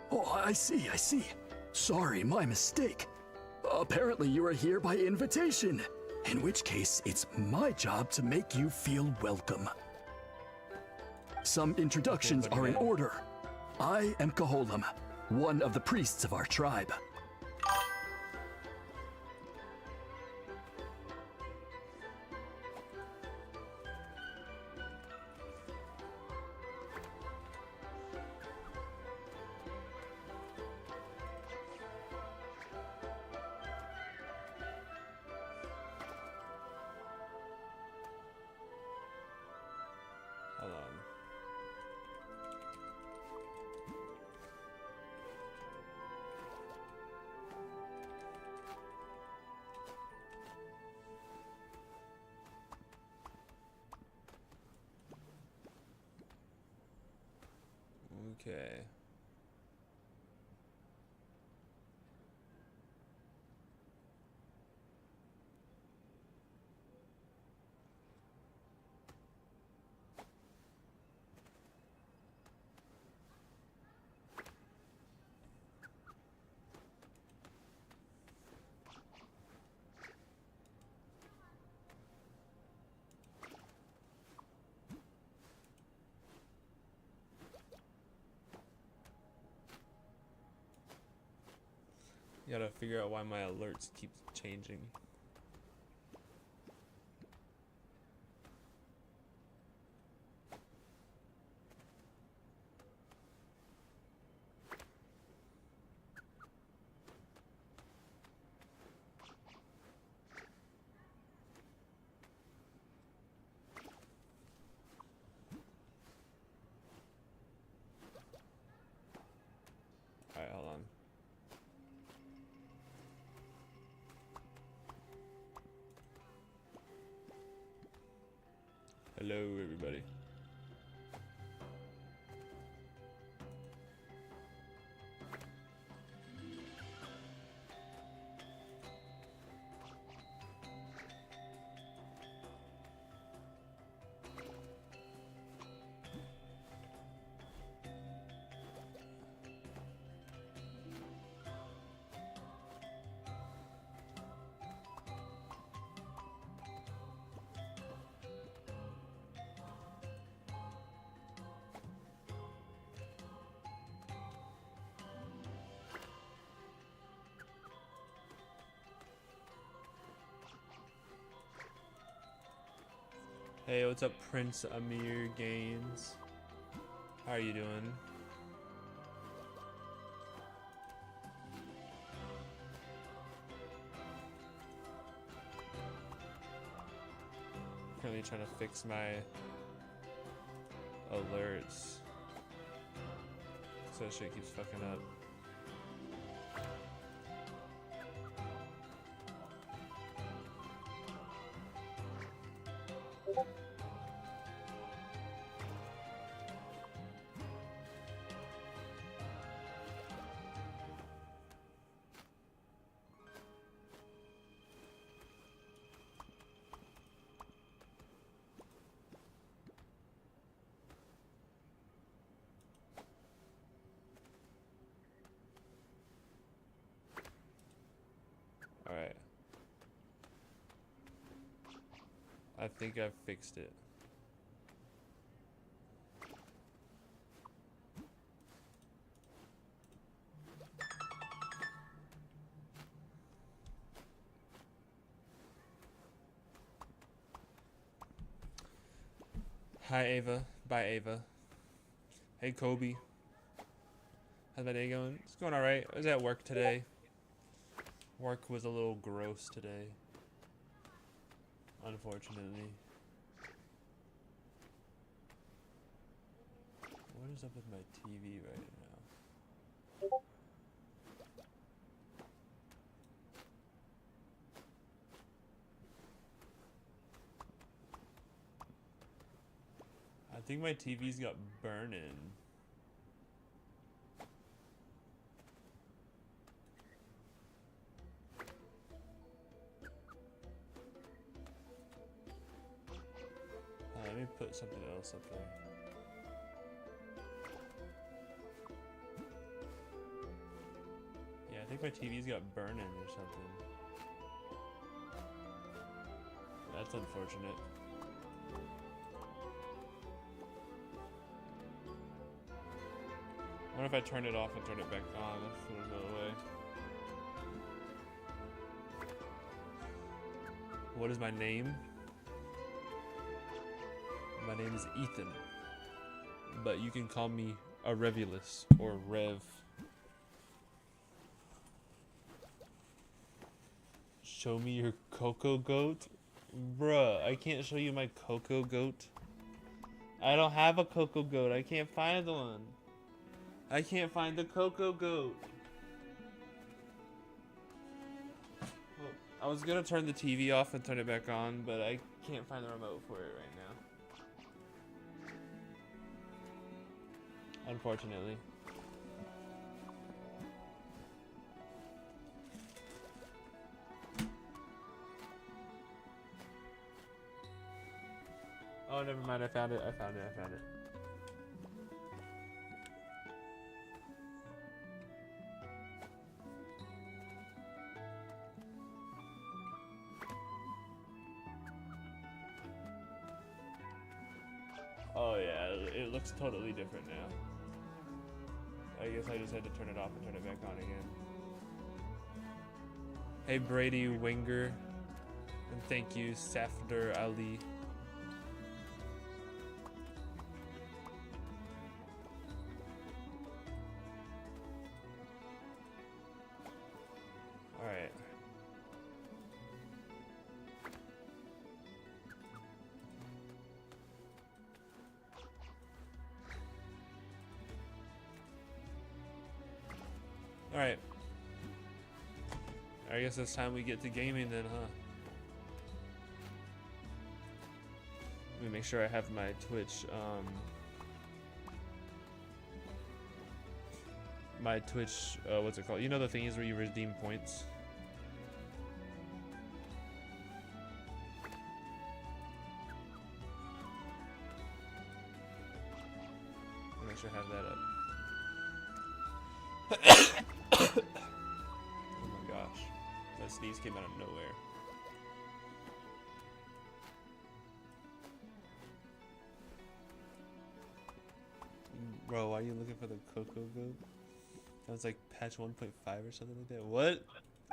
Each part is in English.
Oh, I see, I see. Sorry, my mistake. Apparently you are here by invitation, in which case it's my job to make you feel welcome. Some introductions are in order. I am Kaholam, one of the priests of our tribe. Hold on. Okay. You gotta figure out why my alerts keep changing. Alright, hold on. Hello, everybody. Hey, what's up, Prince Amir Gaines? How are you doing? Currently trying to fix my alerts. So that shit keeps fucking up. Alright. I think I've fixed it. Hi Ava. Bye Ava. Hey Kobe. How's my day going? It's going alright. I was at work today. Work was a little gross today. Unfortunately. What is up with my TV right now? I think my TV's got burning. Let me put something else up there. think my TV's got burn-in or something. That's unfortunate. I wonder if I turn it off and turn it back on if there's no way. What is my name? My name is Ethan. But you can call me Arevulus or Rev. Show me your Cocogoat? Bruh, I can't show you my Cocogoat. I don't have a Cocogoat. I can't find one. I can't find the Cocogoat. Well, I was gonna turn the TV off and turn it back on, but I can't find the remote for it right now. Unfortunately. Oh, never mind. I found it. I found it. Oh yeah, it looks totally different now. I guess I just had to turn it off and turn it back on again. Hey Brady Winger, and thank you Safdar Ali. Alright. Alright. I guess it's time we get to gaming then, huh? Let me make sure I have my Twitch, what's it called? You know the thingies where you redeem points? Let me make sure I have that up. Oh my gosh. That sneeze came out of nowhere. Bro, why are you looking for the Cocogoat? That was like patch 1.5 or something like that. What?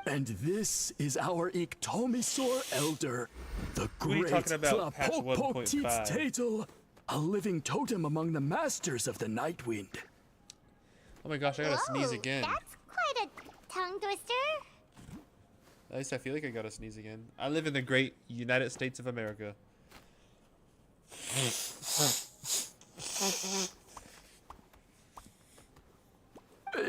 And this is our Iktomisaur Elder, the What are great you talking about, patch 1.5? Tlapokpokteets, a living totem among the masters of the Nightwind. Oh my gosh, I gotta sneeze again. That's quite a tongue twister. At least I feel like I gotta sneeze again. I live in the great United States of America.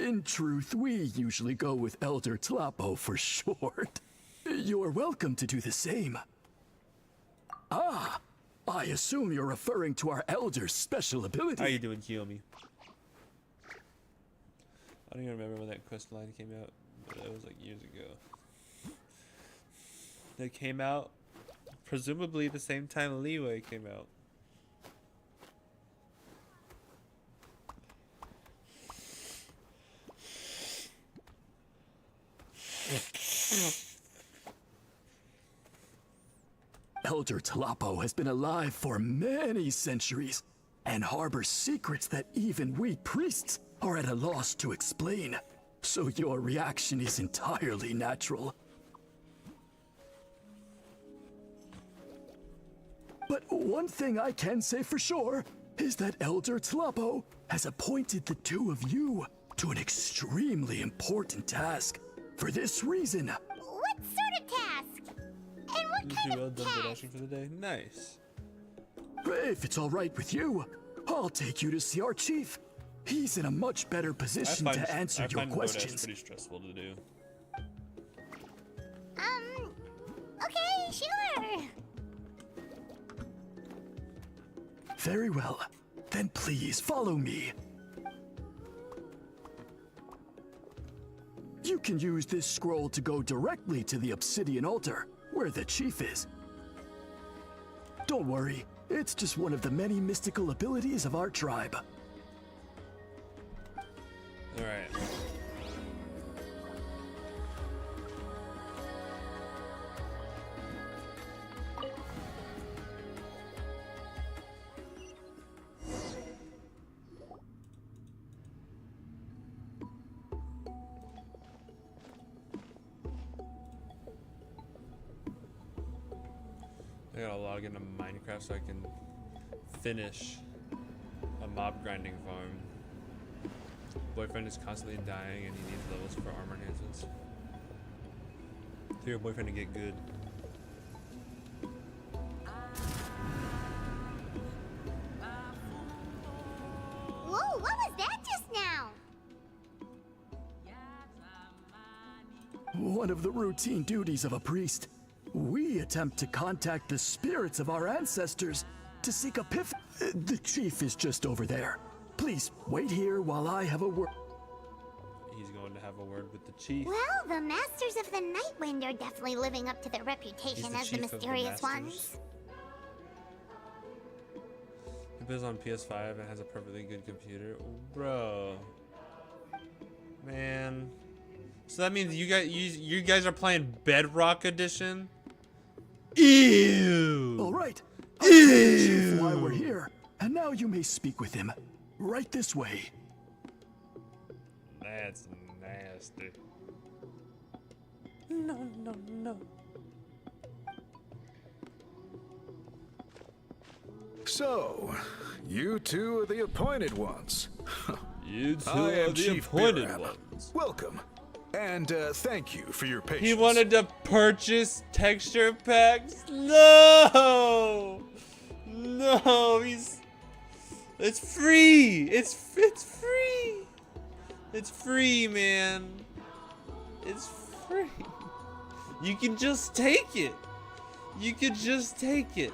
In truth, we usually go with Elder Tlapo for short. You're welcome to do the same. Ah, I assume you're referring to our Elder's special ability. How you doing, Kiyomi? I don't even remember when that quest line came out, but that was like years ago. That came out presumably the same time Leeway came out. Elder Tlapo has been alive for many centuries and harbors secrets that even we priests are at a loss to explain. So your reaction is entirely natural. But one thing I can say for sure is that Elder Tlapo has appointed the two of you to an extremely important task. For this reason, What sort of task? And what You kind two well of done for task? dashing for the day. Nice. if it's all right with you, I'll take you to see our chief. He's in a much better position to answer your find questions. DoorDash pretty stressful to do. Okay, sure. Very well. Then please follow me. You can use this scroll to go directly to the obsidian altar, where the chief is. Don't worry, it's just one of the many mystical abilities of our tribe. Alright. I gotta log into Minecraft so I can finish a mob grinding farm. Boyfriend is constantly dying and he needs levels for armor enhancements. Tell your boyfriend to get good. Whoa, what was that just now? One of the routine duties of a priest. We attempt to contact the spirits of our ancestors to seek The chief is just over there. Please wait here while I have a word. He's going to have a word with the chief. Well, the Masters of the Nightwind are definitely living up to their reputation as the chief of the mysterious Masters. ones. He plays on PS5 and has a perfectly good computer. Bro. Man. So that means you guys are playing Bedrock Edition? Ew. All right. I'll tell the chief why we're here, and now you may speak with him. Right this way. That's nasty. No, no, no. So, you two are the appointed ones. You two I are am the Chief appointed Birab. ones. Welcome, and thank you for your patience. He wanted to purchase texture packs? No! No, it's free! It's free! It's free, man. It's free. You can just take it. You could just take it.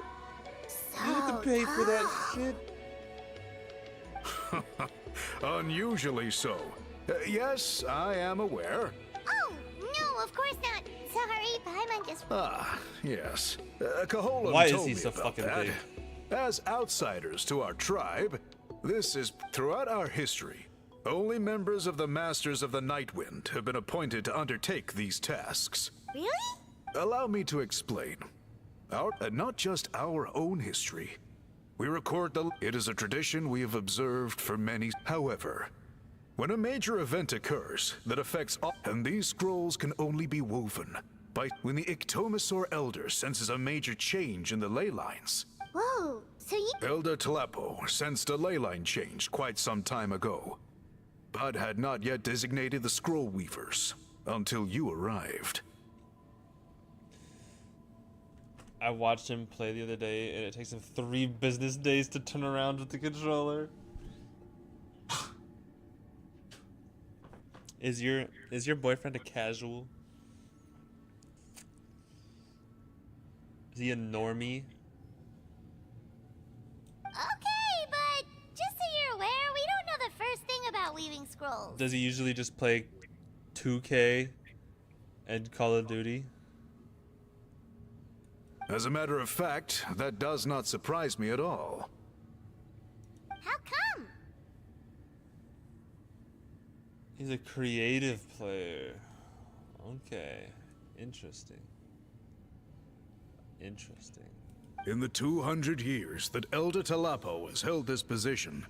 You have to pay for that shit. Unusually so. Yes, I am aware. Oh, no, of course not. Sorry, Paimon just... Ah, yes. Koholum Why is told he me so about fucking that. big? As outsiders to our tribe, this is throughout our history. Only members of the Masters of the Nightwind have been appointed to undertake these tasks. Really? Allow me to explain. Not just our own history. We record it is a tradition we have observed for many. However, when a major event occurs that affects all, and these scrolls can only be woven by when the Ictomasaur Elder senses a major change in the ley lines. Whoa, so you... Elder Talapo sensed a ley line change quite some time ago, but had not yet designated the scroll weavers until you arrived. I watched him play the other day, and it takes him 3 business days to turn around with the controller. Is your boyfriend a casual? Is he a normie? Okay, but just so you're aware, we don't know the first thing about weaving scrolls. Does he usually just play 2K and Call of Duty? As a matter of fact, that does not surprise me at all. How come? He's a creative player. Okay. Interesting. Interesting. In the 200 years that Elder Talapo has held this position,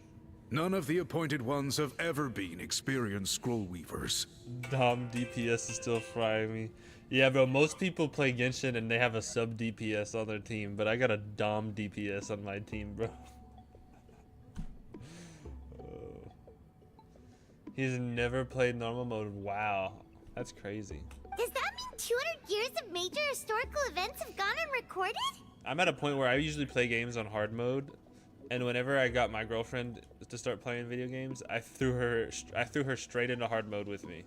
none of the appointed ones have ever been experienced scroll weavers. Dom DPS is still frying me. Yeah, bro, most people play Genshin and they have a sub DPS on their team, but I got a Dom DPS on my team, bro. He's never played normal mode. Wow. That's crazy. Does that mean 200 years of major historical events have gone unrecorded? I'm at a point where I usually play games on hard mode, and whenever I got my girlfriend to start playing video games, I threw her straight into hard mode with me.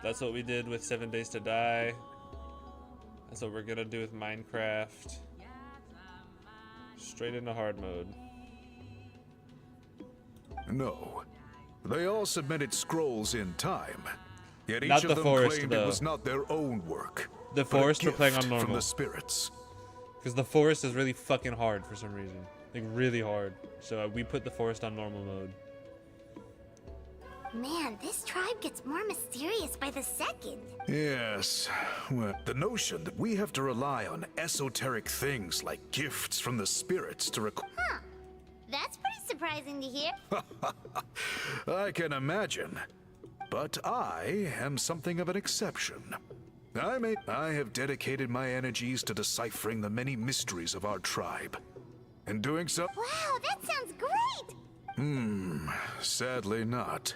That's what we did with 7 Days to Die. That's what we're gonna do with Minecraft. Straight into hard mode. No. They all submitted scrolls in time. Yet each Not of the them forest, claimed though. it was not their own work. The but a forest we're playing on gift from normal. the spirits. Because the forest is really fucking hard for some reason. Like, really hard. So we put the forest on normal mode. Man, this tribe gets more mysterious by the second. Yes. Well, the notion that we have to rely on esoteric things like gifts from the spirits to Huh. That's pretty surprising to hear. I can imagine. But I am something of an exception. I have dedicated my energies to deciphering the many mysteries of our tribe. In doing so, Wow, that sounds great! sadly not.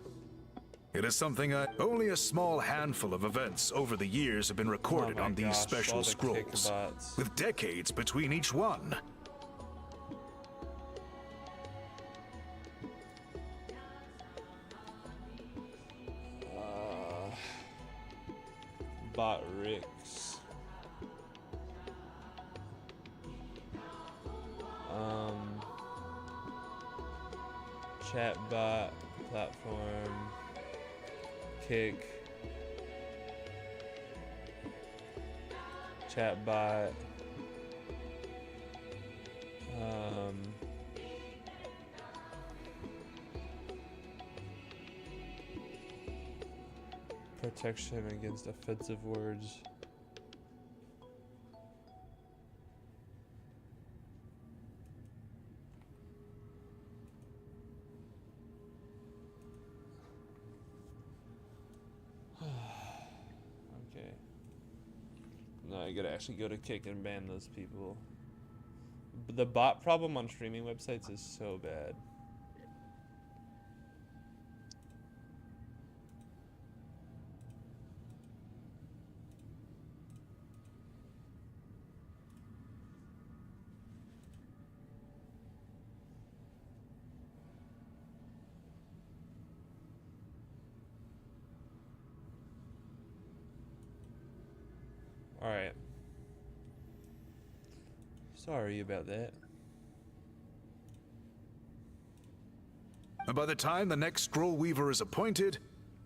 It is something only a small handful of events over the years have been recorded Oh my on these gosh, special all the scrolls, kickbots. with decades between each one. Bot Ricks. Chatbot platform. Kick. Chatbot. Protection against offensive words. Okay. No, I gotta actually go to Kick and ban those people. The bot problem on streaming websites is so bad. Alright. Sorry about that. And by the time the next scroll weaver is appointed,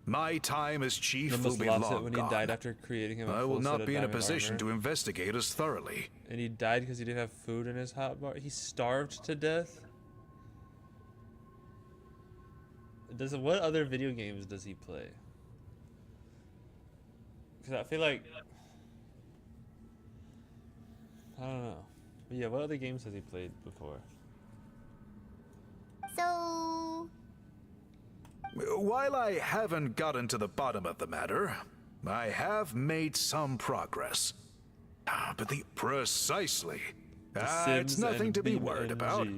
my time as chief will Almost be lost it long when he gone. died after creating him a I full will set not of be in a diamond position armor. to investigate as thoroughly. And he died because he didn't have food in his hotbar. He starved to death. What other video games does he play? Because I feel like, I don't know. But yeah, what other games has he played before? So... While I haven't gotten to the bottom of the matter, I have made some progress. But precisely. It's Sims nothing and to be Beam worried NG. about.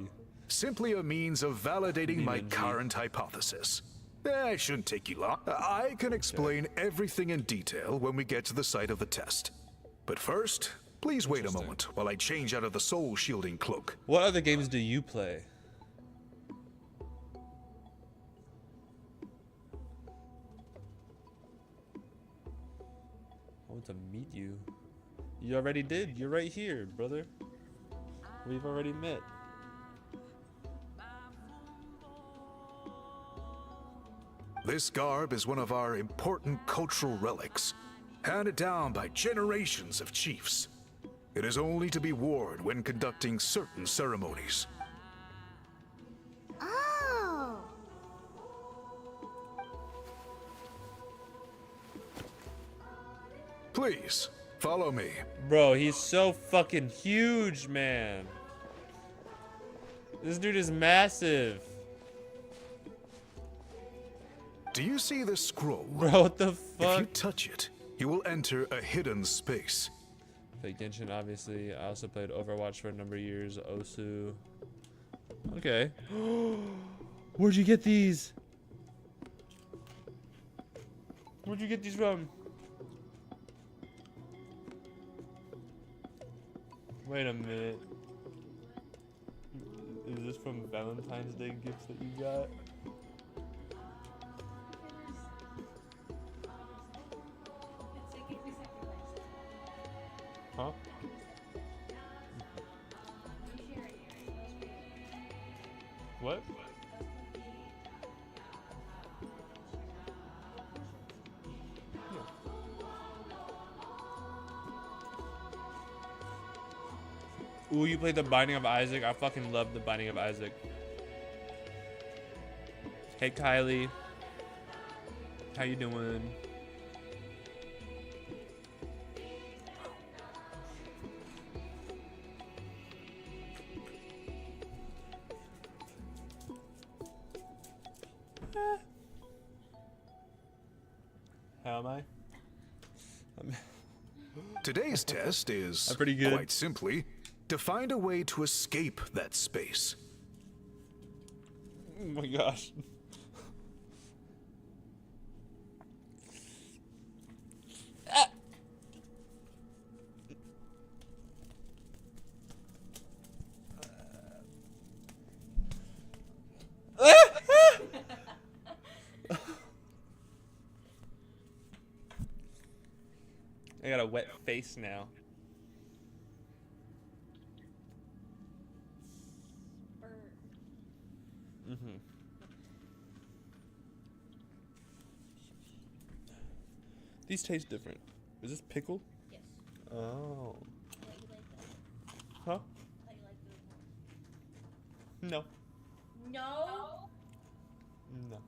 Simply a means of validating my BeamNG. current hypothesis. It shouldn't take you long. I can explain everything in detail when we get to the site of the test. But first, please wait a Interesting. moment while I change out of the soul shielding cloak. What other games do you play? I want to meet you. You already did. You're right here, brother. We've already met. This garb is one of our important cultural relics, handed down by generations of chiefs. It is only to be worn when conducting certain ceremonies. Oh! Please, follow me. Bro, he's so fucking huge, man. This dude is massive. Do you see this scroll? Bro, what the If fuck? you touch it, you will enter a hidden space. Played Genshin, obviously. I also played Overwatch for a number of years. Osu. Okay. Where'd you get these? Where'd you get these from? Wait a minute. Is this from Valentine's Day gifts that you got? Huh? What? Ooh, you played The Binding of Isaac? I fucking love The Binding of Isaac. Hey, Kylie. How you doing? How am I? Today's test is, I'm pretty good. quite simply, to find a way to escape that space. Oh my gosh. I got a wet face now. Mm-hmm. These taste different. Is this pickle? Yes. Oh. How you like that? Huh? How you like those No. ones? No. No.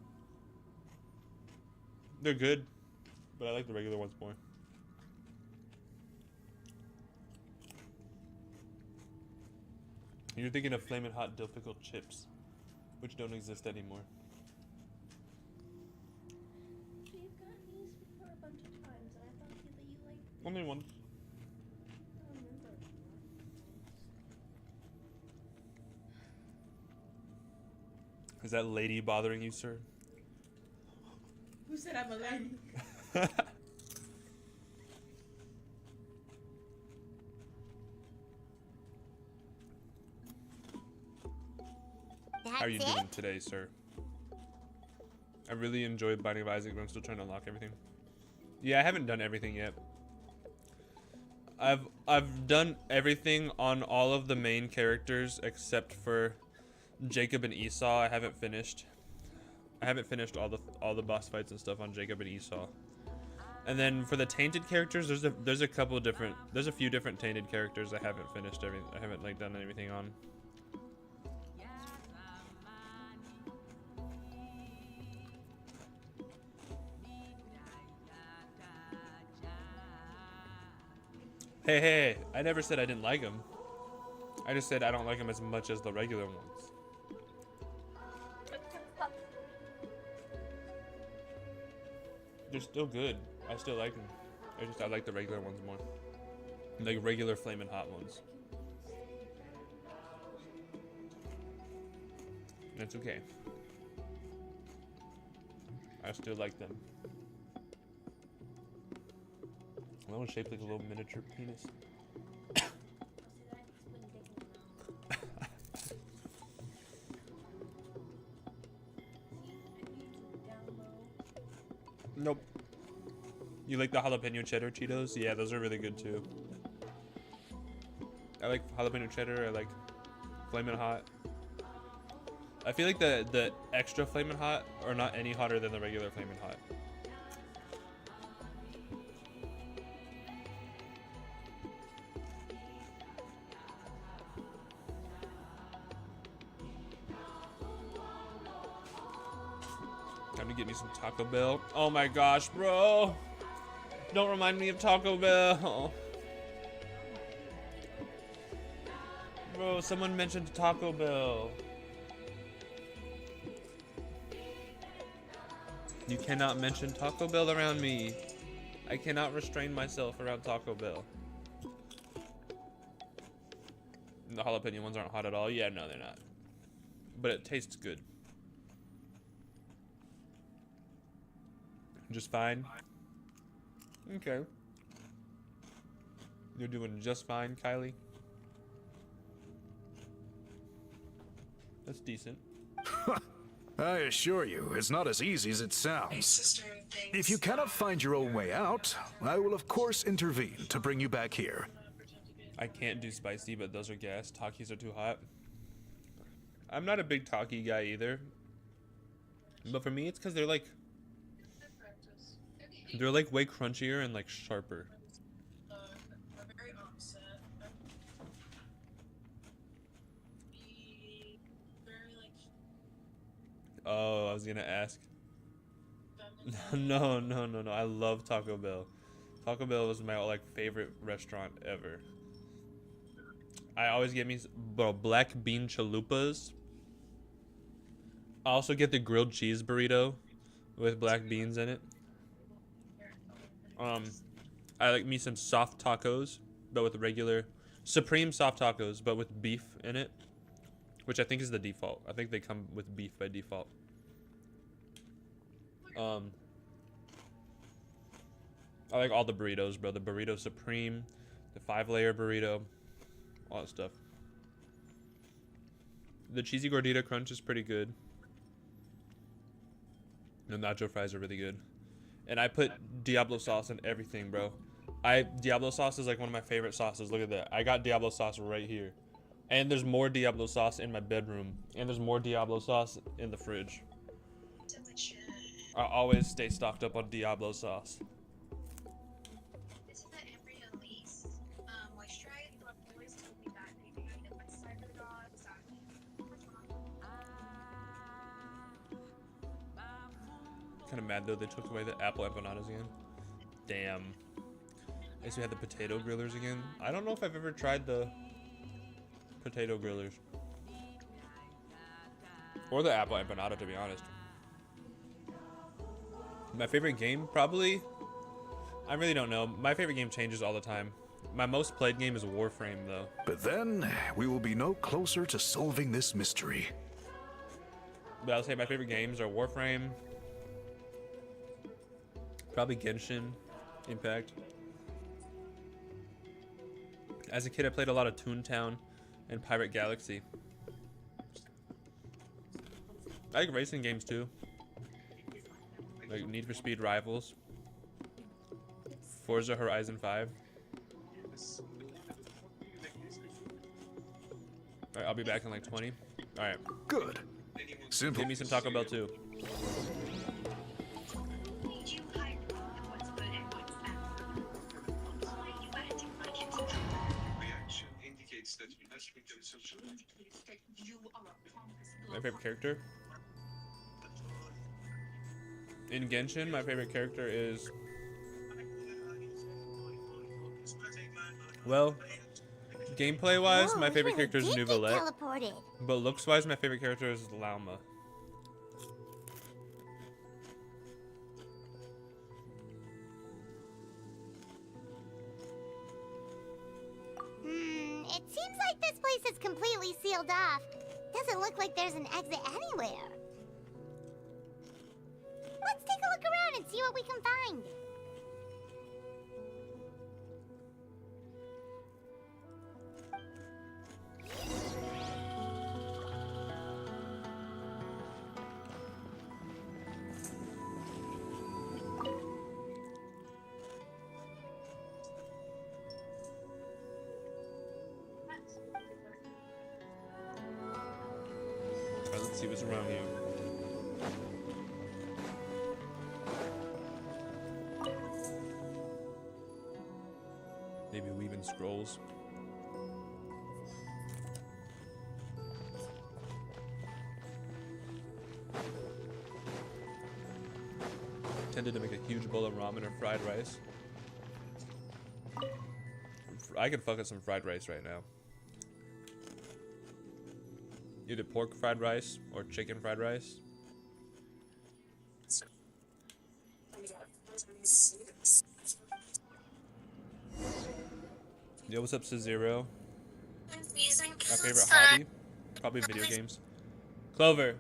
They're good, but I like the regular ones more. You're thinking of Flamin' Hot Dill Pickle chips, which don't exist anymore. We've gotten these before a bunch of times, and I thought that you like. Only one. I don't remember. Is that lady bothering you, sir? Who said I'm a lady? How are you That's doing it? today, sir? I really enjoyed Binding of Isaac, but I'm still trying to unlock everything. Yeah, I haven't done everything yet. I've done everything on all of the main characters except for Jacob and Esau. I haven't finished. I haven't finished all the boss fights and stuff on Jacob and Esau. And then for the tainted characters, there's a few different tainted characters I haven't finished I haven't like done anything on. Hey, I never said I didn't like them. I just said I don't like them as much as the regular ones. They're still good. I still like them. I like the regular ones more. Like regular Flamin' Hot ones. That's okay. I still like them. That one's shaped like a little miniature penis. Nope. You like the jalapeno cheddar Cheetos? Yeah, those are really good too. I like jalapeno cheddar. I like Flamin' Hot. I feel like the extra Flamin' Hot are not any hotter than the regular Flamin' Hot. Time to get me some Taco Bell. Oh my gosh, bro. Don't remind me of Taco Bell. Bro, someone mentioned Taco Bell. You cannot mention Taco Bell around me. I cannot restrain myself around Taco Bell. The jalapeno ones aren't hot at all. Yeah, no, they're not. But it tastes good. Just fine. Okay. You're doing just fine, Kylie. That's decent. I assure you, it's not as easy as it sounds. If you cannot find your own way out, I will of course intervene to bring you back here. I can't do spicy, but those are gas. Takis are too hot. I'm not a big Taki guy either. But for me, it's because they're like way crunchier and like sharper. Oh, I was gonna ask. No. I love Taco Bell. Taco Bell was my like favorite restaurant ever. I always get me black bean chalupas. I also get the grilled cheese burrito with black beans in it. I like me some soft tacos, but with regular supreme soft tacos, but with beef in it, which I think is the default. I think they come with beef by default. I like all the burritos, bro. The burrito supreme, the 5-layer burrito, all that stuff. The cheesy gordita crunch is pretty good. The nacho fries are really good. And I put Diablo sauce in everything, bro. Diablo sauce is like one of my favorite sauces. Look at that. I got Diablo sauce right here. And there's more Diablo sauce in my bedroom. And there's more Diablo sauce in the fridge. I always stay stocked up on Diablo sauce. Kind of mad though they took away the apple empanadas again. Damn. I guess we had the potato grillers again. I don't know if I've ever tried the potato grillers. Or the apple empanada, to be honest. My favorite game, probably? I really don't know. My favorite game changes all the time. My most played game is Warframe, though. But then, we will be no closer to solving this mystery. But I'll say my favorite games are Warframe. Probably Genshin Impact. As a kid, I played a lot of Toontown and Pirate Galaxy. I like racing games too. Like Need for Speed Rivals. Forza Horizon 5. Alright, I'll be back in like 20. Alright. Good. Simple. Give me some Taco Bell too. My favorite character? In Genshin, my favorite character is... Well, gameplay-wise, my favorite character is Nuvolette. But looks-wise, my favorite character is Lauma. It seems like this place is completely sealed off. Doesn't look like there's an exit anywhere. Let's take a look around and see what we can find. Alright, let's see what's around here. Maybe weaving scrolls. Tended to make a huge bowl of ramen or fried rice. I could fuck with some fried rice right now. Either pork fried rice or chicken fried rice. Yo, what's up, Cezero? My favorite hobby? Probably video games. Clover,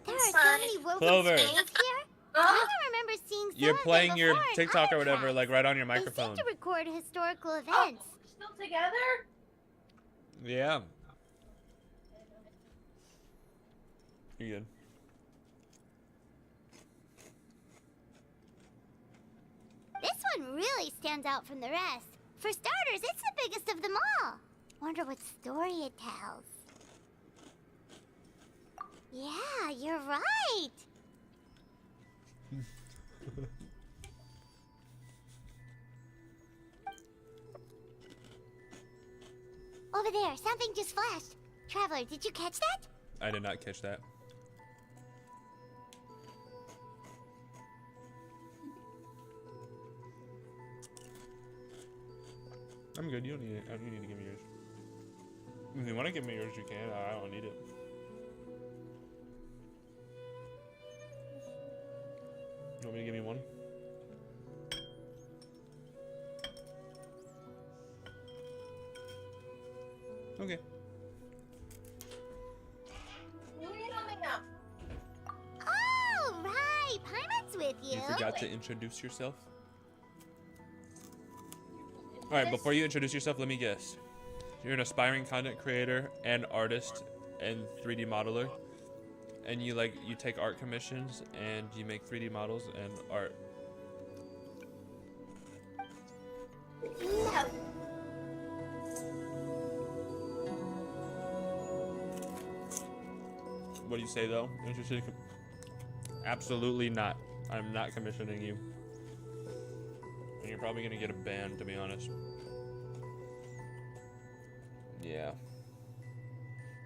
There are so many woven Clover. scrolls here. I don't remember seeing some you're of them playing your before in TikTok other or whatever, tabs. like right on your They microphone. seem to record historical events. Still together? Yeah. You're good. This one really stands out from the rest. For starters, it's the biggest of them all. Wonder what story it tells. Yeah, you're right. Over there, something just flashed. Traveler, did you catch that? I did not catch that. I'm good. You don't need it. I don't need to give me yours. If you want to give me yours, you can. I don't need it. You want me to give me one? Okay. Oh, right. Paimon's with you. You forgot to introduce yourself. All right, before you introduce yourself, let me guess. You're an aspiring content creator and artist and 3D modeler, and you take art commissions and you make 3D models and art. No. What do you say though? Interested? Absolutely not. I'm not commissioning you. And you're probably gonna get a ban, to be honest. Yeah.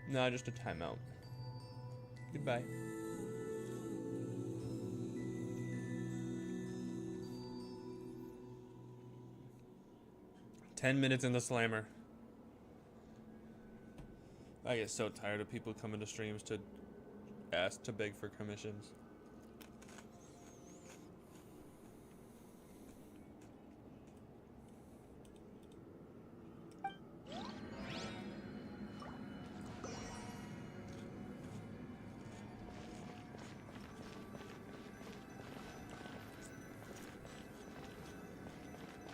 No, just a timeout. Goodbye. "10 minutes in the slammer." I get so tired of people coming to streams to ask to beg for commissions.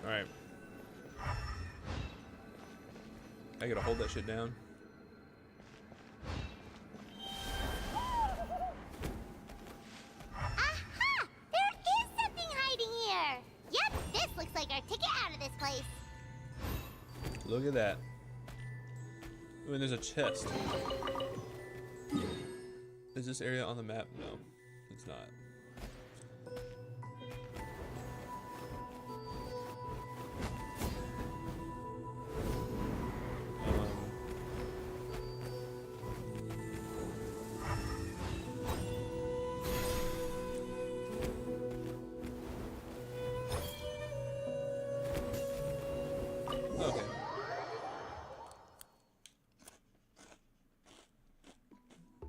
Alright. I gotta hold that shit down. Aha! There is something hiding here. Yep, this looks like our ticket out of this place. Look at that. Ooh, and there's a chest. Is this area on the map? No, it's not. Okay.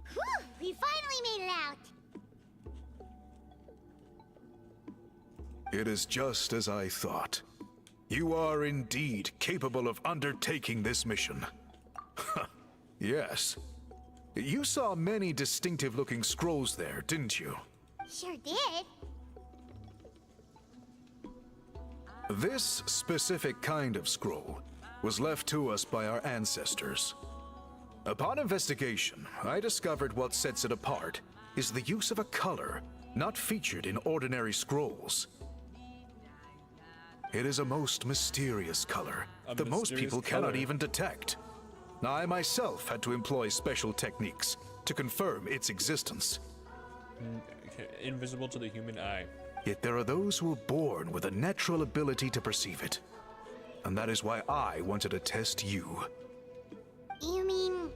Whew, we finally made it out. It is just as I thought. You are indeed capable of undertaking this mission. Yes. You saw many distinctive-looking scrolls there, didn't you? Sure did. This specific kind of scroll was left to us by our ancestors. Upon investigation, I discovered what sets it apart is the use of a color not featured in ordinary scrolls. It is a most mysterious color that most mysterious people cannot color. even detect. I myself had to employ special techniques to confirm its existence. Okay, invisible to the human eye. Yet there are those who are born with a natural ability to perceive it. And that is why I wanted to test you. You mean...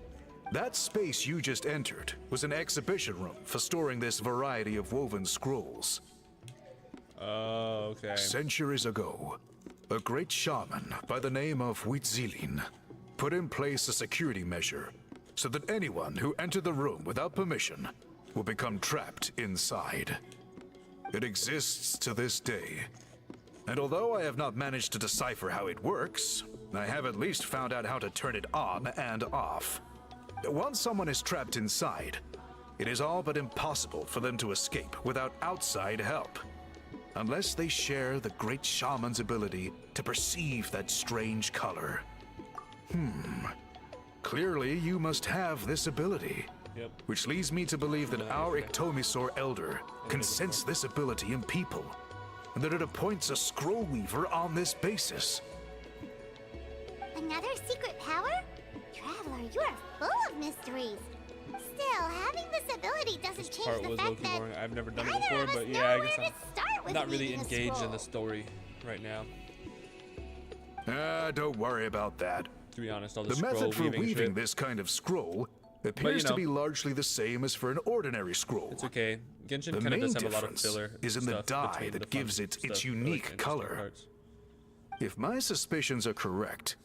That space you just entered was an exhibition room for storing this variety of woven scrolls. Oh, okay. Centuries ago, a great shaman by the name of Huitzilin put in place a security measure so that anyone who entered the room without permission will become trapped inside. It exists to this day, and although I have not managed to decipher how it works, I have at least found out how to turn it on and off. Once someone is trapped inside, it is all but impossible for them to escape without outside help, unless they share the great shaman's ability to perceive that strange color. Clearly you must have this ability. Yep. Which leads me to believe that our okay. Iktomisor Elder can sense this ability in people, and that it appoints a scroll weaver on this basis. Another secret power? Traveler, you are full of mysteries. Still, having this ability doesn't change Part the was fact low-key that boring. I've never done it neither before, of us but know yeah, I where guess to I'm start with not really weaving a engaged in scroll. the story right now. Don't worry about that. To be honest, all The the scroll method for weaving weaving shit. this kind of scroll appears know. to be largely the same as for an ordinary scroll. It's okay. Genshin The kind of main does have a lot of difference filler is in the stuff dye between that the fun gives it stuff, its the, like, unique interesting color. parts. If my suspicions are correct,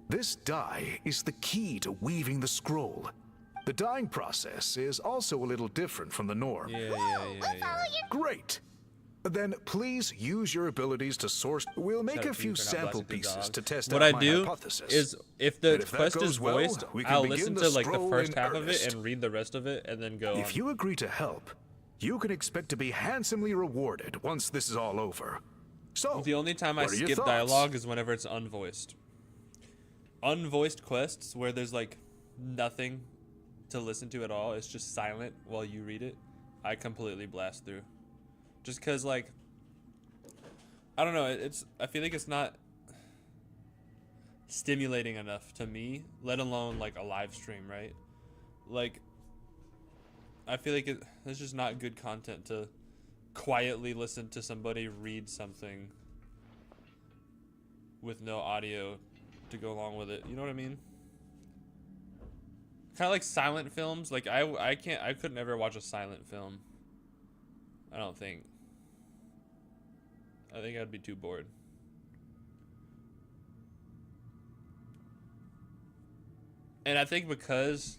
this dye is the key to weaving the scroll. The dyeing process is also a little different from the norm. Yeah, We'll follow your... Great! Then please use your abilities to source. We'll make Shout a out to you few for not sample blasting the pieces dog. to test What out I my do hypothesis. is, if the And if that quest goes is well, voiced, we can I'll begin listen the to like the scroll first in half of it earnest. and read the rest of it, and then go If on. you agree to help, you can expect to be handsomely rewarded once this is all over. So, The only time I what are your skip thoughts? dialogue is whenever it's unvoiced. Unvoiced quests where there's like nothing to listen to at all, it's just silent while you read it, I completely blast through. Just cause like, I don't know, I feel like it's not stimulating enough to me, let alone like a live stream, right? Like, I feel like it's just not good content to quietly listen to somebody read something with no audio to go along with it. You know what I mean? Kind of like silent films. Like I could never watch a silent film. I don't think. I think I'd be too bored. And I think because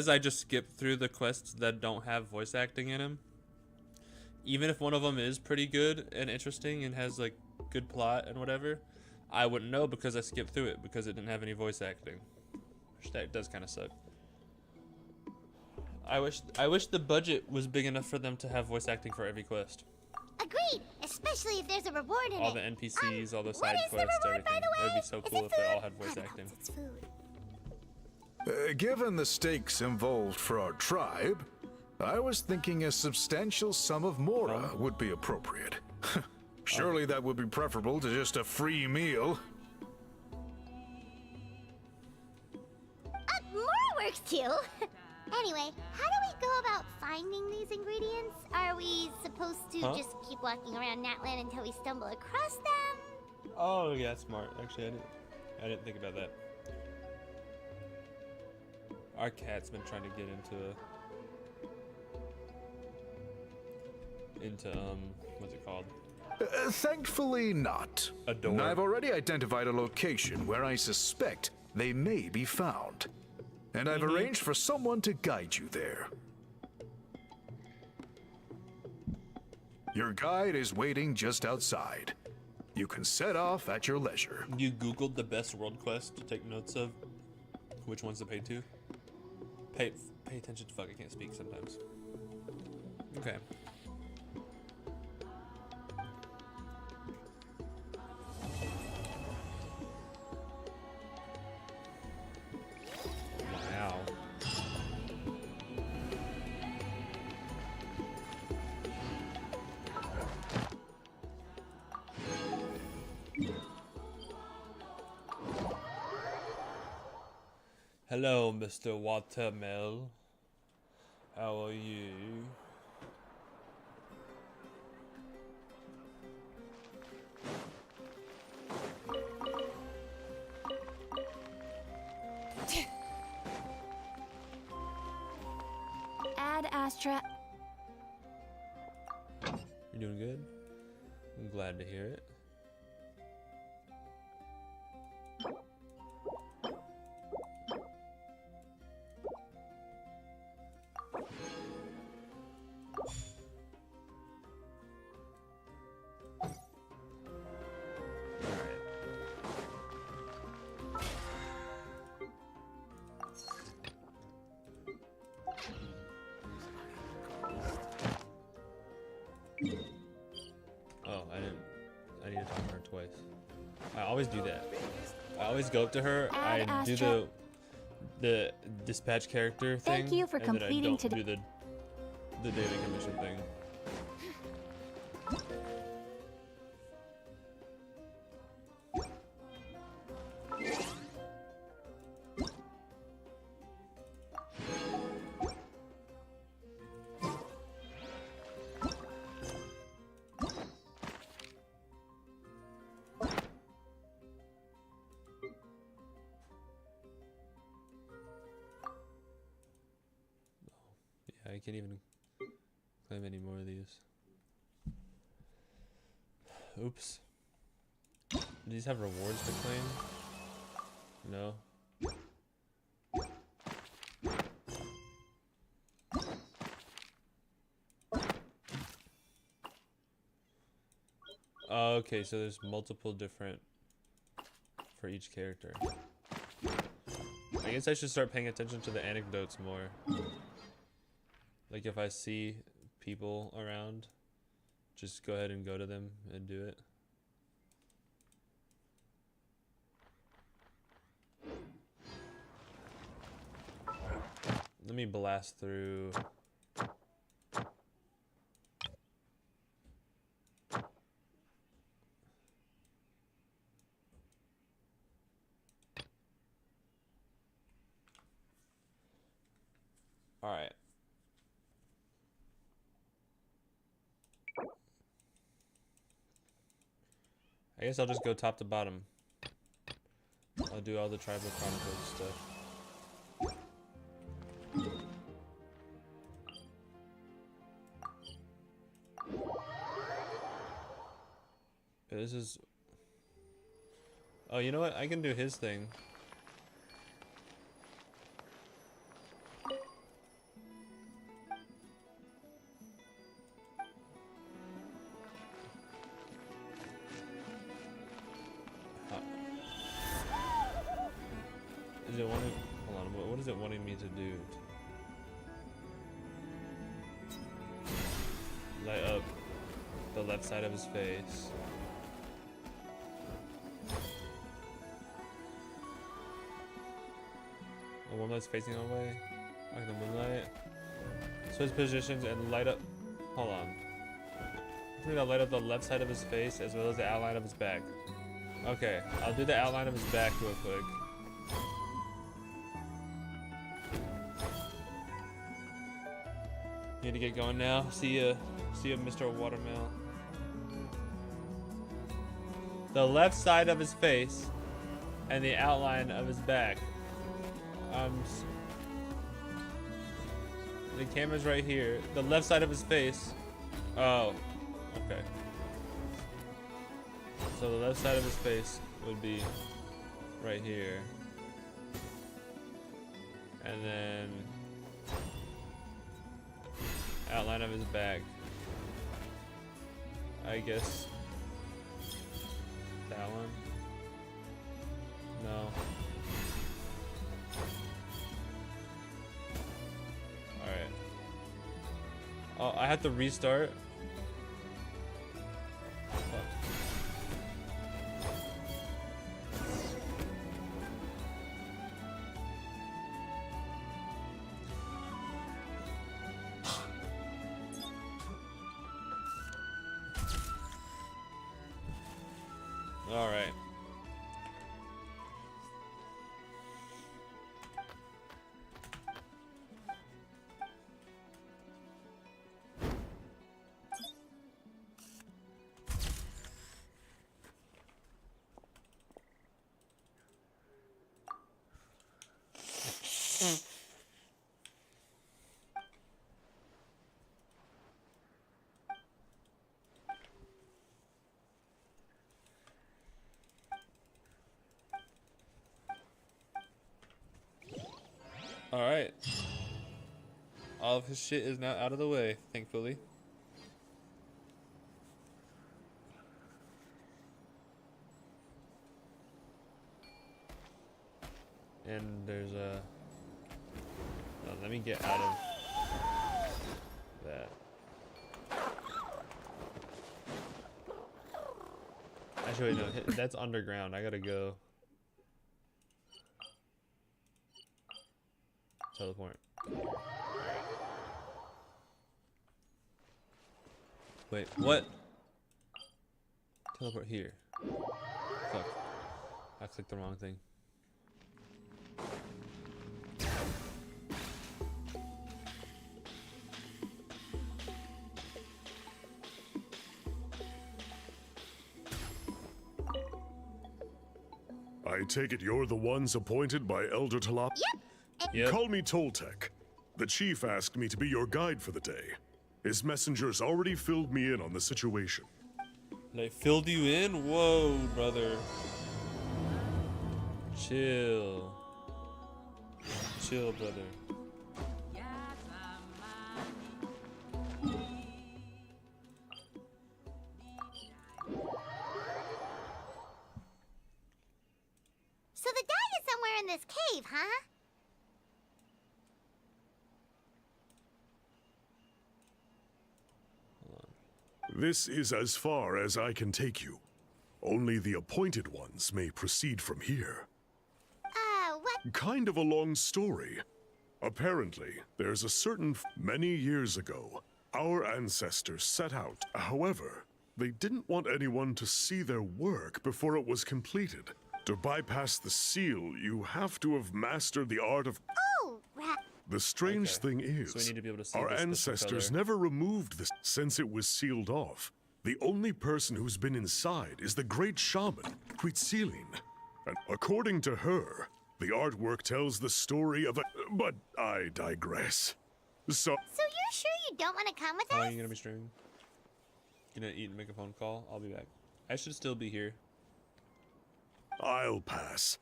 I just skip through the quests that don't have voice acting in them, even if one of them is pretty good and interesting and has like good plot and whatever, I wouldn't know because I skipped through it because it didn't have any voice acting. Which that does kind of suck. I wish the budget was big enough for them to have voice acting for every quest. Agreed, especially if there's a reward in All it. the NPCs, all the What side is the quests, reward, by everything. the way? It would be so Is cool it if they all food? had voice God, acting. It's food. Given the stakes involved for our tribe, I was thinking a substantial sum of mora would be appropriate. Surely that would be preferable to just a free meal. More works too. Anyway, how do we go about finding these ingredients? Are we supposed to Huh? just keep walking around Natland until we stumble across them? Oh yeah, smart. Actually, I didn't think about that. Our cat's been trying to get into what's it called? Thankfully not. A door. I've already identified a location where I suspect they may be found. And I've arranged for someone to guide you there. Your guide is waiting just outside. You can set off at your leisure. You Googled the best world quest to take notes of? Which ones to pay to? Pay attention to fuck, I can't speak sometimes. Okay. Wow. Hello, Mr. Watermill. How are you? Ad Astra. You doing good? I'm glad to hear it. Oh, I need to talk to her twice. I always do that. I always go up to her, Ad I do Astra. the dispatch character thing. Thank you for and then I completing don't today- do the daily commission thing. Yeah, I can't even claim any more of these. Oops. Do these have rewards to claim? No. Oh, okay, so there's multiple different for each character. I guess I should start paying attention to the anecdotes more. Like if I see people around, just go ahead and go to them and do it. Let me blast through. All right. I guess I'll just go top to bottom. I'll do all the Tribal Chronicles stuff. This is... Oh, you know what? I can do his thing. Is it wanting... Hold on, what is it wanting me to do? Light up the left side of his face. The one that's facing our way. Like the moonlight. Switch positions and light up... Hold on. I'm gonna light up the left side of his face as well as the outline of his back. Okay, I'll do the outline of his back real quick. Need to get going now. See ya, Mr. Watermill. The left side of his face and the outline of his back. The camera's right here. The left side of his face. Oh, okay. So the left side of his face would be right here. And then outline of his back. I guess that one. No. Alright. Oh, I have to restart. Fuck. All right. All right. All of his shit is now out of the way, thankfully. And there's a... No, let me get out of that. Actually, no, that's underground. I gotta go. Teleport. Wait, what? Teleport here. Fuck. I clicked the wrong thing. I take it you're the ones appointed by Elder Talop? Yep. Call me Toltec. The chief asked me to be your guide for the day. His messengers already filled me in on the situation. They filled you in? Whoa, brother. Chill. Chill, brother. in this cave, huh? This is as far as I can take you. Only the appointed ones may proceed from here. What? Kind of a long story. Apparently, there's a certain many years ago, our ancestors set out. However, they didn't want anyone to see their work before it was completed. To bypass the seal, you have to have mastered the art of... Oh, right. The strange Okay. thing is, So we need to be able to see our this special ancestors color. never removed this since it was sealed off. The only person who's been inside is the great shaman, Huitzilin. And according to her, the artwork tells the story of a... But I digress. So, So you're sure you don't want to come with How long us? are you gonna be streaming? Gonna eat and make a phone call? I'll be back. I should still be here. I'll pass.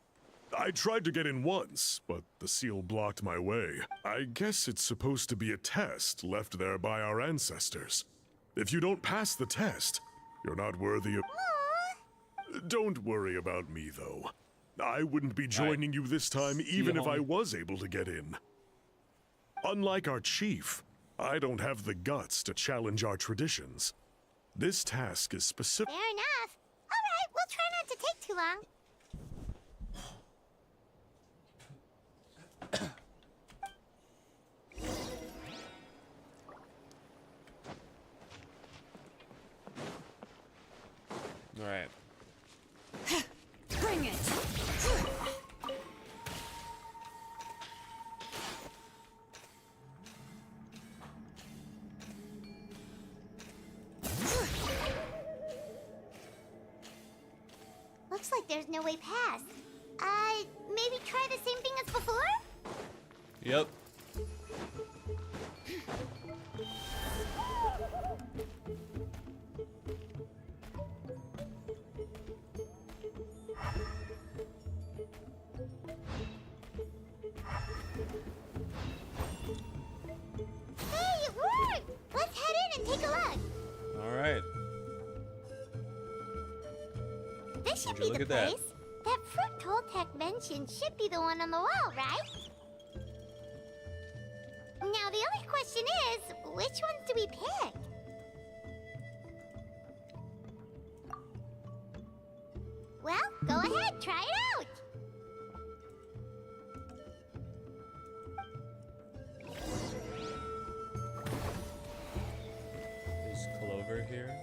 I tried to get in once, but the seal blocked my way. I guess it's supposed to be a test left there by our ancestors. If you don't pass the test, you're not worthy of... Don't worry about me, though. I wouldn't be joining you this time even if I homie. was able to get in. Unlike our chief, I don't have the guts to challenge our traditions. This task is specific... Fair enough. All right, we'll try not to take too long. Alright. Bring it! Looks like there's no way past. Maybe try the same thing as before? Yep. Hey, it worked! Let's head in and take a look. Alright. This should Would you be look the at that? place. That fruit Toltec mentioned should be the one on the wall, right? Now, the only question is, which ones do we pick? Well, go ahead, try it out. Is Clover here?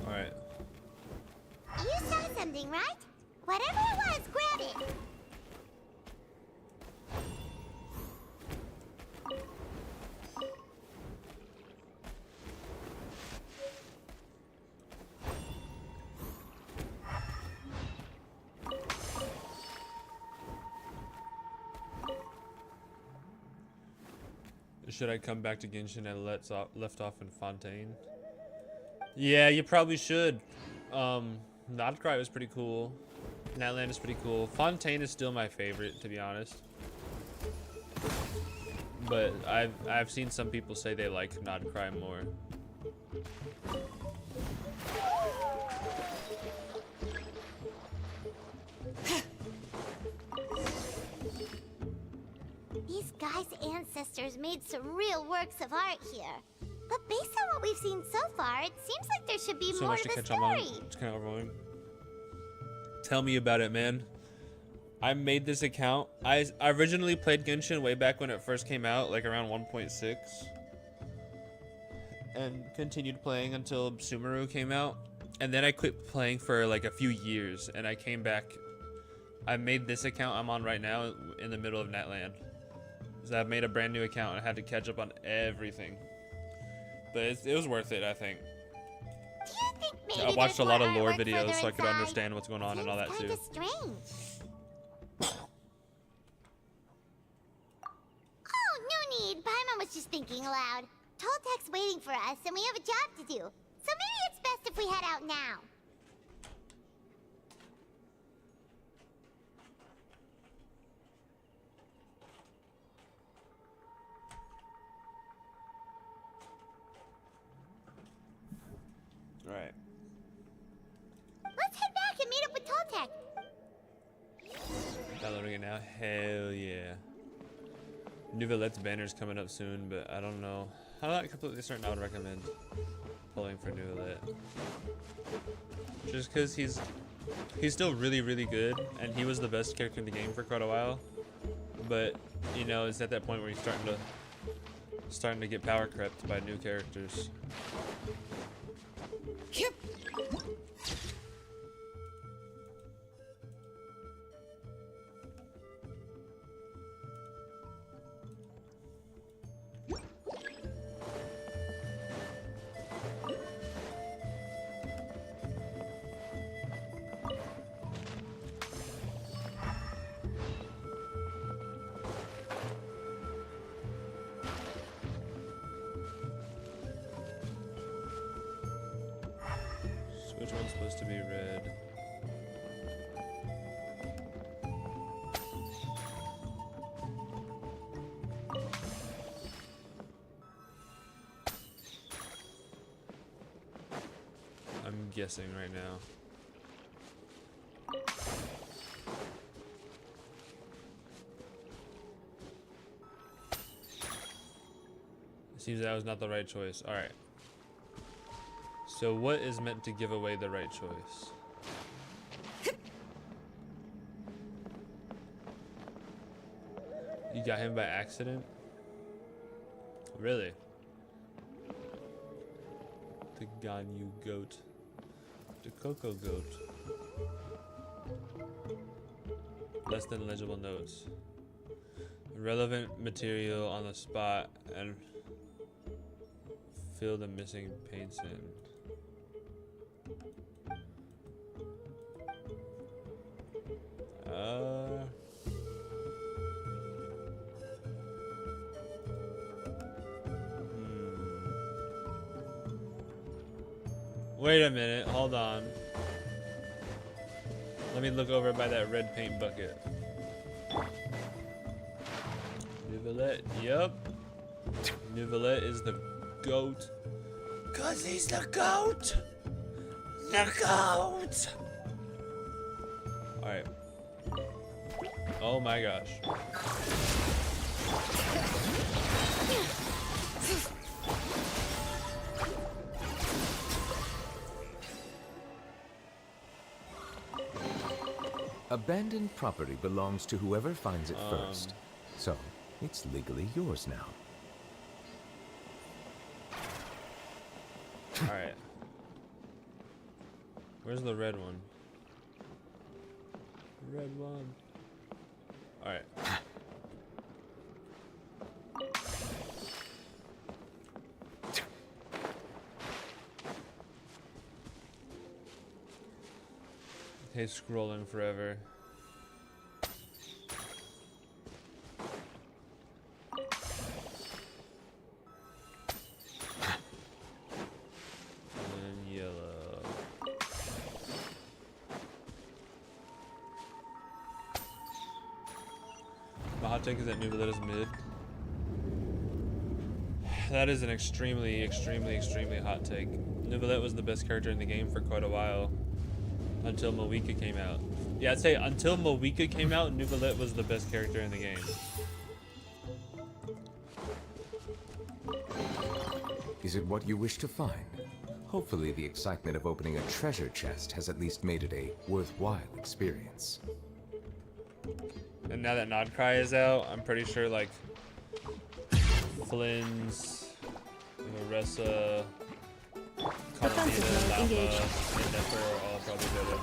Alright. You saw something, right? Whatever it was, grab it. Should I come back to Genshin and left off in Fontaine? Yeah, you probably should. Nodcry was pretty cool. Natland is pretty cool. Fontaine is still my favorite, to be honest. But I've seen some people say they like Nodcry more. These guys' ancestors made some real works of art here. But based on what we've seen so far, it seems like there should be So more much to to the catch up on. story. It's kind of overwhelming. Tell me about it, man. I made this account. I originally played Genshin way back when it first came out, like around 1.6. And continued playing until Sumeru came out. And then I quit playing for like a few years, and I came back. I made this account I'm on right now in the middle of Natland. So I've made a brand new account and I had to catch up on everything. But it was worth it, I think. Do you think maybe I watched a lot of there's more lore artwork videos further so I could inside? understand what's going on and all that Seems too. kinda strange. Oh, no need. Paimon was just thinking aloud. Toltec's waiting for us, and we have a job to do. So maybe it's best if we head out now. Alright. it now? Hell yeah. Nouvelette's banner's coming up soon, but I don't know. I'm not completely certain I would recommend pulling for Nouvelette. Just because he's still really, really good, and he was the best character in the game for quite a while. But, you know, it's at that point where he's starting to get power crept by new characters. Which one's supposed to be red? I'm guessing right now. It seems that was not the right choice. All right. So what is meant to give away the right choice? You got him by accident? Really? The Ganyu goat. The Cocogoat. Less than legible notes. Relevant material on the spot and fill the missing paints in. Wait a minute, hold on. Let me look over by that red paint bucket. Nouvelette, yep. Nouvelette is the goat. 'Cause he's the goat! The goat! Alright. Oh my gosh. Abandoned property belongs to whoever finds it first. So, it's legally yours now. Alright. Where's the red one? Red one. Alright. Okay, scrolling forever. And yellow. My hot take is that Nouvelette is mid. That is an extremely, extremely, extremely hot take. Nouvelette was the best character in the game for quite a while. Until Moeka came out. Yeah, I'd say until Moeka came out, Nouvelette was the best character in the game. Is it what you wish to find? Hopefully the excitement of opening a treasure chest has at least made it a worthwhile experience. And now that Nodcry is out, I'm pretty sure like Flynn's, Marissa, Carolina, Lama, and Nefer are all probably better than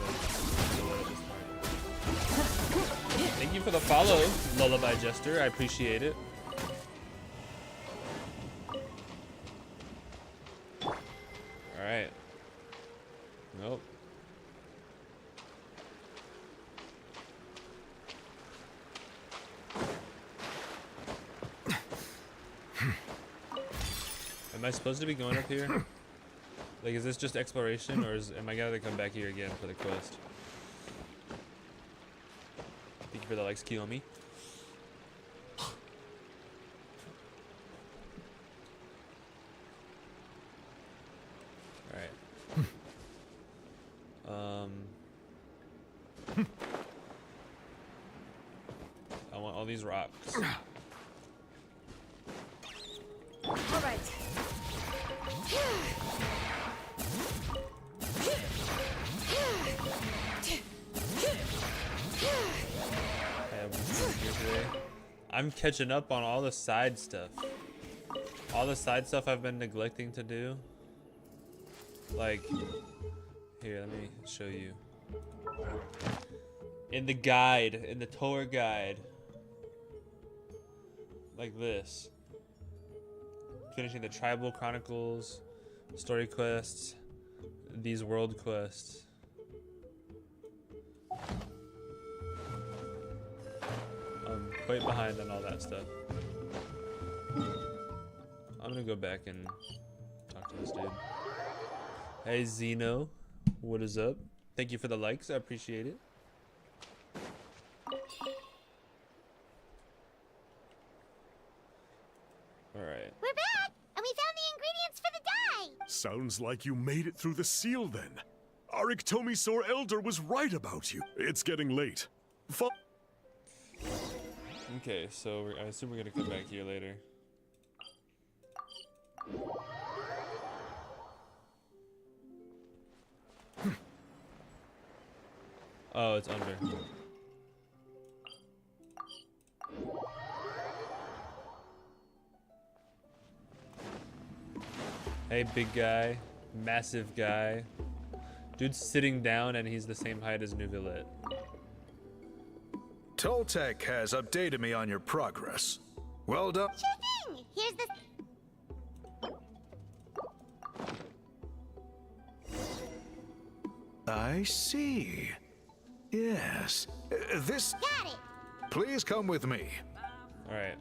Nouvelette at this point. Thank you for the follow, Lullaby Jester. I appreciate it. Alright. Nope. Am I supposed to be going up here? Like, is this just exploration, or am I gonna come back here again for the quest? Thank you for the likes, Kiyomi. Alright. all these rocks. All right. I'm catching up on all the side stuff. All the side stuff I've been neglecting to do. Like, here, let me show you. In the guide, in the tour guide. Like this. Finishing the Tribal Chronicles, story quests, these world quests. I'm quite behind on all that stuff. I'm gonna go back and talk to this dude. Hey Zeno, what is up? Thank you for the likes, I appreciate it. Alright. We're back, and we found the ingredients for the dye. Sounds like you made it through the seal then. Our Iktomisaur Elder was right about you. It's getting late. Okay, so I assume we're gonna come back here later. Oh, it's under. Hey, big guy. Massive guy. Dude's sitting down and he's the same height as Nuvillet. Toltec has updated me on your progress. Well done. Sure thing. Here's the... I see. Yes. This... Got it. Please come with me. Alright.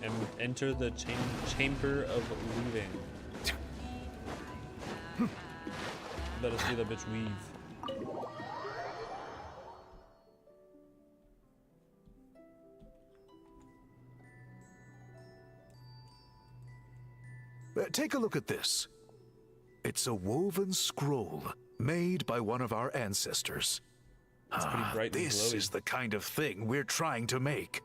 And enter the chamber of weaving. Let us see the bitch weave. Take a look at this. It's a woven scroll made by one of our ancestors. It's pretty bright and This glowy. is the kind of thing we're trying to make.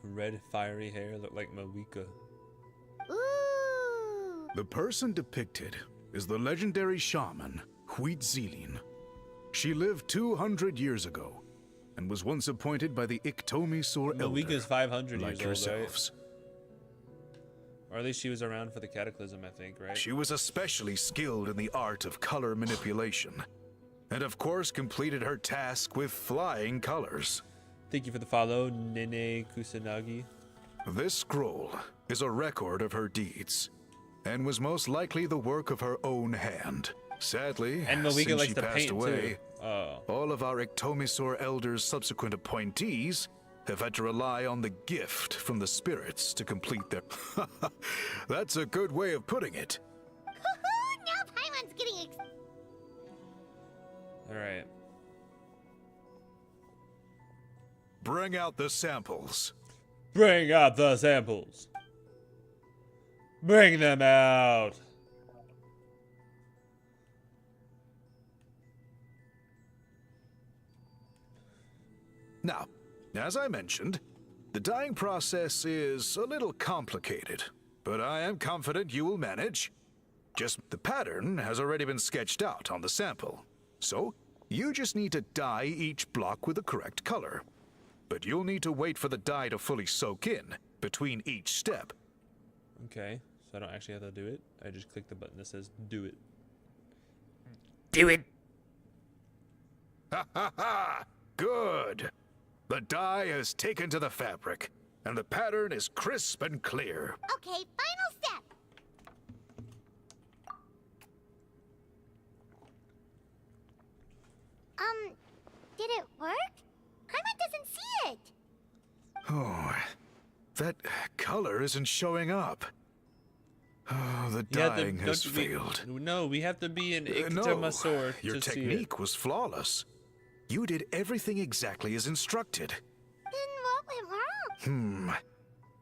Red fiery hair look like Mawika. Ooh. The person depicted is the legendary shaman, Huitzilin. She lived 200 years ago and was once appointed by the Iktomisaur Elder, Mawika's 500 like years old, yourselves. right? Or at least she was around for the Cataclysm, I think, right? She was especially skilled in the art of color manipulation, and of course completed her task with flying colors. Thank you for the follow, Nene Kusanagi. This scroll is a record of her deeds, and was most likely the work of her own hand. Sadly, And Mawika since likes she to passed paint away, too. Oh. all of our Iktomisaur Elder's subsequent appointees have had to rely on the gift from the spirits to complete their... That's a good way of putting it. Now Paimon's getting Alright. Bring out the samples. Bring out the samples. Bring them out. Now, as I mentioned, the dyeing process is a little complicated, but I am confident you will manage. Just the pattern has already been sketched out on the sample, so you just need to dye each block with the correct color. But you'll need to wait for the dye to fully soak in between each step. Okay, so I don't actually have to do it. I just click the button that says do it. Do it. Ha ha ha! Good! The dye has taken to the fabric, and the pattern is crisp and clear. Okay, final step. Did it work? Paimon doesn't see it. Oh, that color isn't showing up. Oh, the You have to- dyeing has don't you- failed. No, we have to be an No, Iktomisaur your to see it. technique was flawless. You did everything exactly as instructed. Then what went wrong?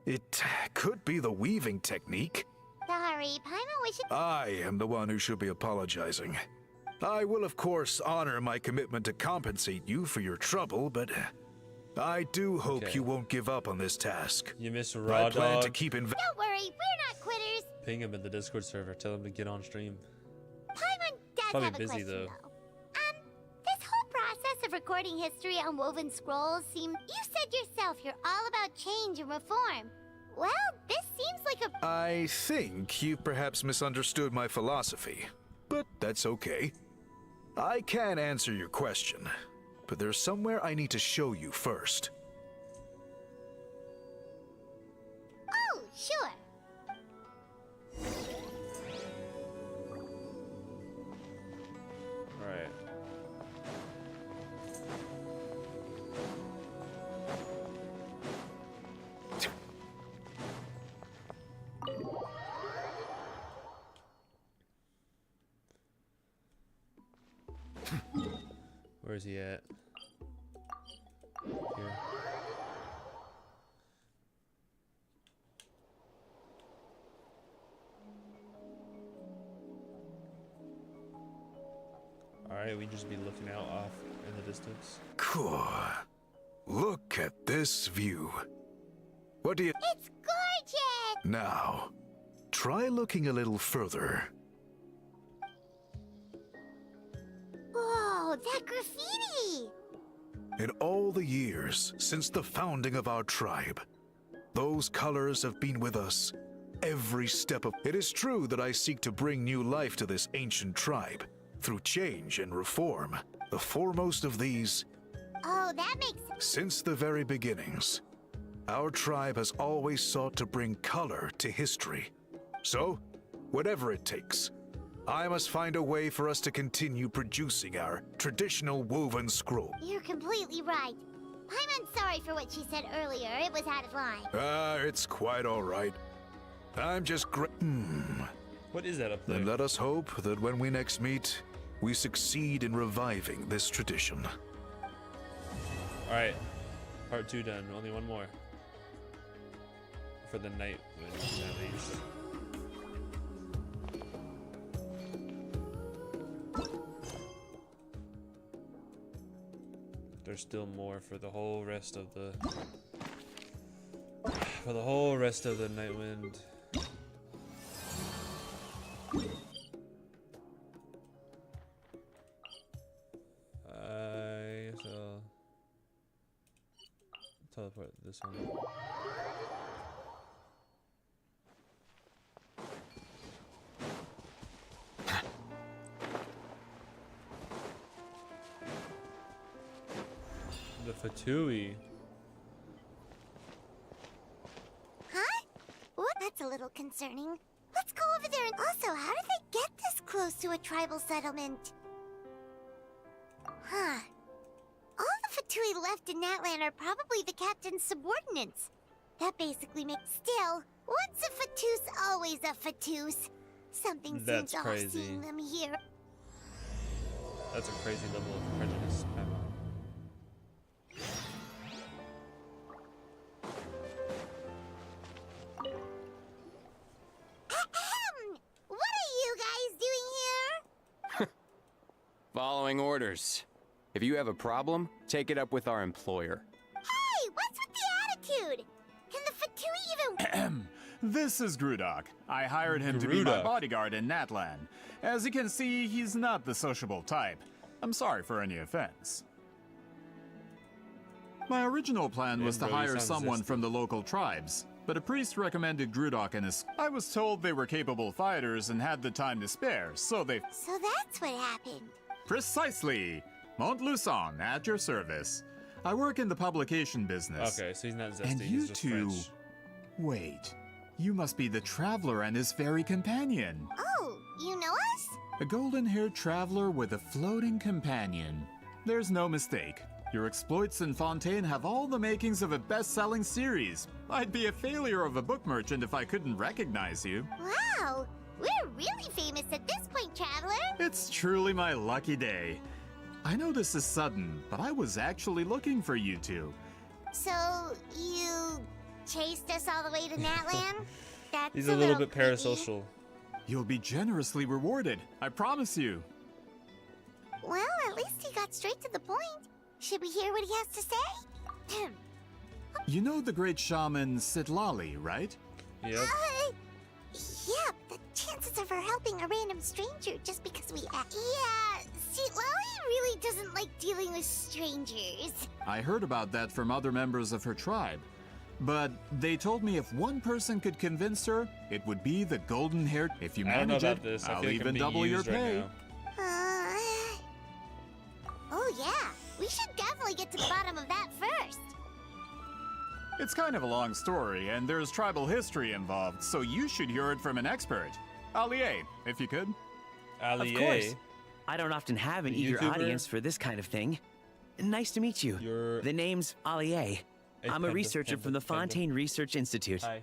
It could be the weaving technique. Sorry, Paimon, we should... I am the one who should be apologizing. I will, of course, honor my commitment to compensate you for your trouble, but I do hope Okay. you won't give up on this task. You miss Raw I plan to Dog. keep Don't worry, we're not quitters. Ping him in the Discord server. Tell him to get on stream. Paimon does Probably have a busy, question, though. This whole process of recording history on woven scrolls seemed... You said yourself you're all about change and reform. Well, this seems like a... I think you perhaps misunderstood my philosophy, but that's okay. I can answer your question, but there's somewhere I need to show you first. Oh, sure. Alright. Where is he at? Here. Alright, we just be looking out off in the distance. Cool. Look at this view. What do you... It's gorgeous! Now, try looking a little further. Whoa, that graffiti! In all the years since the founding of our tribe, those colors have been with us every step of... It is true that I seek to bring new life to this ancient tribe through change and reform. The foremost of these, Oh, that makes... since the very beginnings, our tribe has always sought to bring color to history. So, whatever it takes, I must find a way for us to continue producing our traditional woven scroll. You're completely right. Paimon's sorry for what she said earlier. It was out of line. It's quite all right. I'm just What is that up there? Then let us hope that when we next meet, we succeed in reviving this tradition. Alright. Part 2 done. Only one more. For the night wind, at least. There's still more for the whole rest of the... For the whole rest of the night wind. I shall teleport this one. The Fatui. Huh? What? That's a little concerning. Let's go over there and... Also, how did they get this close to a tribal settlement? Huh. All the Fatui left in Natlan are probably the captain's subordinates. That basically makes... Still, once a Fatus, always a Fatus. Something That's seems off crazy. seeing them here. That's a crazy level of prejudice. Ahem! What are you guys doing here? Following orders. If you have a problem, take it up with our employer. Hey, what's with the attitude? Can the Fatui even... This is Grudok. I hired him to be my Grudok. bodyguard in Natlan. As you can see, he's not the sociable type. I'm sorry for any offense. My original plan was to bro, you hire sound someone zesty. from the local tribes, but a priest recommended Grudok and his... I was told they were capable fighters and had the time to spare, so they... So that's what happened. Precisely! Montluçon, at your service. I work in the publication business. Okay, so he's not zesty, And he's you just two... French. Wait. You must be the traveler and his fairy companion. Oh, you know us? A golden-haired traveler with a floating companion. There's no mistake. Your exploits in Fontaine have all the makings of a best-selling series. I'd be a failure of a book merchant if I couldn't recognize you. Wow, we're really famous at this point, Traveler. It's truly my lucky day. I know this is sudden, but I was actually looking for you two. So, you chased us all the way to Natlan? That's He's a little bit creepy. parasocial. You'll be generously rewarded, I promise you. Well, at least he got straight to the point. Should we hear what he has to say? You know the great shaman Sitlali, right? Yep. Yeah, the chances of her helping a random stranger just because we Yeah, see, Lolly really doesn't like dealing with strangers. I heard about that from other members of her tribe. But they told me if one person could convince her, it would be the golden-haired. If you I don't know manage about it, this. I I'll feel like I'm even being double your used right pay. now. Oh yeah, we should definitely get to the bottom of that first. It's kind of a long story, and there's tribal history involved, so you should hear it from an expert. Allier, if you could. Allier. Of course. I don't often have an The eager YouTuber? audience for this kind of thing. Nice to meet you. You're The name's Allier. I'm a researcher from the Fontaine Research Institute. Hi.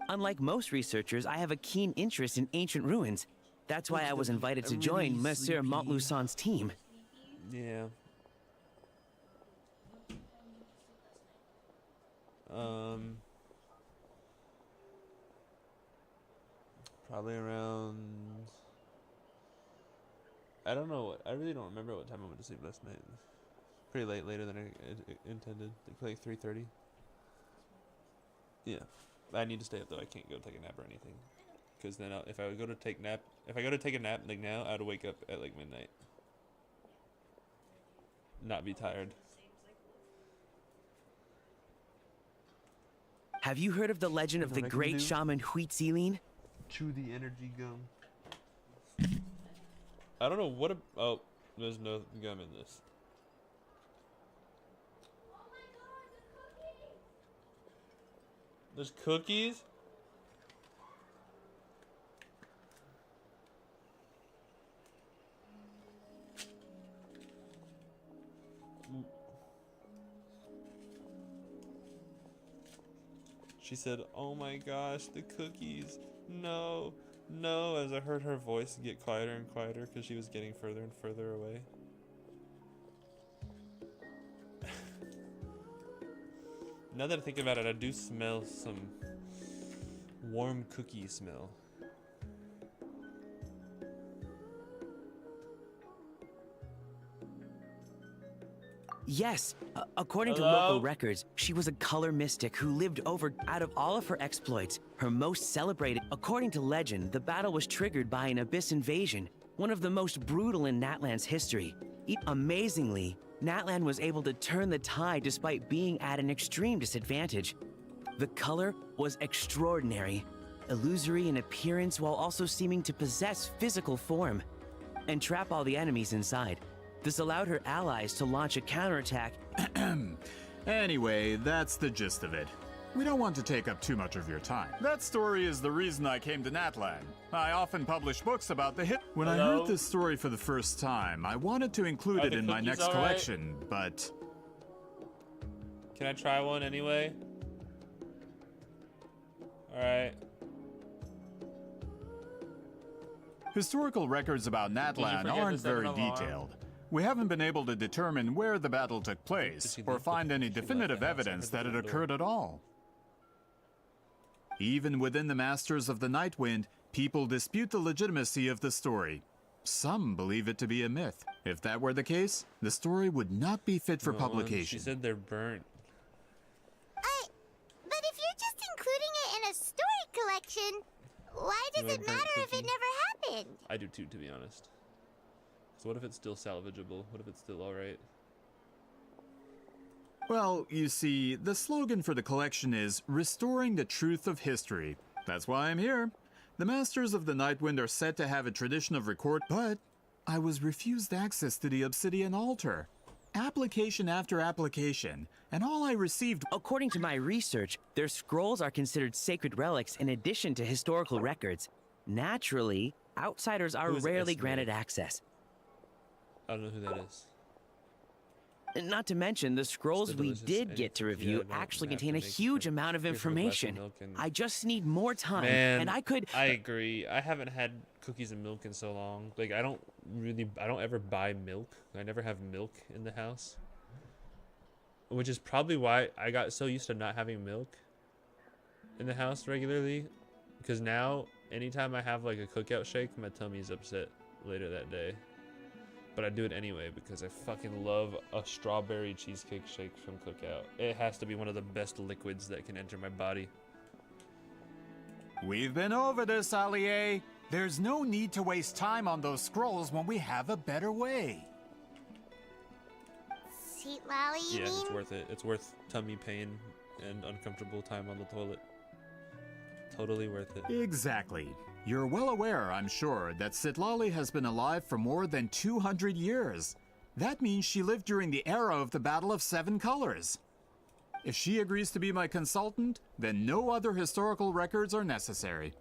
Unlike most researchers, I have a keen interest in ancient ruins. That's why I was invited to join Monsieur Montluçon's team. Yeah. Probably around. I don't know. I really don't remember what time I went to sleep last night. Pretty late, later than I intended. Like 3:30. Yeah, I need to stay up though. I can't go take a nap or anything, because then if I go to take a nap like now, I'd wake up at like midnight. Not be tired. Have you heard of the legend of the What I can great do? shaman Huitzilin? Chew the energy gum. I don't know what. Oh, there's no gum in this. There's cookies? She said, "Oh my gosh, the cookies. No, no," as I heard her voice get quieter and quieter because she was getting further and further away. Now that I think about it, I do smell some warm cookie smell. Yes, according to Hello? local records, she was a color mystic who lived over. Out of all of her exploits, her most celebrated. According to legend, the battle was triggered by an abyss invasion, one of the most brutal in Natlan's history. Amazingly, Natlan was able to turn the tide despite being at an extreme disadvantage. The color was extraordinary, illusory in appearance while also seeming to possess physical form, and trap all the enemies inside. This allowed her allies to launch a counterattack. Anyway, that's the gist of it. We don't want to take up too much of your time. That story is the reason I came to Natlan. I often publish books about the hit. When I Hello? heard this story for the first time, I wanted to include Are it the in my cookies next all right? collection, but Can I try one anyway? Alright. historical records about Natlan forget aren't the second very alarm? detailed. We haven't been able to determine where the battle took place, she or leave the- find any she left definitive the house, I evidence heard the that it front door. occurred at all. Even within the Masters of the Nightwind, people dispute the legitimacy of the story. Some believe it to be a myth. If that were the case, the story would not be fit for She publication. said they're burnt. But if you're just including it in a story collection, why does You want it a burnt matter if cookie? it never happened? I do too, to be honest. So what if it's still salvageable? What if it's still alright? Well, you see, the slogan for the collection is Restoring the Truth of History. That's why I'm here. The Masters of the Nightwind are said to have a tradition of record, but I was refused access to the Obsidian Altar. Application after application, and all I received. According to my research, their scrolls are considered sacred relics in addition to historical records. Naturally, outsiders are Who's rarely Esme? granted access. I don't know who that is. Not to mention, the scrolls we delicious did get to anything. review Yeah, I don't actually have to contain a make huge it. amount of Here's my glass of information. milk and- I just need more time, Man, and I could. I agree. I haven't had cookies and milk in so long. Like, I don't ever buy milk. I never have milk in the house. Which is probably why I got so used to not having milk in the house regularly. Because now anytime I have like a cookout shake, my tummy's upset later that day. But I do it anyway because I fucking love a strawberry cheesecake shake from Cookout. It has to be one of the best liquids that can enter my body. We've been over this, Allier. There's no need to waste time on those scrolls when we have a better way. Seat lolly, you Yeah, mean? it's worth it. It's worth tummy pain and uncomfortable time on the toilet. Totally worth it. Exactly. You're well aware, I'm sure, that Citlali has been alive for more than 200 years. That means she lived during the era of the Battle of Seven Colors. If she agrees to be my consultant, then no other historical records are necessary.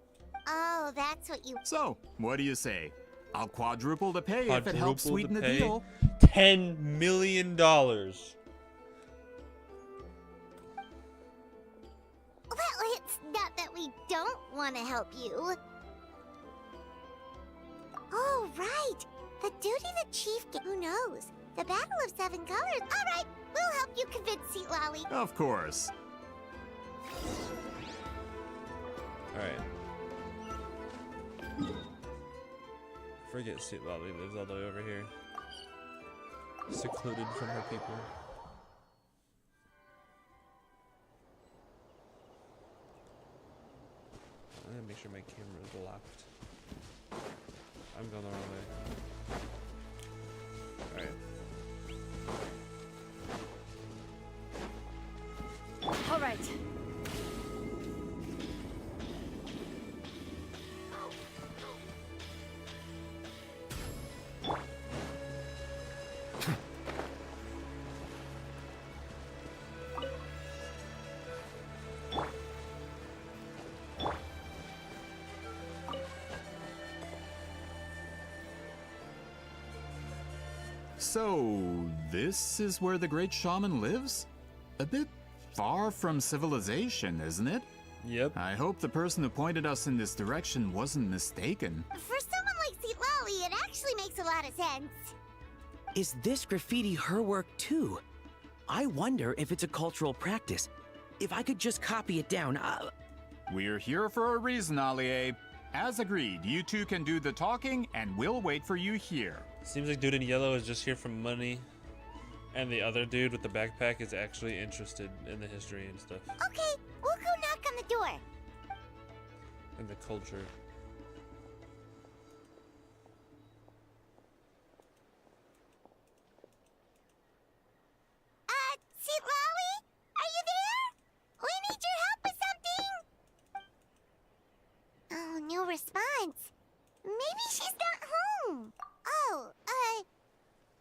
Oh, that's what you... So, what do you say? I'll quadruple the pay if it helps Quadruple sweeten the pay? deal. $10 million. Well, it's not that we don't want to help you. Oh, right. The duty the chief Who knows? The Battle of Seven Colors. All right, we'll help you convince Seat Lolly. Of course. Alright. Forget Seat Lolly lives all the way over here. Secluded from her people. I'm gonna make sure my camera is locked. I'm going the wrong way. Alright. All right. So, this is where the great shaman lives? A bit far from civilization, isn't it? Yep. I hope the person who pointed us in this direction wasn't mistaken. For someone like Seat Lolly, it actually makes a lot of sense. Is this graffiti her work too? I wonder if it's a cultural practice. If I could just copy it down, We're here for a reason, Allier. As agreed, you two can do the talking, and we'll wait for you here. Seems like dude in yellow is just here for money. And the other dude with the backpack is actually interested in the history and stuff. Okay, we'll go knock on the door. And the culture. Seat Lolly? Are you there? We need your help with something. Oh, no response. Maybe she's not home. Oh,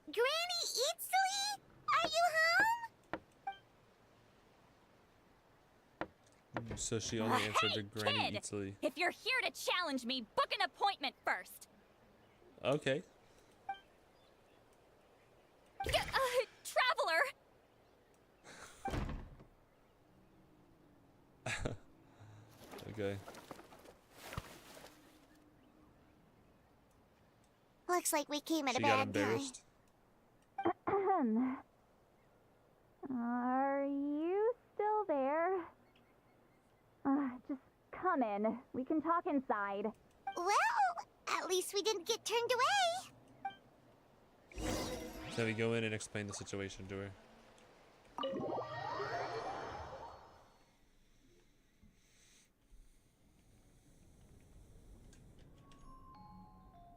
Granny Eatsley? Are you home? So she only answered to Granny kid! Eatsley. If you're here to challenge me, book an appointment first. Okay. Traveler! Okay. Looks like we came at She a got bad time. embarrassed. Are you still there? Just come in. We can talk inside. Well, at least we didn't get turned away. So we go in and explain the situation to her.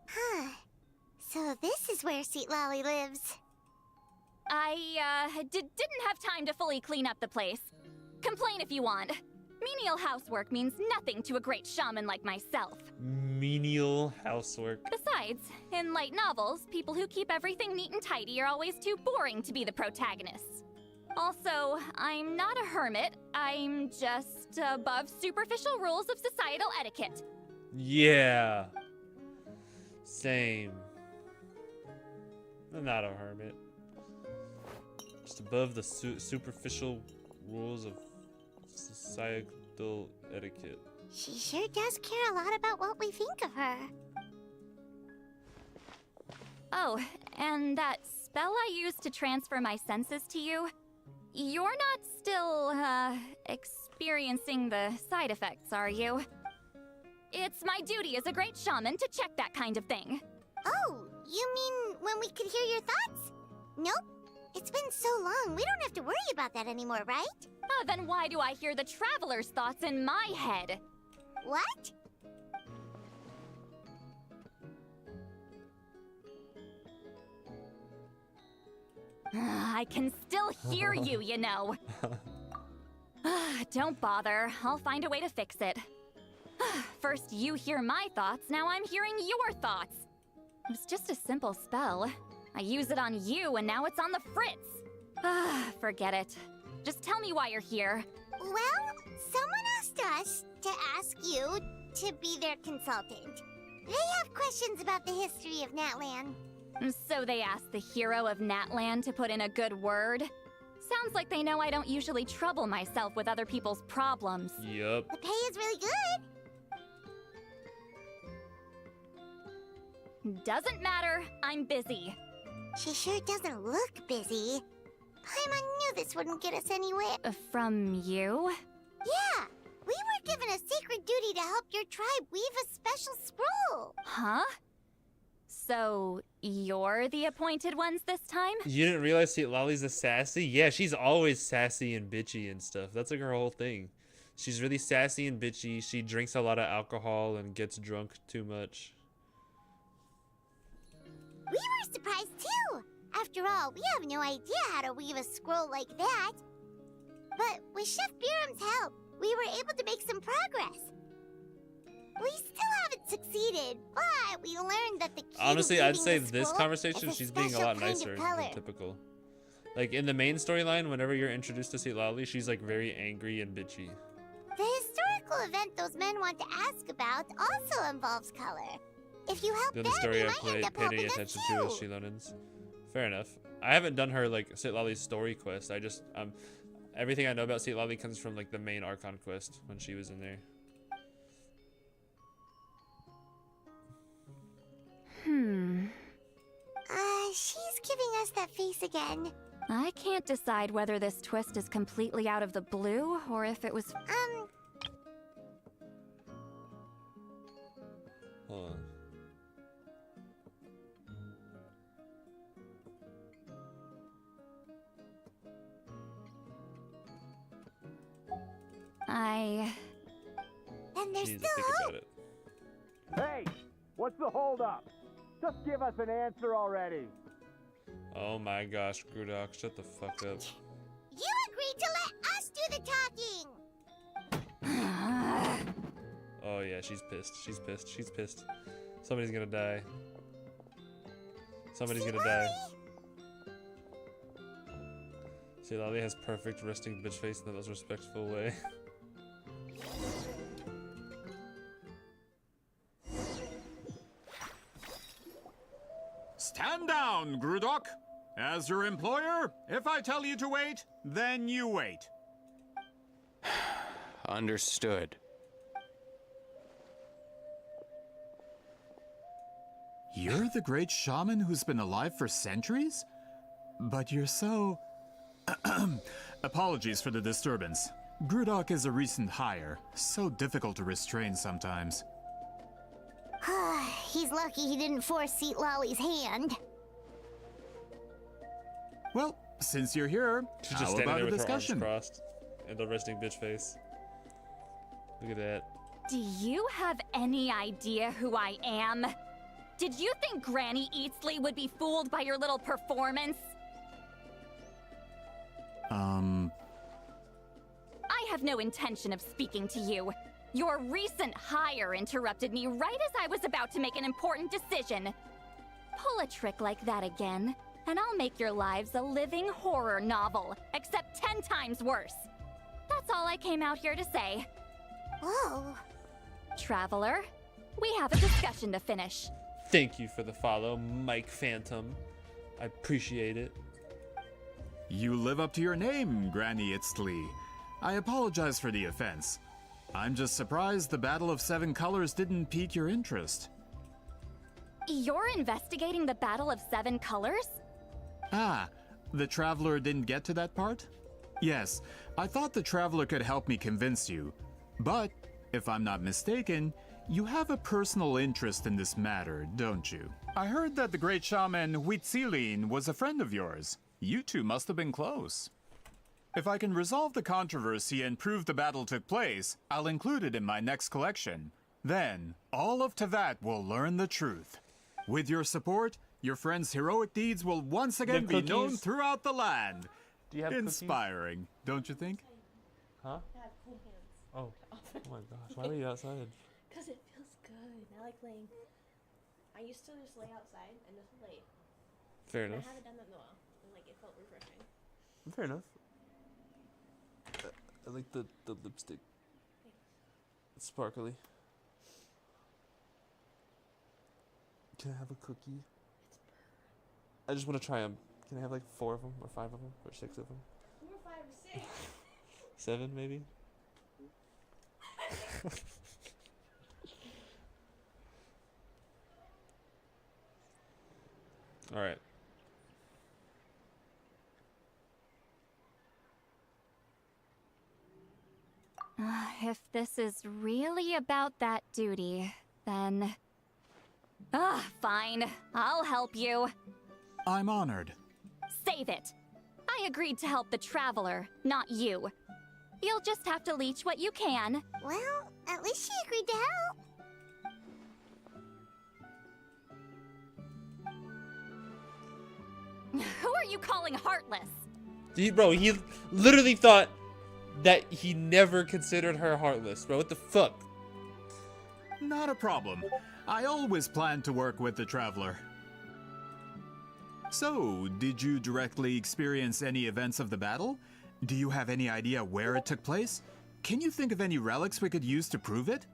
Huh. So this is where Seat Lolly lives. I, didn't have time to fully clean up the place. Complain if you want. Menial housework means nothing to a great shaman like myself. Menial housework. Besides, in light novels, people who keep everything neat and tidy are always too boring to be the protagonists. Also, I'm not a hermit. I'm just above superficial rules of societal etiquette. Yeah. Same. I'm not a hermit. Just above the superficial rules of societal etiquette. She sure does care a lot about what we think of her. Oh, and that spell I used to transfer my senses to you? You're not still, experiencing the side effects, are you? It's my duty as a great shaman to check that kind of thing. Oh, you mean when we could hear your thoughts? Nope. It's been so long, we don't have to worry about that anymore, right? Then why do I hear the traveler's thoughts in my head? What? I can still hear you, you know. Don't bother. I'll find a way to fix it. First you hear my thoughts, now I'm hearing your thoughts. It was just a simple spell. I use it on you, and now it's on the Fritz. Forget it. Just tell me why you're here. Well, someone asked us to ask you to be their consultant. They have questions about the history of Natlan. So they asked the hero of Natlan to put in a good word? Sounds like they know I don't usually trouble myself with other people's problems. Yup. The pay is really good. Doesn't matter. I'm busy. She sure doesn't look busy. Paimon knew this wouldn't get us anywhere. From you? Yeah, we were given a sacred duty to help your tribe weave a special scroll. Huh? So, you're the appointed ones this time? You didn't realize Lolly's a sassy? Yeah, she's always sassy and bitchy and stuff. That's like her whole thing. She's really sassy and bitchy. She drinks a lot of alcohol and gets drunk too much. We were surprised too. After all, we have no idea how to weave a scroll like that. But with Chef Biram's help, we were able to make some progress. We still haven't succeeded, but we learned that the key Honestly, to I'd weaving say a this scroll conversation, is she's being a special lot kind of nicer color. than typical. Like, in the main storyline, whenever you're introduced to Lolly, she's like very angry and bitchy. The historical event those men want to ask about also involves color. If you help The them, only story you I've might end up paid any helping us attention to is too. Shilonen's. Fair enough. I haven't done her like Lolly's story quest. I just everything I know about Lolly comes from like the main Archon quest when she was in there. She's giving us that face again. I can't decide whether this twist is completely out of the blue or if it was. Hold on. And there's She needs still to think hope. about it. Hey, what's the holdup? Just give us an answer already. Oh my gosh, Grudok, shut the fuck up. You agreed to let us do the talking. Oh yeah, she's pissed. She's pissed. She's pissed. Somebody's gonna die. Somebody's gonna die. Lolly has perfect resting bitch face in the most respectful way. Stand down, Grudok. As your employer, if I tell you to wait, then you wait. Understood. You're the great shaman who's been alive for centuries? But you're so... Apologies for the disturbance. Grudok is a recent hire, so difficult to restrain sometimes. He's lucky he didn't force Seat Lolly's hand. Well, since you're here, She's how just standing about there a with discussion? her arms crossed and the resting bitch face. Look at that. Do you have any idea who I am? Did you think Granny Eatsley would be fooled by your little performance? I have no intention of speaking to you. Your recent hire interrupted me right as I was about to make an important decision. Pull a trick like that again, and I'll make your lives a living horror novel, except 10 times worse. That's all I came out here to say. Whoa. Traveler, we have a discussion to finish. Thank you for the follow, Mike Phantom. I appreciate it. You live up to your name, Granny Itztli. I apologize for the offense. I'm just surprised the Battle of Seven Colors didn't pique your interest. You're investigating the Battle of Seven Colors? Ah, the Traveler didn't get to that part? Yes, I thought the Traveler could help me convince you. But, if I'm not mistaken, You have a personal interest in this matter, don't you? I heard that the great shaman Huitzilin was a friend of yours. You two must have been close. If I can resolve the controversy and prove the battle took place, I'll include it in my next collection. Then, all of Tevat will learn the truth. With your support, your friend's heroic deeds will once again be known throughout the land. Do you have Inspiring, don't you think? Huh? I have cool hands. Oh. Oh my gosh, why were you outside? Because it feels good. I like laying. I used to just lay outside and just lay. Fair And enough. I haven't done that in a while. And like it felt refreshing. Fair enough. I like the lipstick. It's sparkly. Can I have a cookie? I just want to try them. Can I have like 4 of them, or 5 of them, or 6 of them? 4, 5, or 6. 7 maybe? Alright. If this is really about that duty, then... fine. I'll help you. I'm honored. Save it. I agreed to help the Traveler, not you. You'll just have to leech what you can. Well, at least she agreed to help. Who are you calling heartless? Bro, he literally thought that he never considered her heartless. Bro, what the fuck? Not a problem. I always planned to work with the Traveler. So, did you directly experience any events of the battle? Do you have any idea where it took place? Can you think of any relics we could use to prove it?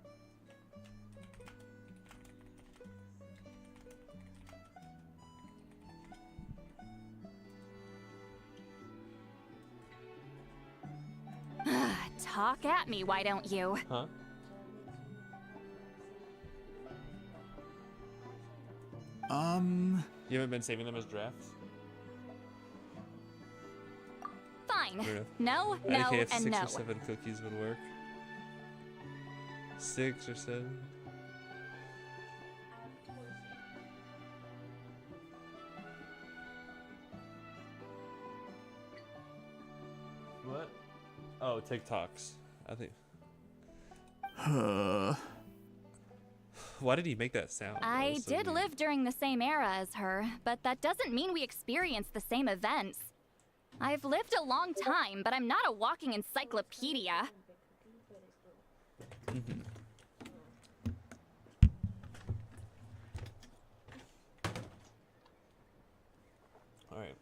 Talk at me, why don't you? Huh? You haven't been saving them as drafts? Fine. Fair enough. No, I no, think if and 6 no. or 7 cookies would work. 6 or 7. What? Oh, TikToks. I think. Why did he make that sound? That I was so did weird. live during the same era as her, but that doesn't mean we experienced the same events. I've lived a long time, but I'm not a walking encyclopedia. All right.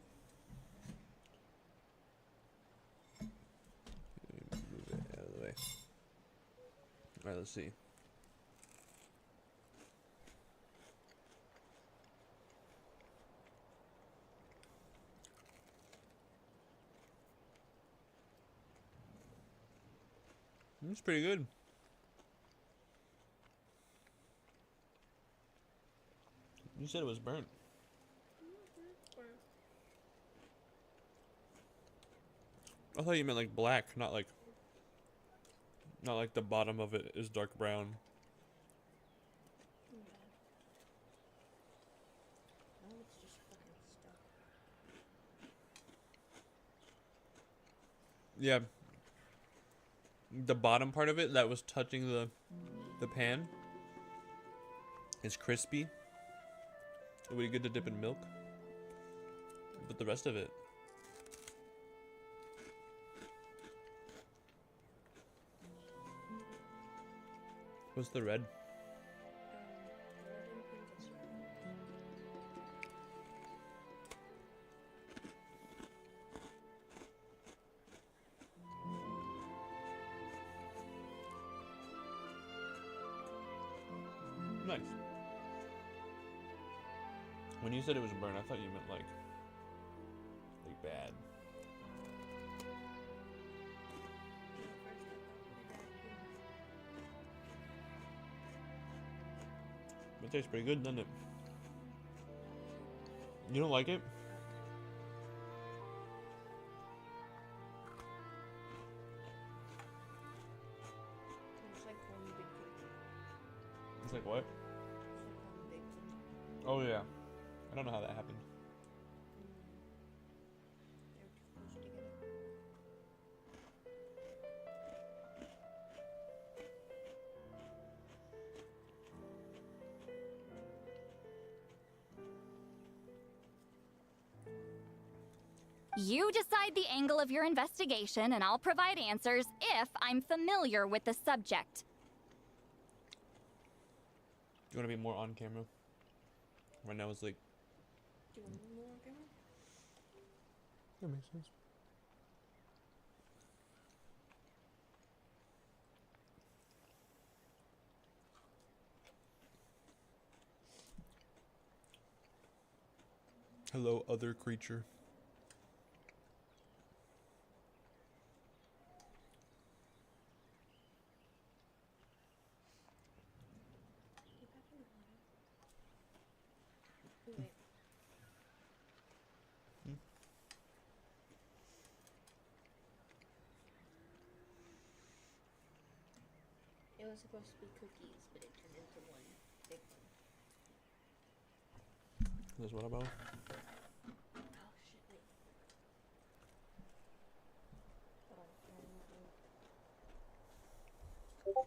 Move it out of the way. All right, let's see. It's pretty good. You said it was burnt. I thought you meant like black, not like the bottom of it is dark brown. Yeah. The bottom part of it that was touching the pan is crispy. It would be good to dip in milk. But the rest of it. What's the red? Nice. When you said it was burnt, I thought you meant like bad. It tastes pretty good, doesn't it? You don't like it? It's like one big cookie. Oh yeah. I don't know how that happened. They're too close together. You decide the angle of your investigation, and I'll provide answers if I'm familiar with the subject. Do you want to be more on camera? Right now it's like... Do you want me more on camera? That makes sense. Hello, other creature. Wait. It was supposed to be cookies, but it turned into one big one. This what about? Oh shit, wait. Hold on.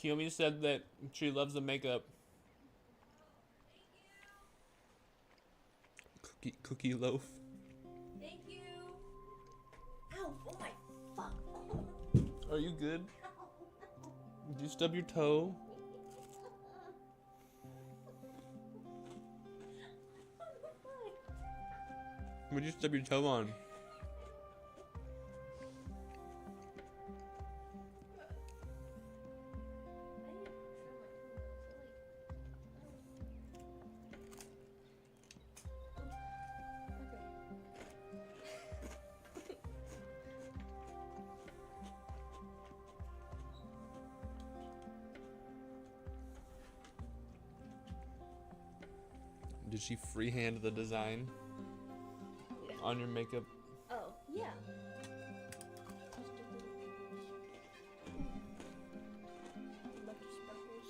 Kiyomi said that she loves the makeup. Cookie loaf. Thank you. Ow! Oh my fuck! Are you good? Did you stub your toe? What'd you stub your toe on? Did she freehand the design on your makeup? Oh, yeah. Lucky sparkles.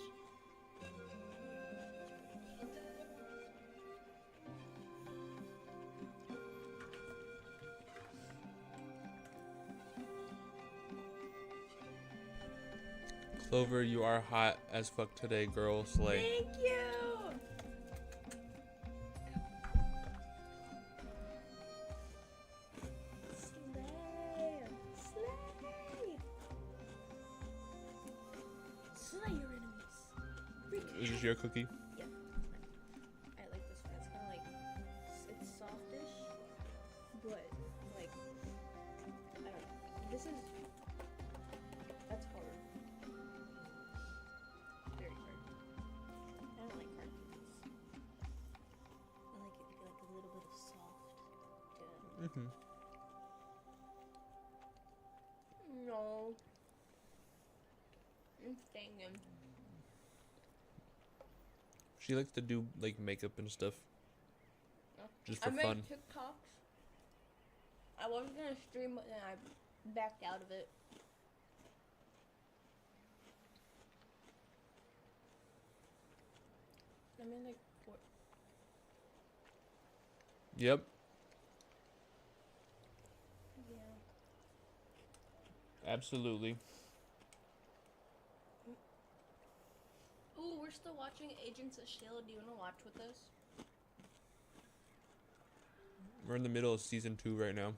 Clover, you are hot as fuck today, girl. Slay. Thank you. Slay your enemies. Is this your cookie? Yeah. I like this one. It's kind of like it's softish, but like I don't know. This is that's hard. Very hard. I don't like hard cookies. I like it to be like a little bit of soft to it. Mm-hmm. No. I'm staying in. She likes to do like makeup and stuff. No. Just for I made fun. TikToks. I was gonna stream, but then I backed out of it. I mean, like, what? Yep. Yeah. Absolutely. Ooh, we're still watching Agents of S.H.I.E.L.D. Do you want to watch with us? We're in the middle of season 2 right now.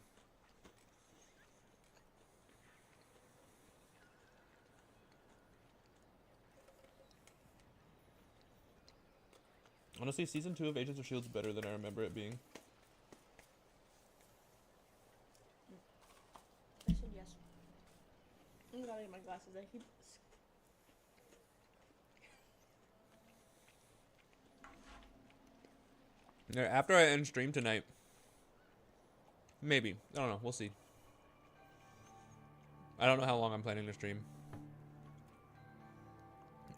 Honestly, season 2 of Agents of S.H.I.E.L.D. is better than I remember it being. I said yes. I'm gonna get my glasses. I keep. Yeah, after I end stream tonight. Maybe. I don't know. We'll see. I don't know how long I'm planning to stream.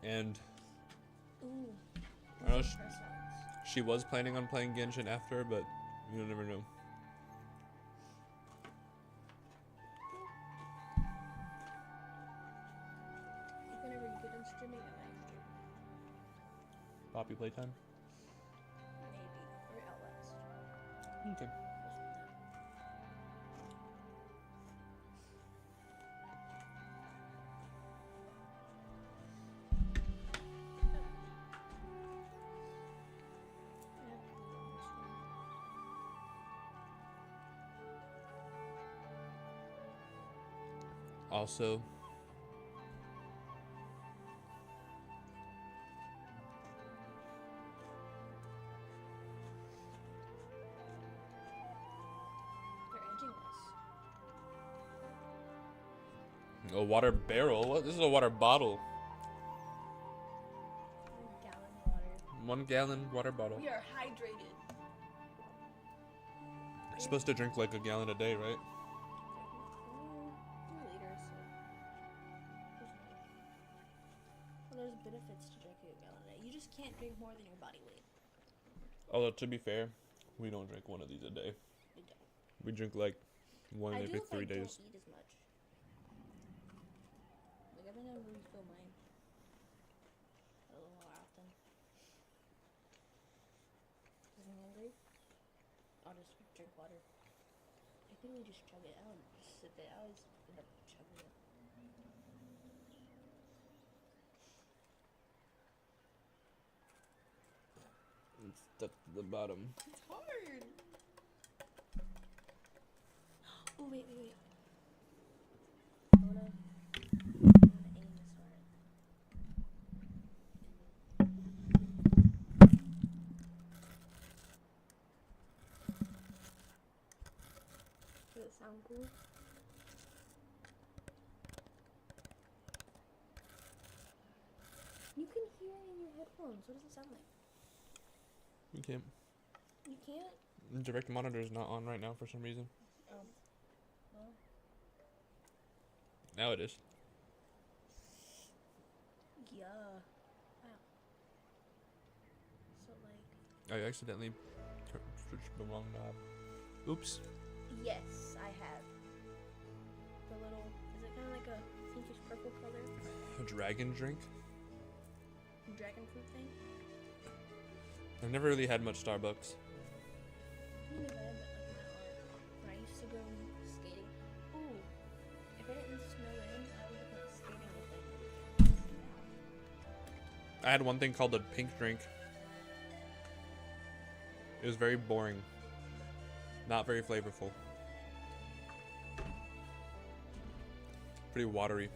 And Ooh. I know she was planning on playing Genshin after, but you never know. Whenever you get done streaming, I might stream. Poppy Playtime. Maybe. Or Outlast. Okay. Also, They're edging this. a water barrel? What? This is a water bottle. 1 gallon water. 1 gallon water bottle. We are hydrated. You're supposed to drink like a gallon a day, right? 2 liters. Well, there's benefits to drinking a gallon a day. You just can't drink more than your body weight. Although, to be fair, we don't drink one of these a day. We don't. We drink like one I every do if 3 I days. don't eat as much. Like I've been able to refill mine a little more often. If I'm hungry, I'll just drink water. I think we just chug it. I don't just sip it. I always end up chugging it. It's stuck to the bottom. It's hard. Oh wait. I wanna aim this hard. Does it sound cool? You can hear it in your headphones. What does it sound like? You can't. You can't? Direct monitor is not on right now for some reason. Oh. Well. Now it is. Yeah. Wow. So like. I accidentally switched the wrong knob. Oops. Yes, I have. The little. Is it kind of like a pinkish purple color? A dragon drink? Dragon fruit thing? I've never really had much Starbucks. Me neither, but like when I used to go skating. Ooh. If I didn't snow in, I would have went skating with it. I had one thing called a pink drink. It was very boring. Not very flavorful. Pretty watery.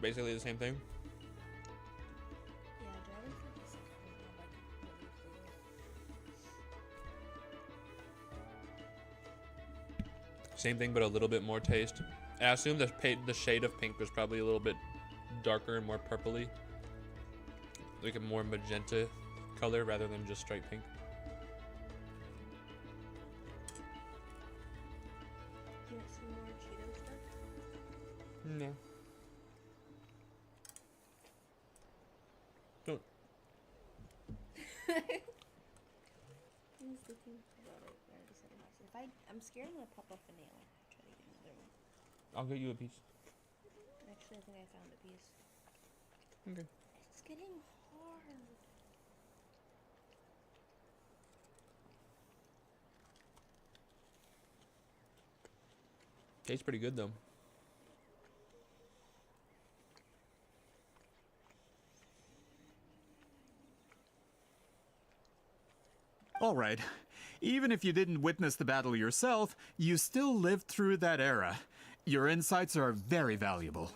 Basically the same thing. Yeah, dragon fruit is like really flavor. Same thing, but a little bit more taste. I assume the shade of pink was probably a little bit darker and more purpley. Like a more magenta color rather than just straight pink. Do you want some more Cheeto stuff? No. Don't. Here's the thing about it. I already said it last. I'm scared I'm gonna pop off a nail. Try to get another one. I'll get you a piece. Actually, I think I found a piece. Okay. It's getting hard. Tastes pretty good though. All right. Even if you didn't witness the battle yourself, you still lived through that era. Your insights are very valuable.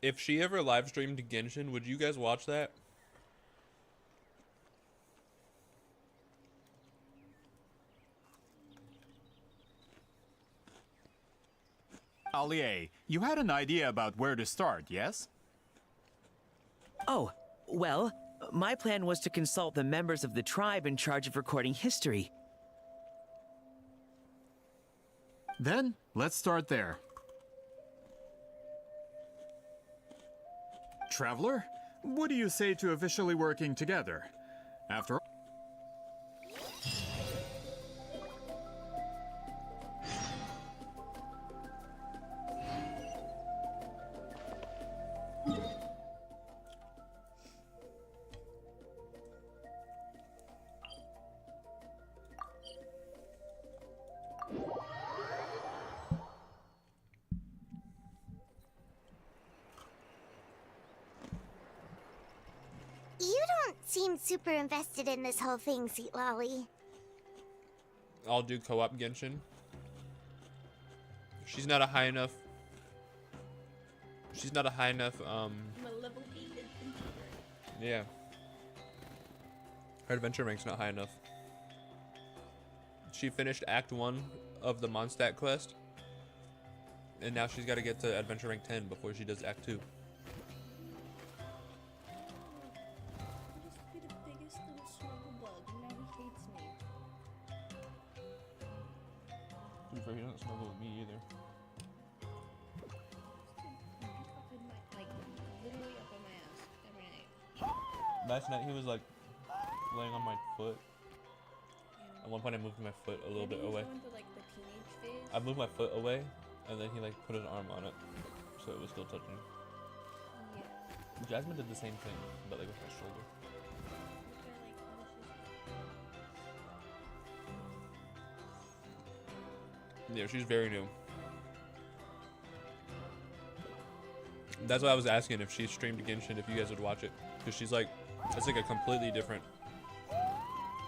If she ever live streamed Genshin, would you guys watch that? Allier, you had an idea about where to start, yes? Oh, well, my plan was to consult the members of the tribe in charge of recording history. Then, let's start there. Traveler, What do you say to officially working together? After all, You don't seem super invested in this whole thing, Sweet Lolly. I'll do co-op Genshin. She's not a high enough. She's not a high enough. I'm a level 8 adventurer. Yeah. Her adventure rank's not high enough. She finished Act 1 of the Mondstadt quest, and now she's got to get to adventure rank 10 before she does Act 2. Just be the biggest little snuggle bug, and now he hates me. To be fair, he doesn't snuggle with me either. Up in my, like, literally up in my ass every night. Last night he was like laying on my foot. Yeah. At one point I moved my foot a little Maybe bit he's away. going through, like, the teenage phase. I moved my foot away, and then he like put his arm on it, so it was still touching. Yeah. Jasmine did the same thing, but like with my shoulder. Yeah, she's very new. That's why I was asking if she streamed Genshin, if you guys would watch it, because she's like, it's like a completely different.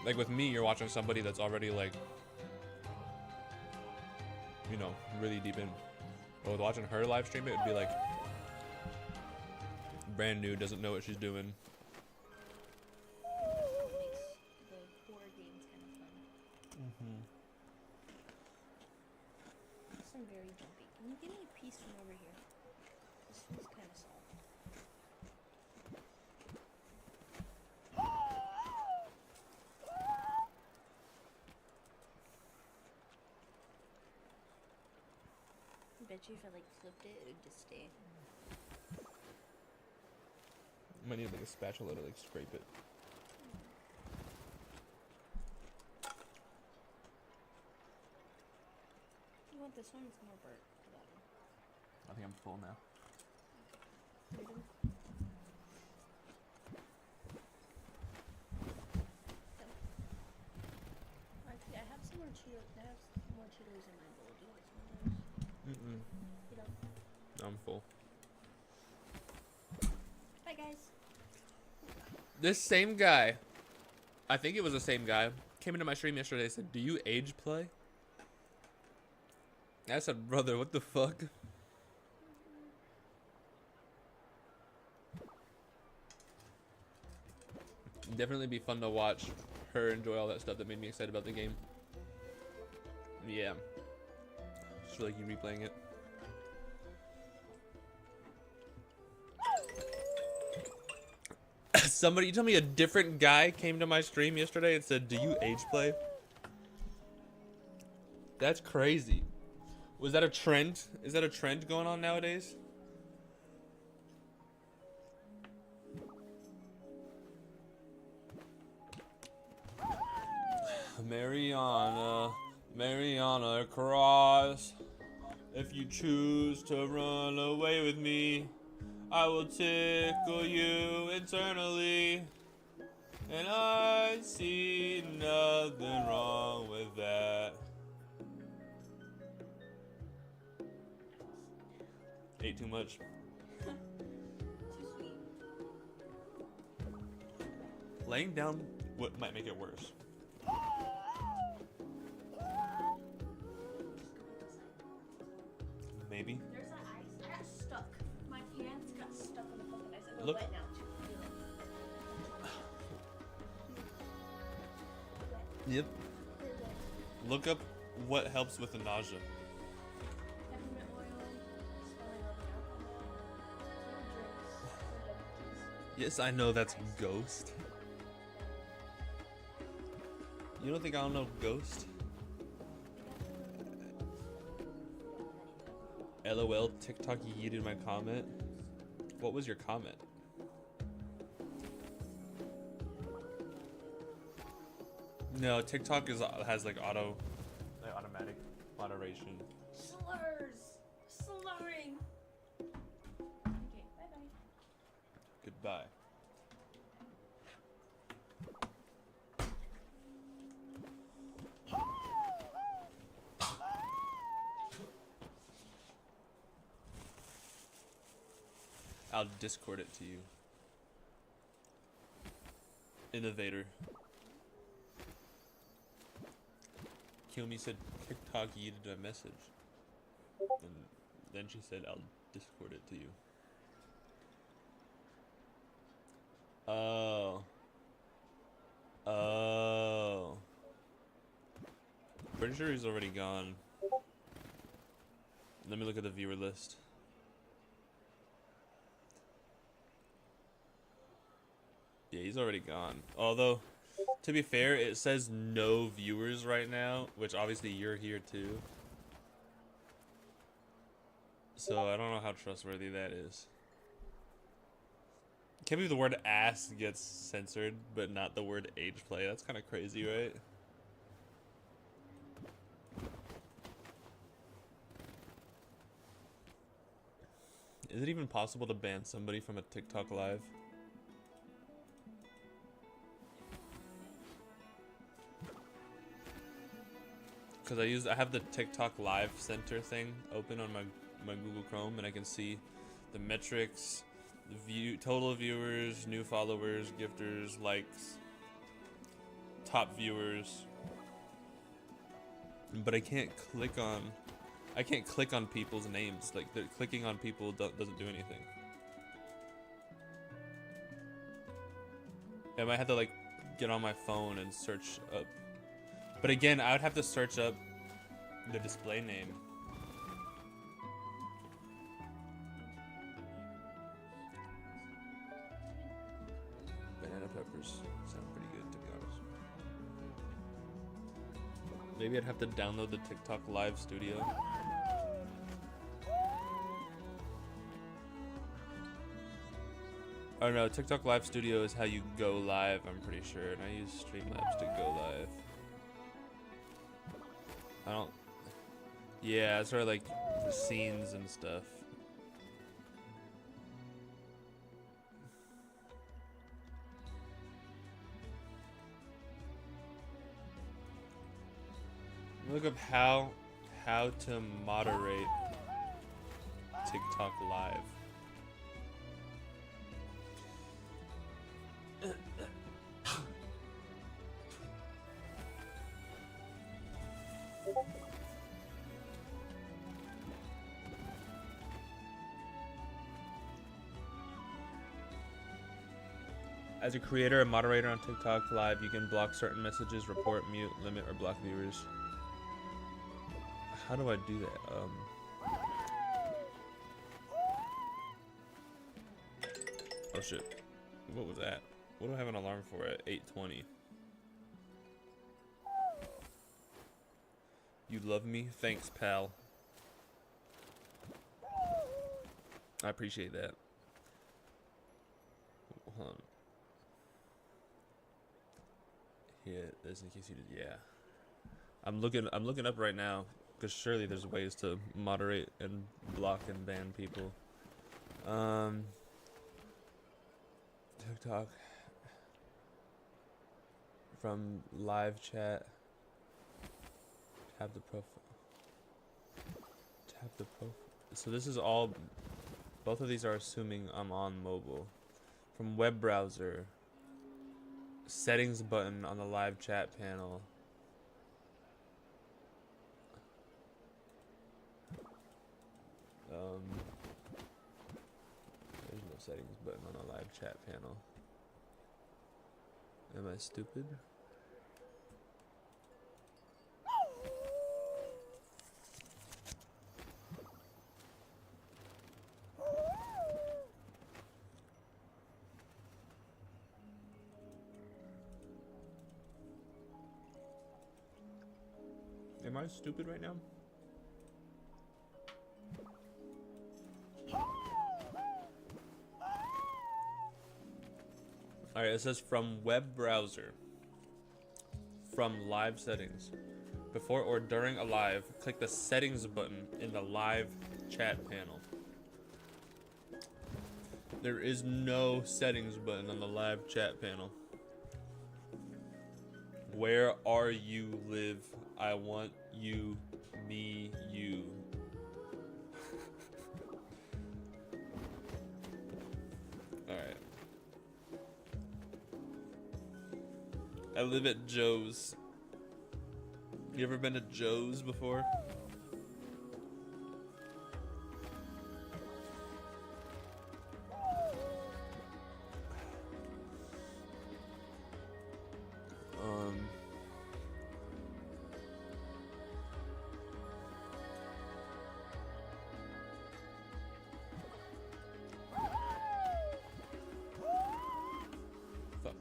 Like with me, you're watching somebody that's already like, you know, really deep in. But with watching her live stream it, it'd be like brand new, doesn't know what she's doing. Makes the horror games kind of fun. Mm-hmm. I'm very jumpy. Can you give me a piece from over here? This feels kind of soft. I bet you if I like flipped it, it would just stay. Might need like a spatula to like scrape it. You want this one? It's more burnt. That one. I think I'm full now. Actually, I have some more Cheetos. I have some more Cheetos in my bowl. Do you want some of those? Mm-mm. You don't? I'm full. Bye, guys. This same guy, I think it was the same guy, came into my stream yesterday and said, "Do you age play?" I said, "Brother, what the fuck?" Definitely be fun to watch her enjoy all that stuff that made me excited about the game. Yeah. Just feel like you replaying it. Somebody, you tell me a different guy came to my stream yesterday and said, "Do you age play?" That's crazy. Was that a trend? Is that a trend going on nowadays? Mariana Cross. If you choose to run away with me, I will tickle you internally. And I see nothing wrong with that. Ate too much. Too sweet. Laying down what might make it worse. Maybe. There's that ice. I got stuck. My hands got stuck on the fucking ice. I'm Look. wet now too. Yep. Look up what helps with the nausea. Peppermint oil, smelling of alcohol, drinks, Yes, I know that's Ghost. You don't think I don't know Ghost? LOL, TikTok yeeted my comment. What was your comment? No, TikTok has like automatic moderation. Slurs. Slurring. Okay, bye-bye. Goodbye. I'll Discord it to you. Innovator. Kiyomi said TikTok yeeted a message. And then she said I'll Discord it to you. Oh. Oh. Pretty sure he's already gone. Let me look at the viewer list. Yeah, he's already gone. Although, to be fair, it says no viewers right now, which obviously you're here too. So I don't know how trustworthy that is. Can't believe the word ass gets censored, but not the word age play. That's kind of crazy, right? Is it even possible to ban somebody from a TikTok live? Because I have the TikTok live center thing open on my Google Chrome, and I can see the metrics, the total viewers, new followers, gifters, likes, top viewers. But I can't click on people's names. Like, clicking on people doesn't do anything. I might have to like get on my phone and search up. But again, I would have to search up the display name. Banana peppers sound pretty good, to be honest. Maybe I'd have to download the TikTok Live Studio. Oh no, TikTok Live Studio is how you go live, I'm pretty sure, and I use Streamlabs to go live. I don't... Yeah, it's sort of like the scenes and stuff. Look up how to moderate TikTok Live. As a creator and moderator on TikTok Live, you can block certain messages, report, mute, limit, or block viewers. How do I do that? Oh shit. What was that? What do I have an alarm for at 8:20? You love me? Thanks, pal. I appreciate that. Hold on. Yeah, this in case you did. Yeah, I'm looking up right now because surely there's ways to moderate and block and ban people. TikTok from live chat. Tap the profile. Tap the profile. So this is all. Both of these are assuming I'm on mobile. From web browser. Settings button on the live chat panel. There's no settings button on the live chat panel. Am I stupid? Am I stupid right now? Alright, it says from web browser. from live settings. Before or during a live, click the settings button in the live chat panel. There is no settings button on the live chat panel. Where are you, Liv? I want you, me, you. Alright. I live at Joe's. You ever been to Joe's before? Fuck.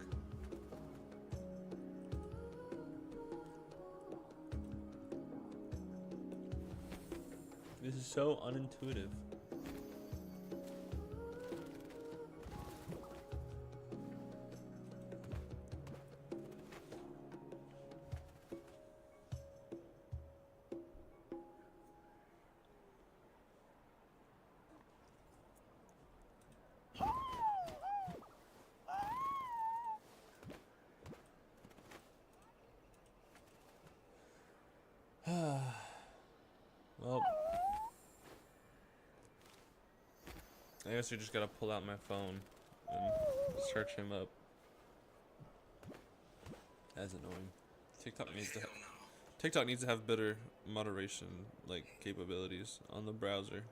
This is so unintuitive. Well, I guess we just gotta pull out my phone and search him up. That's annoying. TikTok needs to have better moderation like capabilities on the browser.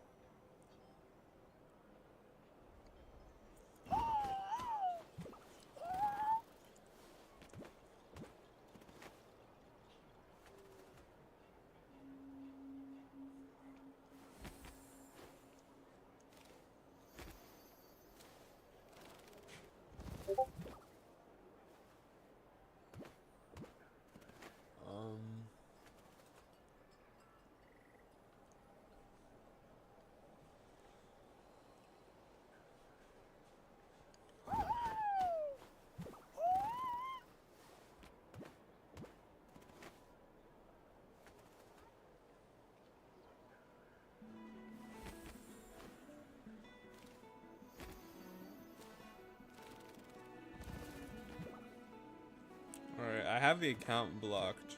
Alright, I have the account blocked.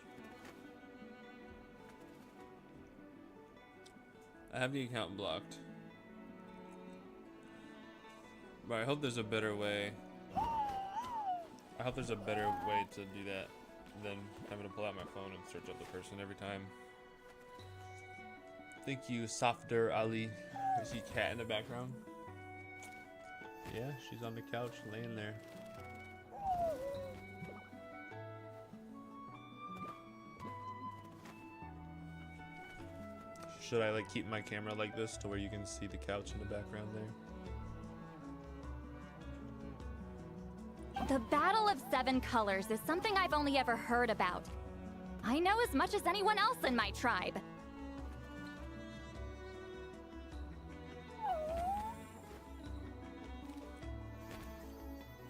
But I hope there's a better way. I hope there's a better way to do that than having to pull out my phone and search up the person every time. Thank you, Softer Ali. I see cat in the background. Yeah, she's on the couch laying there. Should I like keep my camera like this to where you can see the couch in the background there? The Battle of Seven Colors is something I've only ever heard about. I know as much as anyone else in my tribe.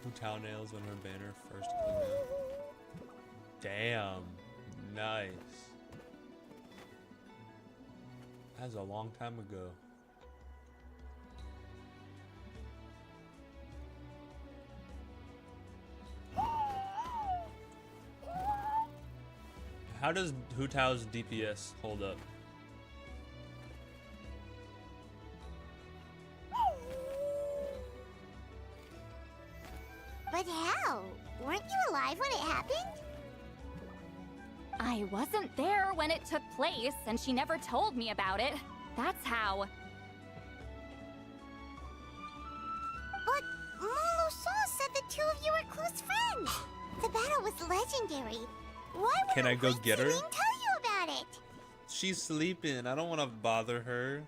Who toenails when her banner first came out? Damn, nice. That was a long time ago. How does Hu Tao's DPS hold up? But how? Weren't you alive when it happened? I wasn't there when it took place, and she never told me about it. That's how. But Molo Saw said the two of you were close friends. The battle was legendary. Why would Can I go get her? Tell you about it? She's sleeping. I don't want to bother her.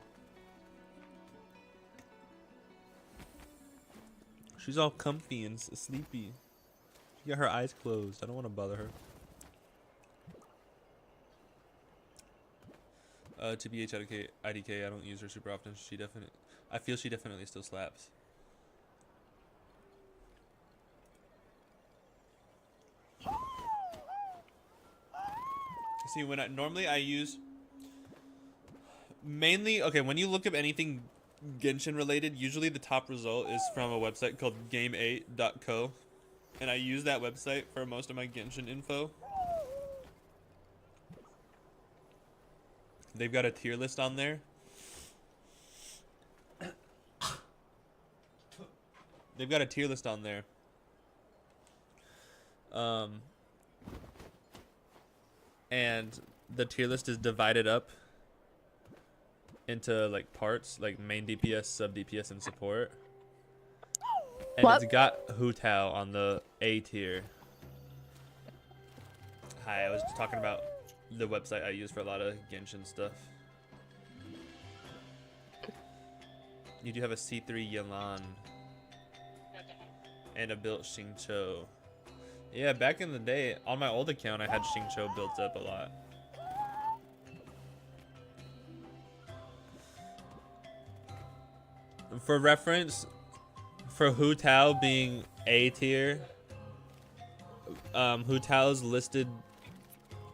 She's all comfy and sleepy. She got her eyes closed. I don't want to bother her. TBH IDK, I don't use her super often. I feel she definitely still slaps. See, when normally I use mainly, okay, when you look up anything Genshin related, usually the top result is from a website called game8.co, and I use that website for most of my Genshin info. They've got a tier list on there. They've got a tier list on there. And the tier list is divided up into like parts, like main DPS, sub DPS, and support. And What? it's got Hu Tao on the A tier. Hi, I was just talking about the website I use for a lot of Genshin stuff. You do have a C3 Yelan and a built Xingqiu. Yeah, back in the day, on my old account, I had Xingqiu built up a lot. For reference, for Hu Tao being A tier, Hu Tao's listed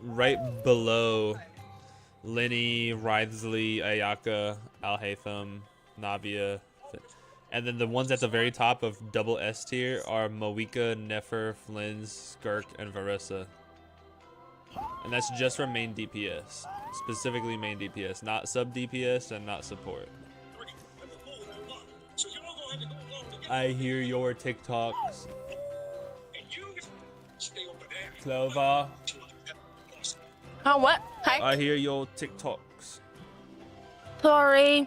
right below Linny, Wriothesley, Ayaka, Al-Haytham, Navia, and then the ones at the very top of double S tier are Moeka, Nefer, Flynn's, Skirk, and Varessa. And that's just for main DPS. Specifically main DPS, not sub DPS and not support. I hear your TikToks. Clover. Oh, what? Hi. I hear your TikToks. Sorry.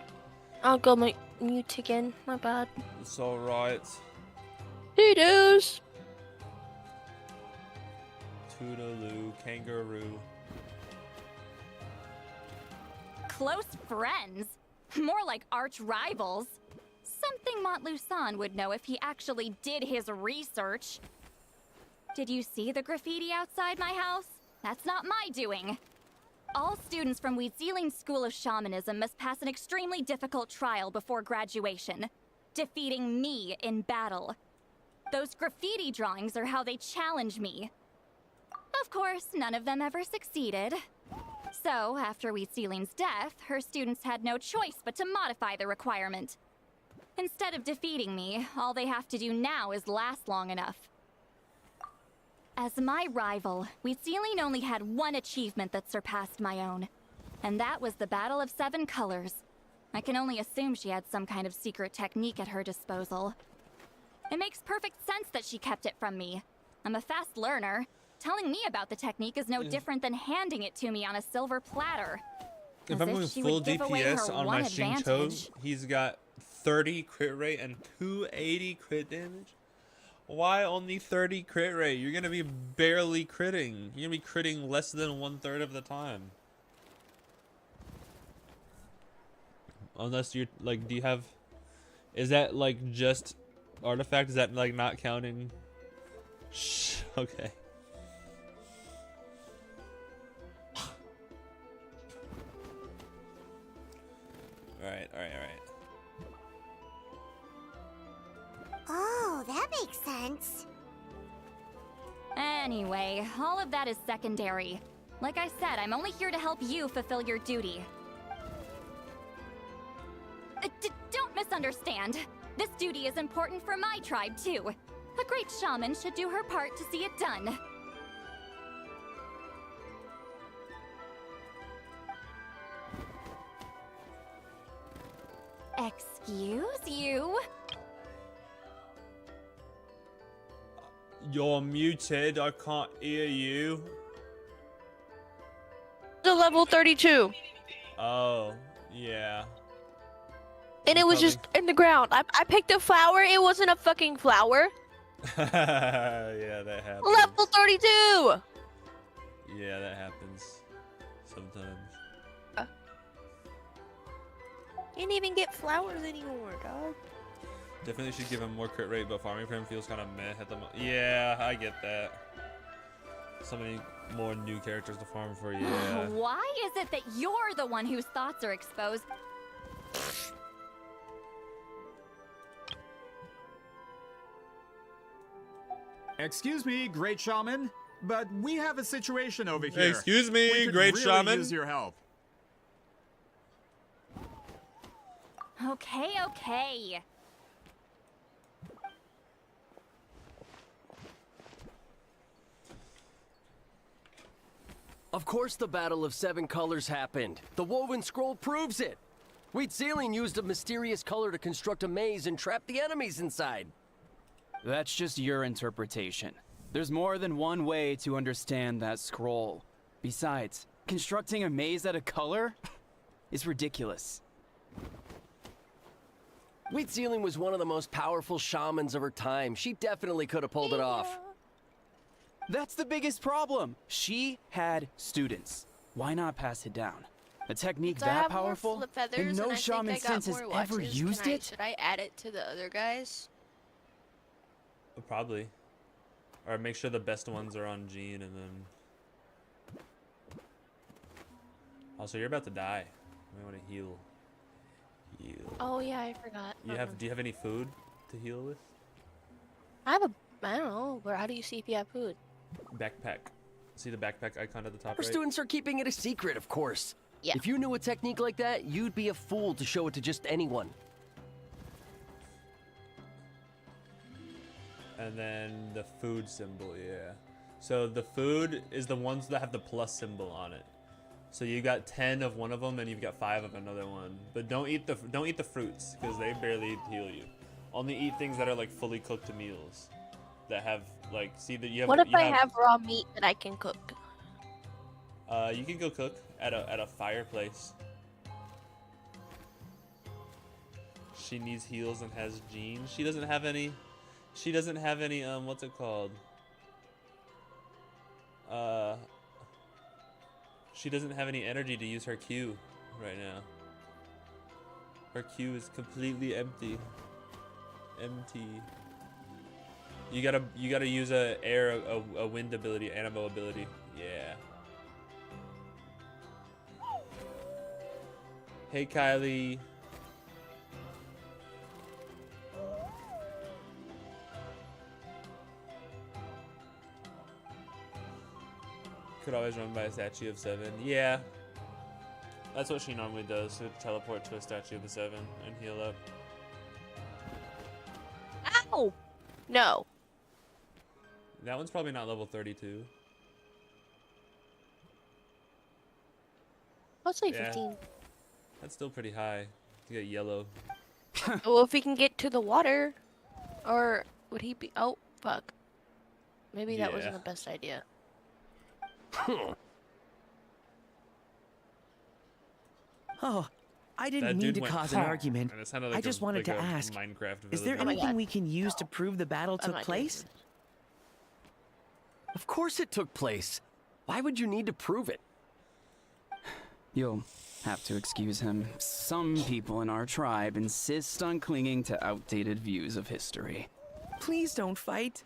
I'll go mute again. My bad. It's alright. Hey, dudes. Toodaloo, kangaroo. Close friends? More like arch rivals. Something Montluçon would know if he actually did his research. Did you see the graffiti outside my house? That's not my doing. All students from Weeziling's School of Shamanism must pass an extremely difficult trial before graduation, defeating me in battle. Those graffiti drawings are how they challenge me. Of course, none of them ever succeeded. So, after Weeziling's death, her students had no choice but to modify the requirement. Instead of defeating me, all they have to do now is last long enough. As my rival, Weeziling only had one achievement that surpassed my own, and that was the Battle of Seven Colors. I can only assume she had some kind of secret technique at her disposal. It makes perfect sense that she kept it from me. I'm a fast learner. Telling me about the technique is no different than handing it to me on a silver platter. If I'm going full DPS on my Xingqiu, he's got 30 crit rate and 280 crit damage. Why only 30 crit rate? You're gonna be barely critting. You're gonna be critting less than 1/3 of the time. Unless you're like, do you have? Is that like just artifact? Is that like not counting? Shh. Okay. Alright. Oh, that makes sense. Anyway, all of that is secondary. Like I said, I'm only here to help you fulfill your duty. Don't misunderstand. This duty is important for my tribe, too. A great shaman should do her part to see it done. Excuse you? You're muted. I can't hear you. The level 32. Oh, yeah. And it was just in the ground. I picked a flower. It wasn't a fucking flower. Yeah, that happens. Level 32. Yeah, that happens sometimes. Can't even get flowers anymore, dog. Definitely should give him more crit rate, but farming for him feels kind of meh at the moment. Yeah, I get that. So many more new characters to farm for, yeah. Why is it that you're the one whose thoughts are exposed? Excuse me, great shaman. but we have a situation over here. Excuse me, we could great really shaman. use your help. Okay, okay. Of course the Battle of Seven Colors happened. The woven scroll proves it. Wheat Ceiling used a mysterious color to construct a maze and trap the enemies inside. That's just your interpretation. There's more than one way to understand that scroll. Besides, constructing a maze out of color is ridiculous. Wheat Ceiling was one of the most powerful shamans of her time. She definitely could have pulled it off. That's the biggest problem. She had students. Why not pass it down? A technique So I that have more powerful, flip feathers, and no I think shaman I got since has more ever watches. used it? Should I add it to the other guys? Probably. Or make sure the best ones are on Jean, and then. Also, you're about to die. We want to heal. Heal. Oh yeah, I forgot. You have? Do you have any food to heal with? I have a. I don't know. Where? How do you see if you have food? Backpack. See the backpack icon at the top Our right? students are keeping it a secret, of course. Yeah. If you knew a technique like that, you'd be a fool to show it to just anyone. And then the food symbol, yeah. So the food is the ones that have the plus symbol on it. So you got 10 of one of them, and you've got 5 of another one. But don't eat the fruits, because they barely heal you. Only eat things that are like fully cooked meals, that have like that you have. What if you I have raw meat that I can cook? You can go cook at a fireplace. She needs heals and has Jean. She doesn't have any. She doesn't have any. What's it called? She doesn't have any energy to use her Q right now. Her Q is completely empty. Empty. You gotta use a wind ability, animo ability. Yeah. Hey Kylie. Could always run by a statue of 7. Yeah. That's what she normally does, to teleport to a statue of 7 and heal up. Ow! No. That one's probably not level 32. I'll say Yeah. 15. That's still pretty high. You get yellow. Well, if we can get to the water, or would he be? Oh, fuck. Maybe that wasn't Yeah. the best idea. Oh, I didn't That mean dude to went, cause an argument. and it sounded I like just a- wanted like to a ask, Minecraft is there villager. anything we can use to prove the battle took not doing place? Of course it took place. Why would you need to prove it? You'll have to excuse him. Some people in our tribe insist on clinging to outdated views of history. Please don't fight.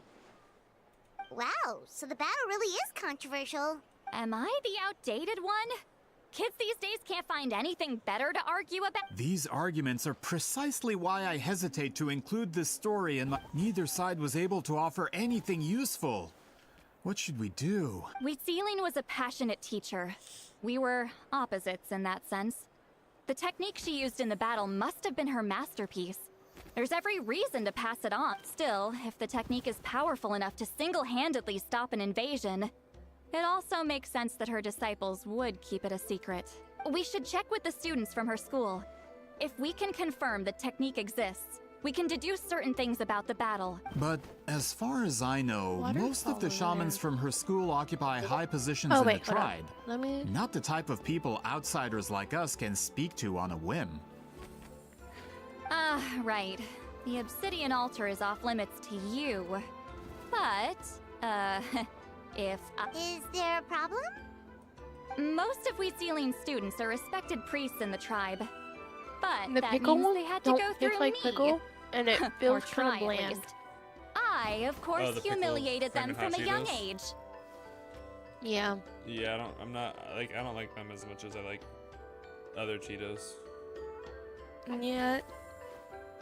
Wow, so the battle really is controversial. Am I the outdated one? Kids these days can't find anything better to argue about. These arguments are precisely why I hesitate to include this story in my... Neither side was able to offer anything useful. What should we do? Wheatsealing was a passionate teacher. We were opposites in that sense. The technique she used in the battle must have been her masterpiece. There's every reason to pass it on. Still, if the technique is powerful enough to single-handedly stop an invasion, it also makes sense that her disciples would keep it a secret. We should check with the students from her school. If we can confirm the technique exists, we can deduce certain things about the battle. But as far as I know, most of the shamans from her school occupy high positions Oh, in wait, the hold on. tribe. Let me. Not the type of people outsiders like us can speak to on a whim. Ah, right. The obsidian altar is off limits to you. But, if Is there a problem? most of Wheatsealing's students are respected priests in the tribe. But The that pickle means one? they had to Don't go taste through like me. pickle, and it Or feels kind try of at bland. least. I, of course, the pickle humiliated them fucking from a young Cheetos? age. Yeah. Yeah, I don't like them as much as I like other Cheetos. Yeah.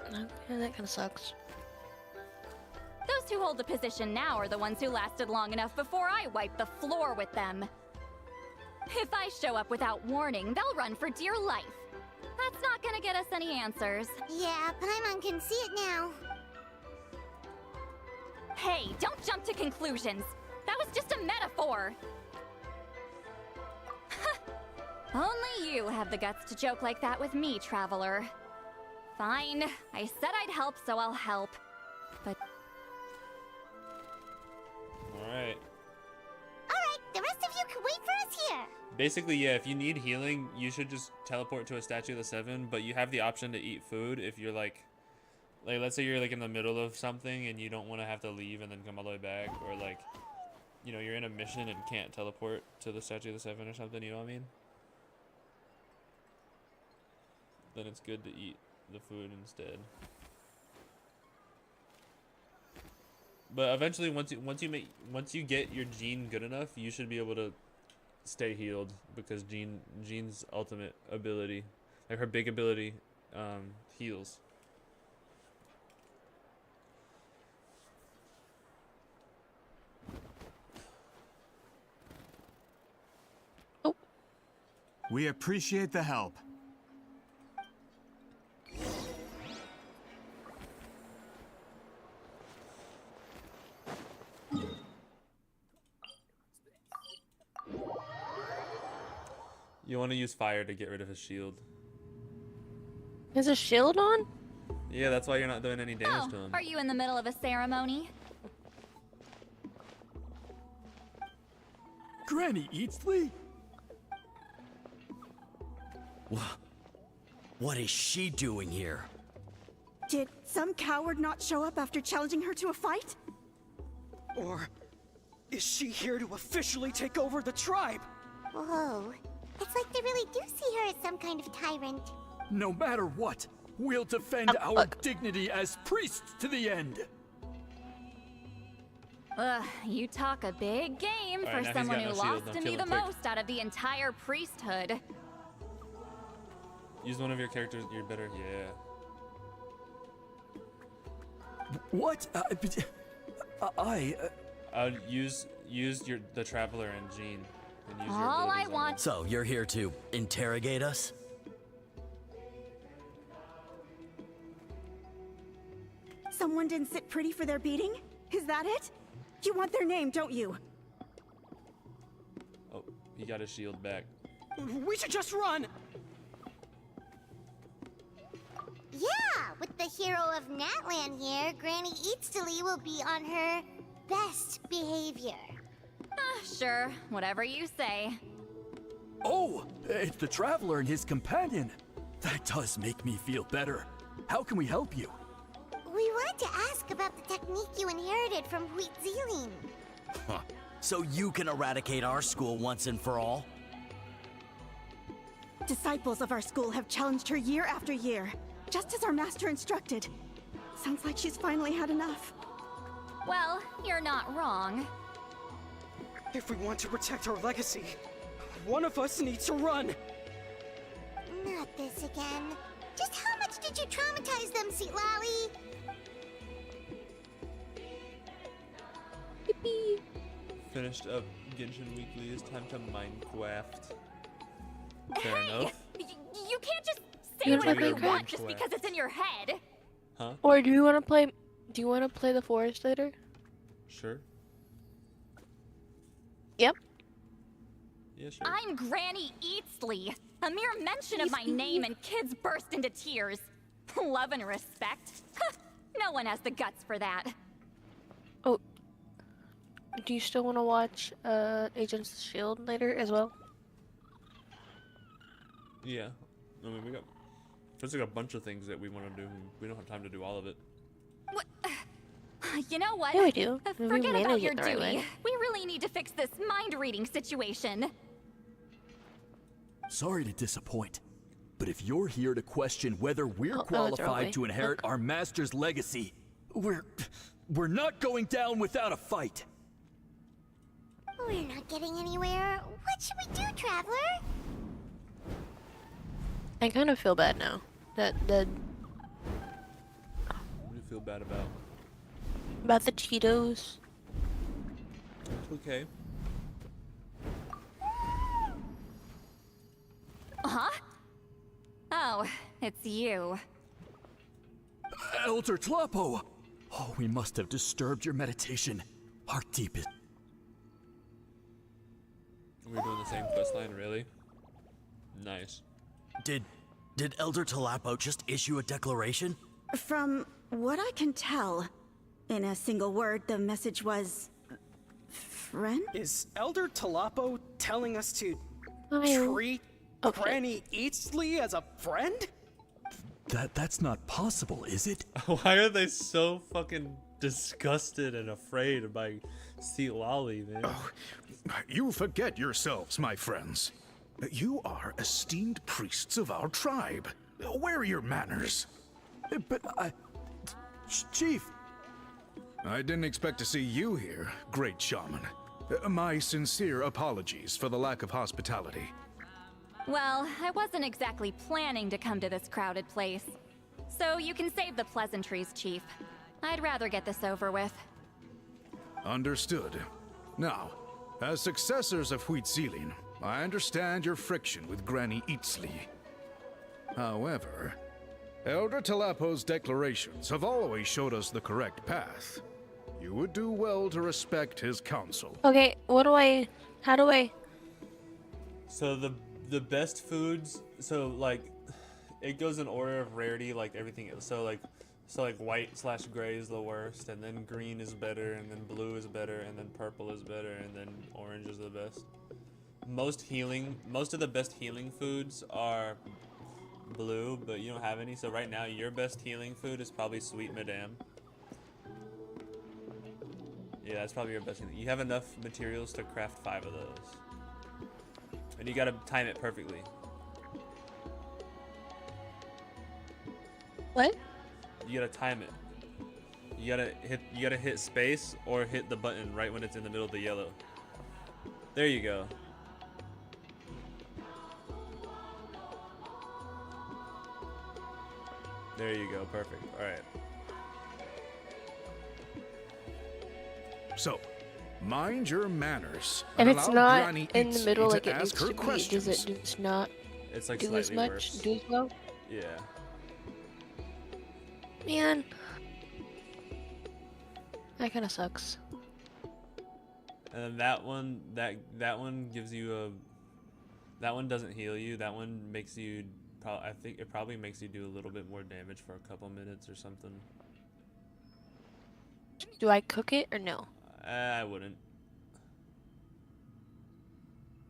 Okay, that kind of sucks. Those who hold the position now are the ones who lasted long enough before I wiped the floor with them. If I show up without warning, they'll run for dear life. That's not gonna get us any answers. Yeah, Paimon can see it now. Hey, don't jump to conclusions. That was just a metaphor. Only you have the guts to joke like that with me, Traveler. Fine, I said I'd help, so I'll help. But... Alright. Alright, the rest of you can wait for us here. Basically, yeah, if you need healing, you should just teleport to a Statue of the Seven, but you have the option to eat food if you're like let's say you're like in the middle of something and you don't want to have to leave and then come all the way back, or like, you know, you're in a mission and can't teleport to the Statue of the Seven or something, you know what I mean? Then it's good to eat the food instead. But eventually, once you get your Jean good enough, you should be able to stay healed, because Jean's ultimate ability, like her big ability, heals. We appreciate the help. You want to use fire to get rid of his shield. Is a shield on? Yeah, that's why you're not doing any damage to him. Are you in the middle of a ceremony? Granny Eatsley? What is she doing here? Did some coward not show up after challenging her to a fight? Or is she here to officially take over the tribe? Whoa. It's like they really do see her as some kind of tyrant. No matter what, we'll defend our dignity as priests to the end. Ugh, you talk a big game Alright, for now someone he's who got no shield. lost Now to me kill the him quick. most out of the entire priesthood. Use one of your characters. You're better. Yeah. What? Use the Traveler and Jean. And use your All I abilities on want. So, you're here to interrogate us? Someone didn't sit pretty for their beating? Is that it? You want their name, don't you? Oh, he got his shield back. We should just run! Yeah, with the hero of Natlan here, Granny Eatsley will be on her best behavior. Sure, whatever you say. Oh, it's the Traveler and his companion. That does make me feel better. How can we help you? We wanted to ask about the technique you inherited from Wheat Zealing. Huh. So you can eradicate our school once and for all? Disciples of our school have challenged her year after year, just as our master instructed. Sounds like she's finally had enough. Well, you're not wrong. If we want to protect our legacy, one of us needs to run! Not this again. Just how much did you traumatize them, Seatlally? Finished up Genshin Weekly. It's time to Minecraft. Fair Hey, enough. you can't just say You wanna whatever you play want Minecraft? just because it's in your head. Huh? Or do you want to play? Do you want to play the forest later? Sure. Yep. Yeah, sure. I'm Granny Eatsley. A mere mention of my name and kids burst into tears. Love and respect. No one has the guts for that. Oh. Do you still want to watch Agents of S.H.I.E.L.D. later as well? Yeah. I mean, there's like a bunch of things that we want to do. We don't have time to do all of it. You know what? Yeah, we do. We Forget about manage your it the right duty. way. We really need to fix this mind-reading situation. Sorry to disappoint, but if you're here to question whether we're Oh, no, it's the wrong way. qualified to inherit our master's legacy, we're not going down without a fight. We're not getting anywhere. What should we do, Traveler? I kind of feel bad now. That What do you feel bad about? About the Cheetos. Okay. Huh? Oh, it's you. Elder Tlapo! Oh, we must have disturbed your meditation. Our deepest. We're doing the same quest line, really? Nice. Did Elder Tlapo just issue a declaration? From what I can tell, in a single word, the message was... friend? Is Elder Tlapo telling us to Oh. treat Okay. Granny Eatsley as a friend? That's not possible, is it? Why are they so fucking disgusted and afraid by Seat Lolly, man? Oh, you forget yourselves, my friends. You are esteemed priests of our tribe. Where are your manners? But Chief! I didn't expect to see you here, great shaman. My sincere apologies for the lack of hospitality. Well, I wasn't exactly planning to come to this crowded place. So you can save the pleasantries, Chief. I'd rather get this over with. Understood. Now, as successors of Huitzilin, I understand your friction with Granny Eatsley. However, Elder Tlapo's declarations have always showed us the correct path. You would do well to respect his counsel. Okay, how do I? So the best foods, so like it goes in order of rarity, like everything else. So like white/gray is the worst, and then green is better, and then blue is better, and then purple is better, and then orange is the best. Most of the best healing foods are blue, but you don't have any. So right now your best healing food is probably Sweet Madame. Yeah, that's probably your best healing. You have enough materials to craft 5 of those. And you gotta time it perfectly. What? You gotta time it. You gotta hit space or hit the button right when it's in the middle of the yellow. There you go. There you go, perfect. Alright. So, mind your manners. If and it's allow not Granny in the Eatsley middle to like it ask needs her to be, questions. does it just not It's like do as slightly much? worse. Do as well? Yeah. Man. That kinda sucks. And then that one gives you a. That one doesn't heal you. That one makes you. I think it probably makes you do a little bit more damage for a couple minutes or something. Do I cook it or no? I wouldn't.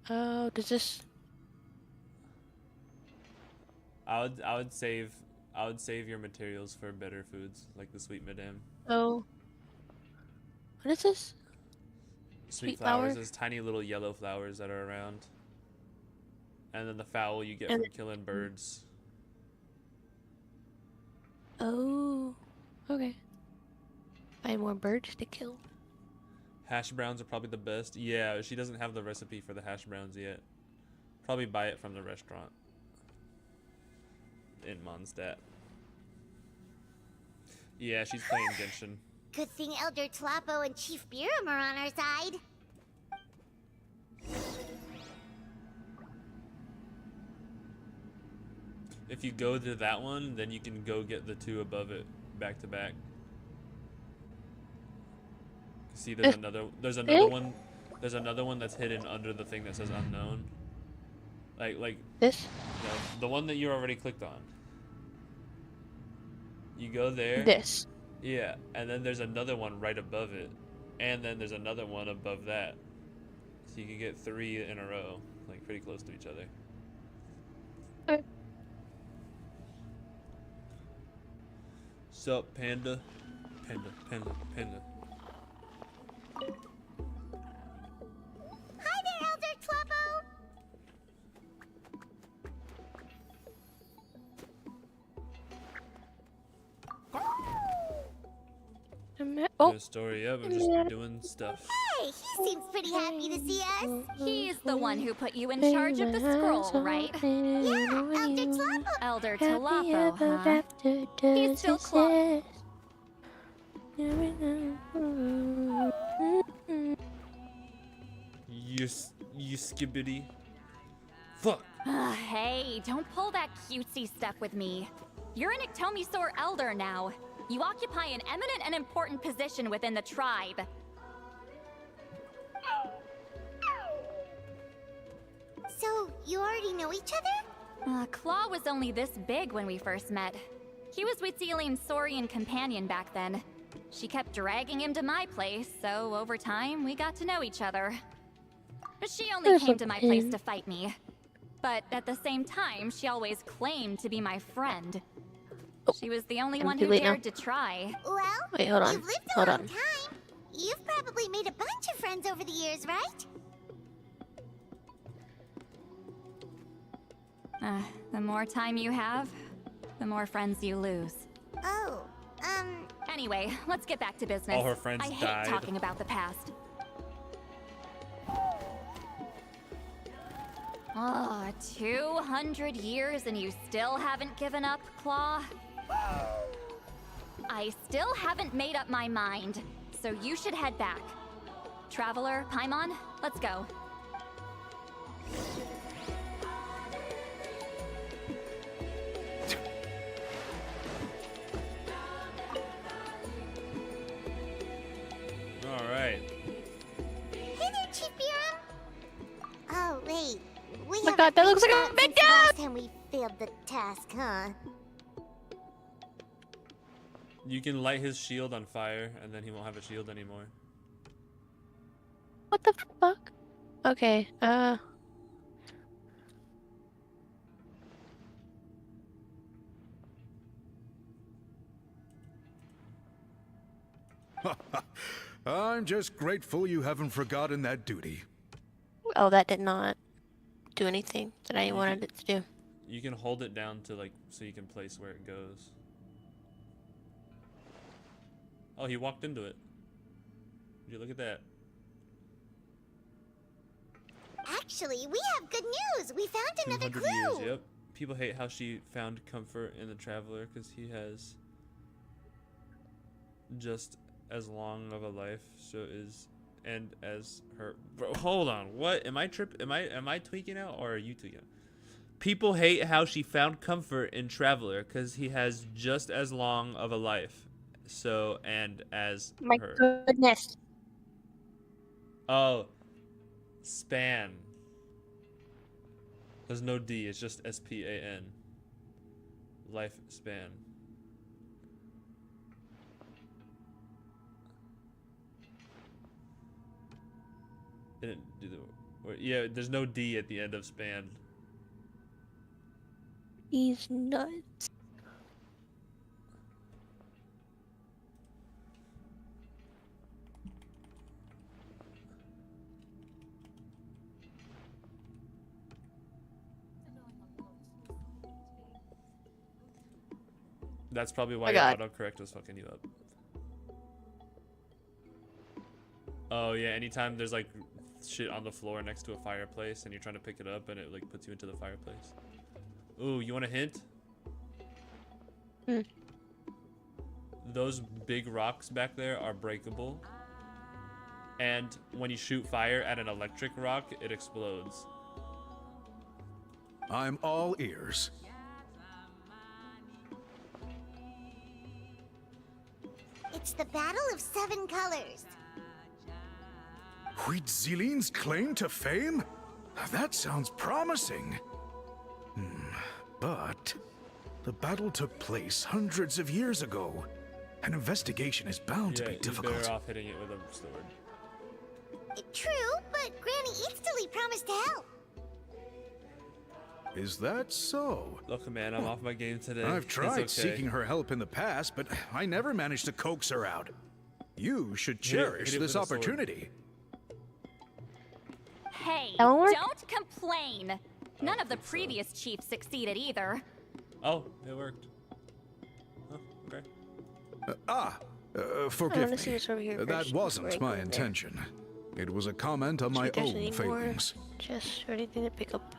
Oh, does this? I would save your materials for better foods like the Sweet Madame. Oh. What is this? Sweet flowers is tiny little yellow flowers that are around. And then the fowl you get from killing birds. Oh. Okay. Find more birds to kill. Hash browns are probably the best. Yeah, she doesn't have the recipe for the hash browns yet. Probably buy it from the restaurant in Mondstadt. Yeah, she's playing Genshin. Good thing Elder Tlapo and Chief Biram are on our side. If you go to that one, then you can go get the 2 above it back to back. See, there's another one. There's another one that's hidden under the thing that says unknown. Like this? No, the one that you already clicked on. You go there. This. Yeah, and then there's another one right above it, and then there's another one above that. So you can get 3 in a row, like pretty close to each other. Okay. Sup, panda? Panda. Hi there, Elder Tlapo! Good story, yeah, we're just doing stuff. Hey, he seems pretty happy to see us. He's the one who put you in charge of the scroll, right? Yeah, Elder Tlapo. Elder Tlapo, huh? He's still close. You skibbity. Fuck. Hey, don't pull that cutesy stuff with me. You're an Iktomisaur elder now. You occupy an eminent and important position within the tribe. So, you already know each other? Claw was only this big when we first met. He was with Celine's Saurian companion back then. She kept dragging him to my place, so over time, we got to know each other. She only came to my place to fight me. But at the same time, she always claimed to be my friend. She was the only one who dared to try. Well, wait, hold on. You've lived a Hold long on. time. You've probably made a bunch of friends over the years, right? The more time you have, the more friends you lose. Oh, Anyway, let's get back to business. All her friends I hate died. talking about the past. Oh, 200 years and you still haven't given up, Claw? I still haven't made up my mind, so you should head back. Traveler, Paimon, let's go. All right. Hey there, Chief Biram. Oh, wait. We my god, that looks like a big dude! last time we failed the task, huh? You can light his shield on fire, and then he won't have a shield anymore. What the fuck? Okay, I'm just grateful you haven't forgotten that duty. oh, that did not do anything that I wanted it to do. You can hold it down to like so you can place where it goes. Oh, he walked into it. Would you look at that? Actually, we have good news. We found another 200 clue. years, yep. People hate how she found comfort in the traveler because he has just as long of a life, so is and as her. Bro, hold on, what? Am I tweaking out or are you tweaking out? People hate how she found comfort in traveler because he has just as long of a life, so and as My her. goodness. Oh, span. There's no D, it's just SPAN. Lifespan. Didn't do the. Yeah, there's no D at the end of span. He's nuts. That's probably why Oh your God. autocorrect was fucking you up. Oh yeah, anytime there's like shit on the floor next to a fireplace and you're trying to pick it up and it like puts you into the fireplace. Ooh, you want a hint? Those big rocks back there are breakable. And when you shoot fire at an electric rock, it explodes. I'm all ears. It's the Battle of Seven Colors. Huitziline's claim to fame? That sounds promising. But the battle took place hundreds of years ago. An investigation is bound to be You're difficult. better off hitting it with a sword. True, but Granny Eatsterly promised to help. Is that so? Look, man, I'm off my game today. I've It's tried okay. seeking her help in the past, but I never managed to coax her out. You should Hit it- cherish hit it this with a sword. opportunity. Hey, That won't work? don't complain. None of the previous chiefs succeeded either. Oh, it worked. Oh, okay. Forgive wanna see me. what's over here That first before wasn't I go my in there. intention. It was a comment on my See if there's own any more failings. chests or anything to pick up.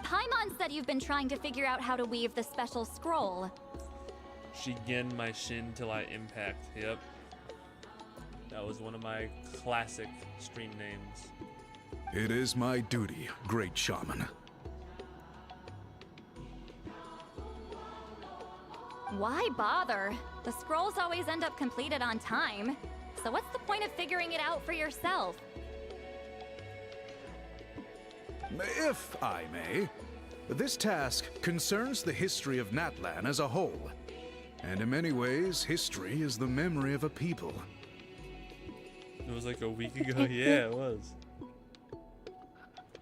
Paimon said you've been trying to figure out how to weave the special scroll. Shigen my shin till I impact. Yep. That was one of my classic stream names. It is my duty, great shaman. Why bother? The scrolls always end up completed on time. So what's the point of figuring it out for yourself? If I may, this task concerns the history of Natlan as a whole. And in many ways, history is the memory of a people. It was like a week ago. Yeah, it was.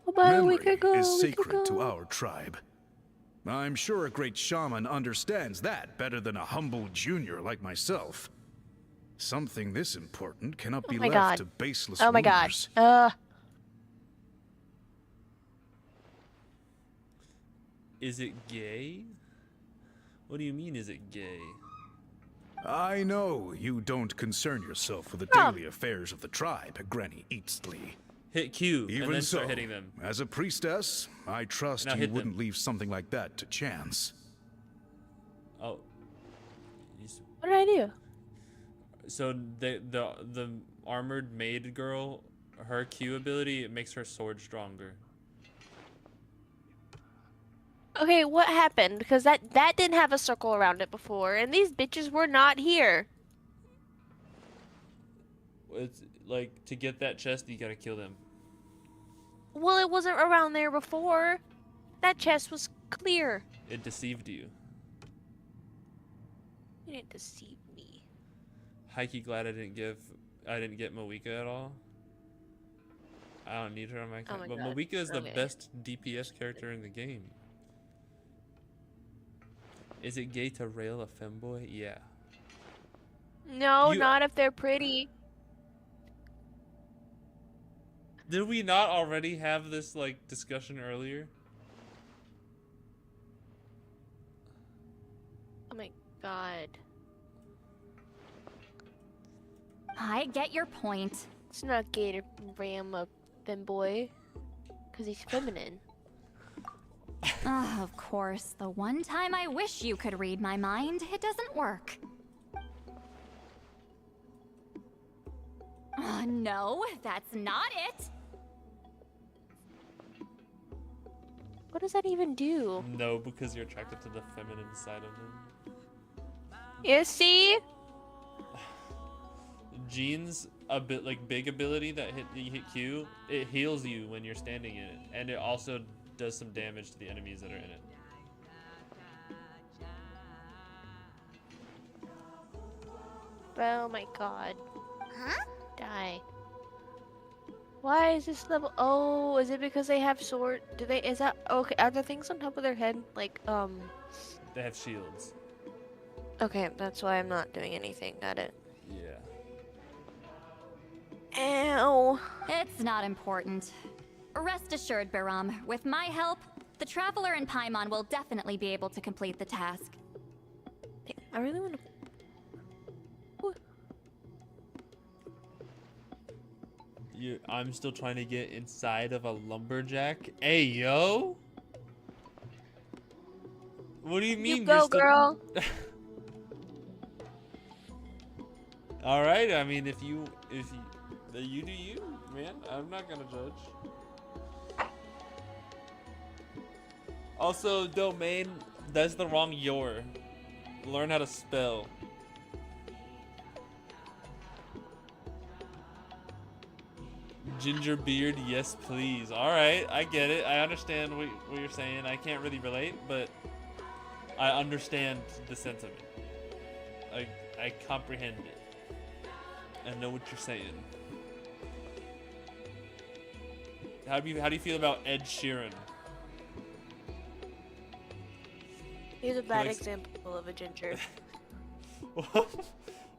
About a week Memory ago. is sacred to our tribe. I'm sure a great shaman understands that better than a humble junior like myself. Something this important cannot be my left God. to baseless Oh my God. rumors. Is it gay? What do you mean, is it gay? I know you don't concern yourself with the daily affairs of the tribe, Granny Eatsley. Hit Q Even and then so, start hitting them. as a priestess, I trust Now you hit them. wouldn't leave something like that to chance. Oh. What did I do? So the armored maid girl, her Q ability, it makes her sword stronger. Okay, what happened? Because that didn't have a circle around it before, and these bitches were not here. It's like, to get that chest, you gotta kill them. Well, it wasn't around there before. That chest was clear. It deceived you. You didn't deceive me. Heike, glad I didn't get Moika at all. I don't need her on my Oh account. my But God. Moika is the Okay. best DPS character in the game. Is it gay to rail a femboy? Yeah. No, You- not if they're pretty. Did we not already have this like discussion earlier? Oh my God. I get your point. It's not gay to ram a femboy. Because he's feminine. Of course, the one time I wish you could read my mind, it doesn't work. No, that's not it. What does that even do? No, because you're attracted to the feminine side of him. You see? Jean's a bit like big ability that you hit Q. It heals you when you're standing in it, and it also does some damage to the enemies that are in it. Oh my God. Huh? Die. Why is this level? Oh, is it because they have sword? Do they? Is that okay? Are there things on top of their head? Like, They have shields. Okay, that's why I'm not doing anything. Got it. Yeah. Ow. It's not important. Rest assured, Biram, with my help, the Traveler and Paimon will definitely be able to complete the task. I really want to. I'm still trying to get inside of a lumberjack. Hey, yo! What do you mean? You go, girl. All right. I mean, if you do you, man. I'm not gonna judge. Also, domain. That's the wrong your. Learn how to spell. Ginger beard, yes please. Alright, I get it. I understand what you're saying. I can't really relate, but I understand the sentiment. I comprehend it. I know what you're saying. How do you feel about Ed Sheeran? He's a bad likes- example of a ginger.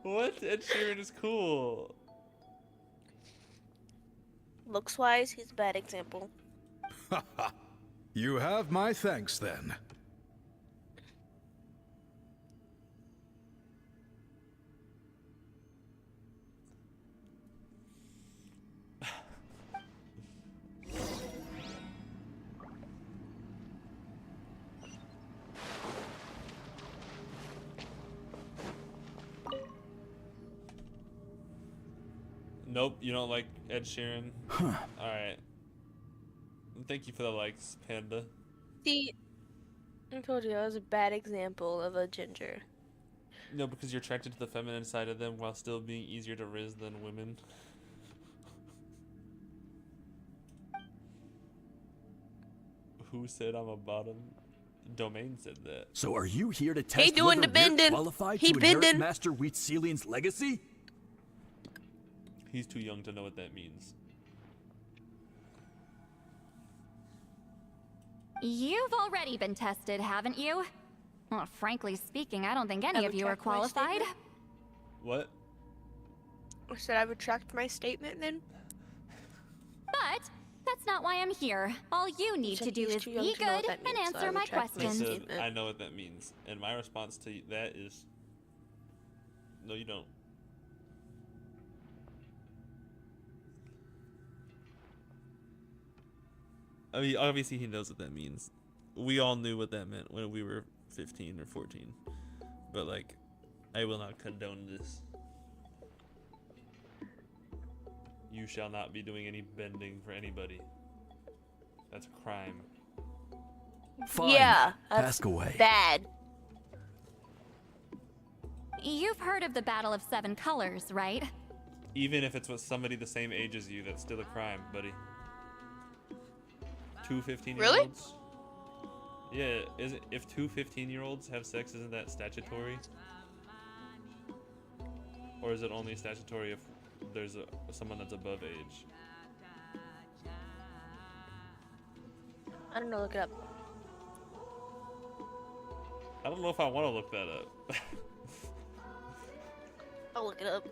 What? Ed Sheeran is cool. Looks wise, he's a bad example. You have my thanks then. Nope, you don't like Ed Sheeran. Alright. Thank you for the likes, Panda. See, I told you that was a bad example of a ginger. No, because you're attracted to the feminine side of them while still being easier to riz than women. Who said I'm a bottom? Domain said that. So are you here to test doing whether the bending. we're qualified He to inherit bending. Master Wheatcelian's legacy? He's too young to know what that means. You've already been tested, haven't you? Well, frankly speaking, I don't think any I of you are retract my qualified. statement. What? I said I retract my statement then. But that's not why I'm here. All you need to do he's is too young be to know what good that and means, so I answer my retract my I questions. said, I know what that means. And my response to that is, no, you don't. I mean, obviously he knows what that means. We all knew what that meant when we were 15 or 14. But, like, I will not condone this. You shall not be doing any bending for anybody. That's a crime. Fine. Yeah, that's Ask away. bad. You've heard of the Battle of Seven Colors, right? Even if it's with somebody the same age as you, that's still a crime, buddy. Two 15-year-olds? Yeah, if two 15-year-olds have sex, isn't that statutory? Or is it only statutory if there's someone that's above age? I don't know, look it up. I don't know if I want to look that up. I'll look it up.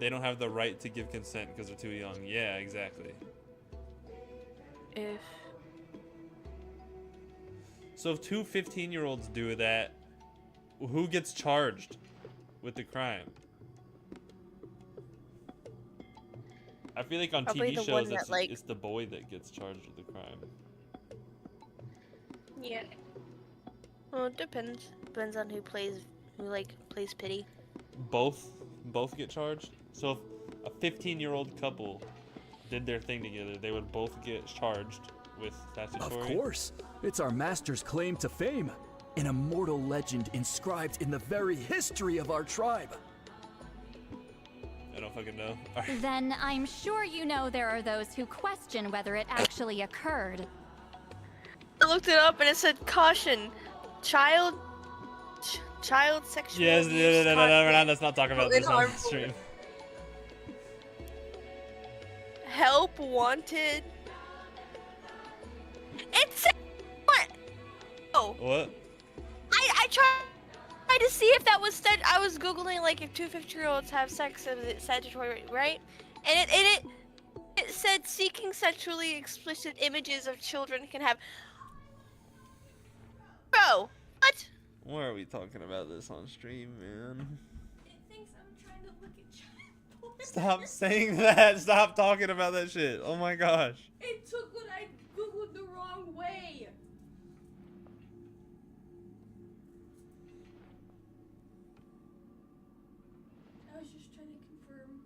They don't have the right to give consent because they're too young. Yeah, exactly. If So if two 15-year-olds do that, who gets charged with the crime? I feel like on Probably TV the shows one that, like- it's the boy that gets charged with the crime. yeah. Well, it depends. Depends on who plays pity. Both get charged? So if a 15-year-old couple did their thing together, they would both get charged with statutory? Of course. It's our master's claim to fame. An immortal legend inscribed in the very history of our tribe. I don't fucking know. Then I'm sure you know there are those who question whether it actually occurred. I looked it up and it said caution, child sexual Yes, abuse no, let's not talk about this on the harmful. stream. Help wanted. It's what? Oh. What? I tried to see if that was I was googling like if two 15-year-olds have sex, is it statutory, right? And it said seeking sexually explicit images of children can have. Bro, what? Why are we talking about this on stream, man? It thinks I'm trying to look at child porn. Stop saying that. Stop talking about that shit. Oh my gosh. It took what I googled the wrong way. I was just trying to confirm.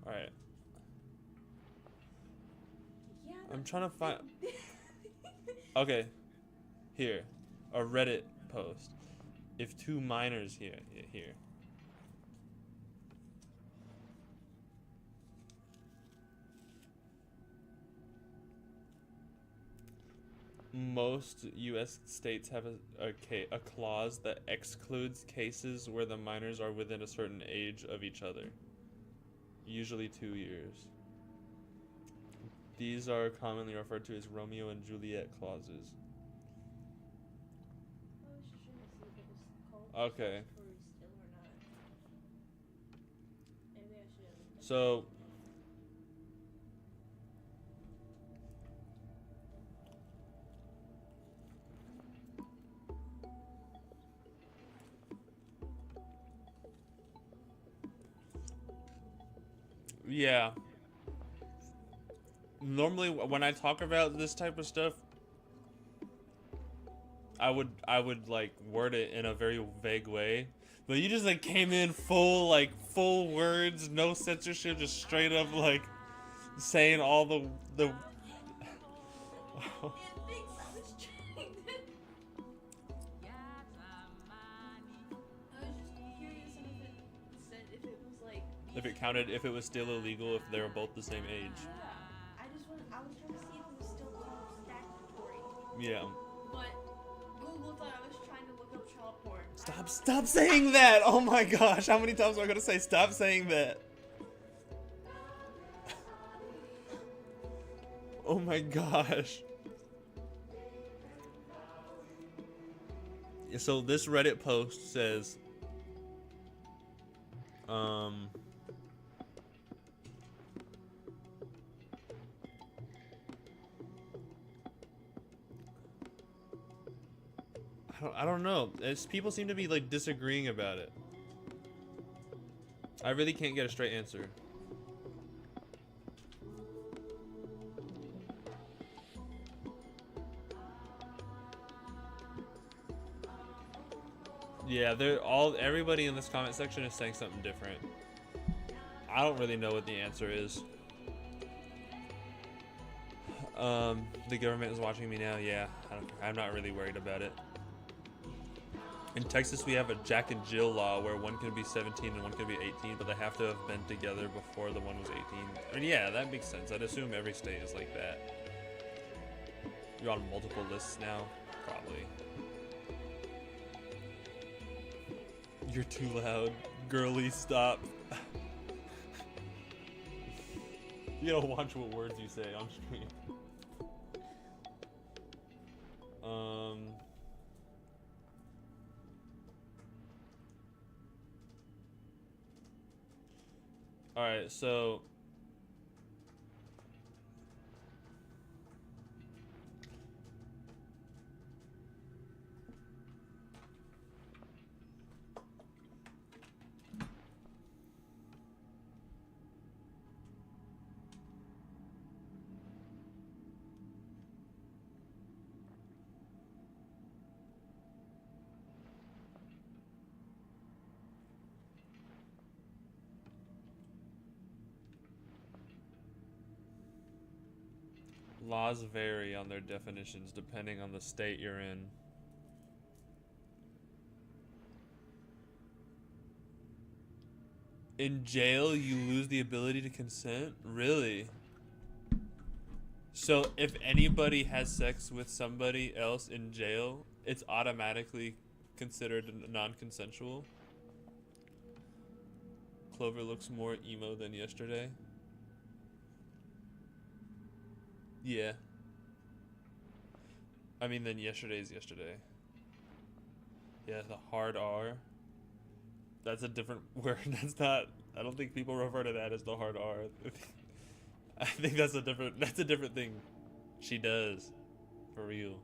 Alright. Yeah, I'm trying to find. Okay. Here. A Reddit post. If two minors here. Most U.S. states have a clause that excludes cases where the minors are within a certain age of each other. Usually 2 years. These are commonly referred to as Romeo and Juliet clauses. Okay. So Yeah. Normally, when I talk about this type of stuff, I would like word it in a very vague way. But you just like came in full words, no censorship, just straight up like saying all the if it counted, if it was still illegal, if they were both the same age. I was trying to see if it was still called statutory. Yeah. But Google thought I was trying to look up child porn. Stop saying that! Oh my gosh, how many times am I gonna say stop saying that? Oh my gosh. So this Reddit post says, I don't know. People seem to be like disagreeing about it. I really can't get a straight answer. Yeah, everybody in this comment section is saying something different. I don't really know what the answer is. The government is watching me now. Yeah, I'm not really worried about it. In Texas, we have a Jack and Jill law where one can be 17 and one can be 18, but they have to have been together before the one was 18. I mean, yeah, that makes sense. I'd assume every state is like that. You're on multiple lists now? Probably. You're too loud. Girly, stop. You gotta watch what words you say on stream. Alright, so laws vary on their definitions depending on the state you're in. In jail, you lose the ability to consent? Really? So if anybody has sex with somebody else in jail, it's automatically considered non-consensual? Clover looks more emo than yesterday. Yeah. I mean, then yesterday's yesterday. Yeah, the hard R. That's a different word. That's not. I don't think people refer to that as the hard R. I think that's a different thing. She does, for real.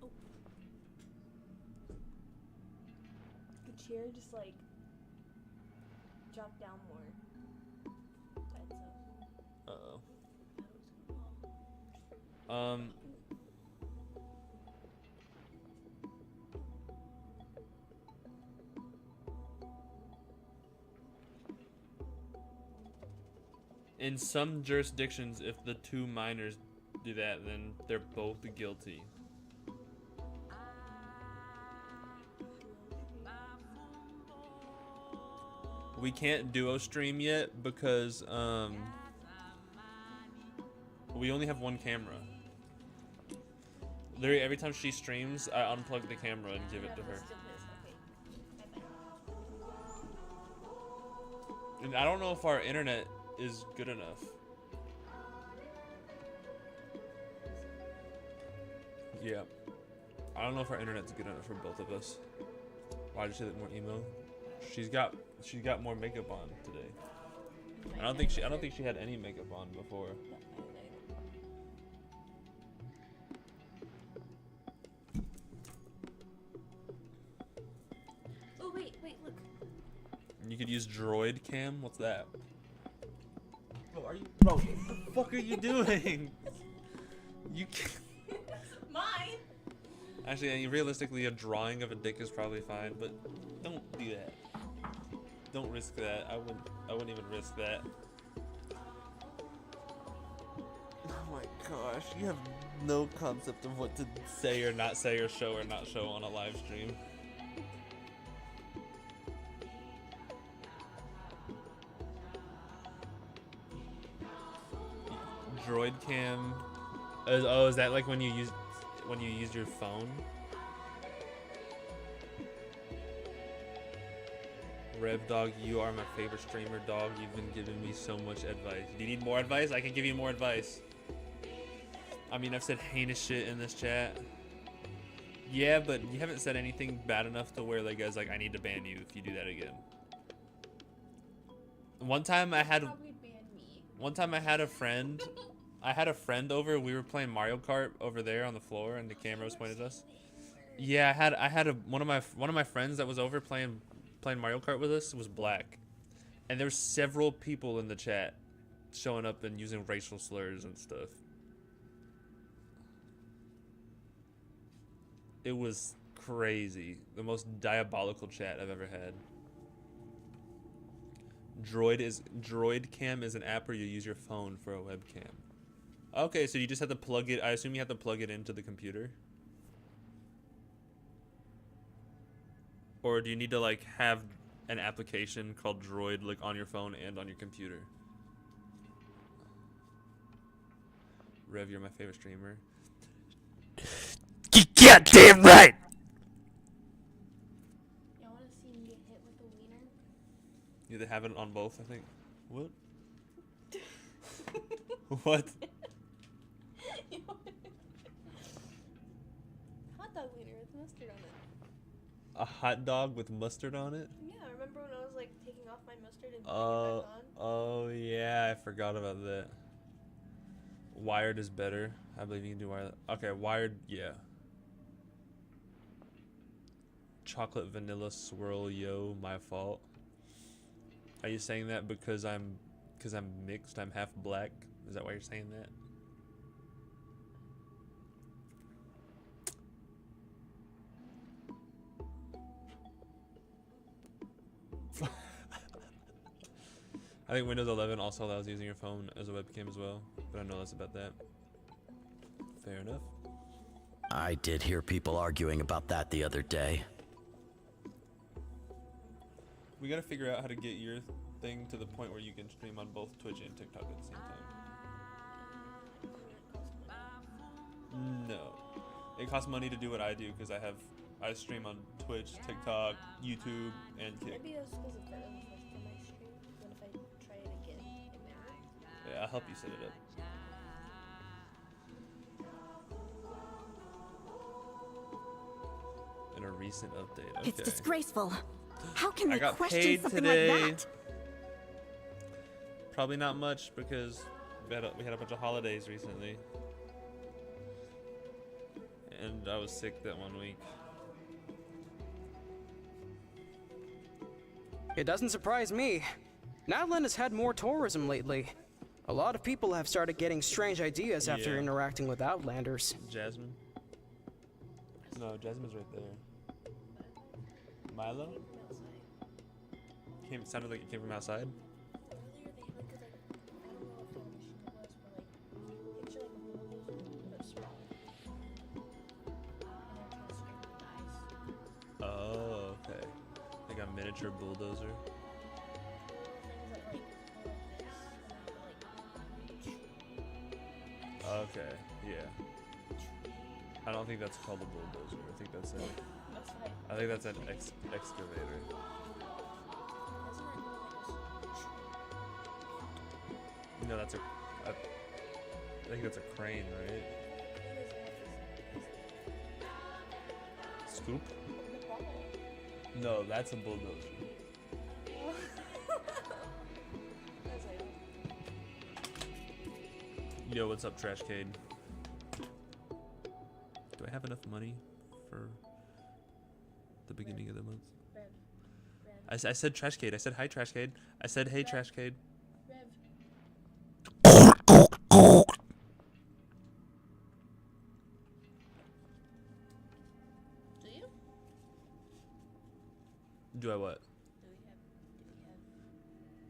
Oh. The chair just like dropped down more. Uh-oh. In some jurisdictions, if the two minors do that, then they're both guilty. We can't duo stream yet because we only have one camera. Literally every time she streams, I unplug the camera and give it to her. And I don't know if our internet is good enough. Yeah. I don't know if our internet's good enough for both of us. Why did she look more emo? She's got more makeup on today. I don't think she had any makeup on before. Oh wait, look. You could use droid cam. What's that? Bro, what the fuck are you doing? You can't. Mine. Actually, realistically, a drawing of a dick is probably fine, but don't do that. Don't risk that. I wouldn't even risk that. Oh my gosh, you have no concept of what to say or not show on a live stream. Droid cam. Oh, is that like when you use your phone? Rev Dog, you are my favorite streamer, dog. You've been giving me so much advice. Do you need more advice? I can give you more advice. I mean, I've said heinous shit in this chat. Yeah, but you haven't said anything bad enough to where like guys like I need to ban you if you do that again. One time I had a friend. I had a friend over. We were playing Mario Kart over there on the floor, and the camera was pointed at us. Yeah, I had one of my friends that was over playing Mario Kart with us was black, and there were several people in the chat showing up and using racial slurs and stuff. It was crazy. The most diabolical chat I've ever had. Droid Cam is an app where you use your phone for a webcam. Okay, so you just have to plug it. I assume you have to plug it into the computer. Or do you need to like have an application called Droid like on your phone and on your computer? Rev, you're my favorite streamer. Goddamn right! Y'all wanna see me get hit with a wiener? You either have it on both, I think. What? What? Hot dog wiener with mustard on it. A hot dog with mustard on it? Yeah, remember when I was like taking off my mustard and putting it back on? Oh yeah, I forgot about that. Wired is better. I believe you can do wired. Okay, wired, yeah. Chocolate vanilla swirl, yo, my fault. Are you saying that because I'm mixed? I'm half black. Is that why you're saying that? I think Windows 11 also allows using your phone as a webcam as well, but I know less about that. Fair enough. I did hear people arguing about that the other day. We gotta figure out how to get your thing to the point where you can stream on both Twitch and TikTok at the same time. No. It costs money to do what I do because I stream on Twitch, TikTok, YouTube, and Kick. Maybe that's because it's better than my stream. What if I try it again? Yeah, I'll help you set it up. In a recent update. Okay. It's disgraceful. How can I they got question paid something today. like that? Probably not much because we had a bunch of holidays recently. And I was sick that 1 week. It doesn't surprise me. Nadland has had more tourism lately. A lot of people have started getting strange ideas after Yeah. interacting with Outlanders. Jasmine? No, Jasmine's right there. Milo? Sounded like it came from outside. Oh, okay. Like a miniature bulldozer. Okay, yeah. I don't think that's called a bulldozer. I think that's an excavator. No, that's I think that's a crane, right? Scoop? No, that's a bulldozer. Yo, what's up, Trashcade? Do I have enough money for the beginning of the month? I said Trashcade. I said hi, Trashcade. I said hey, Trashcade. Do you? Do I what?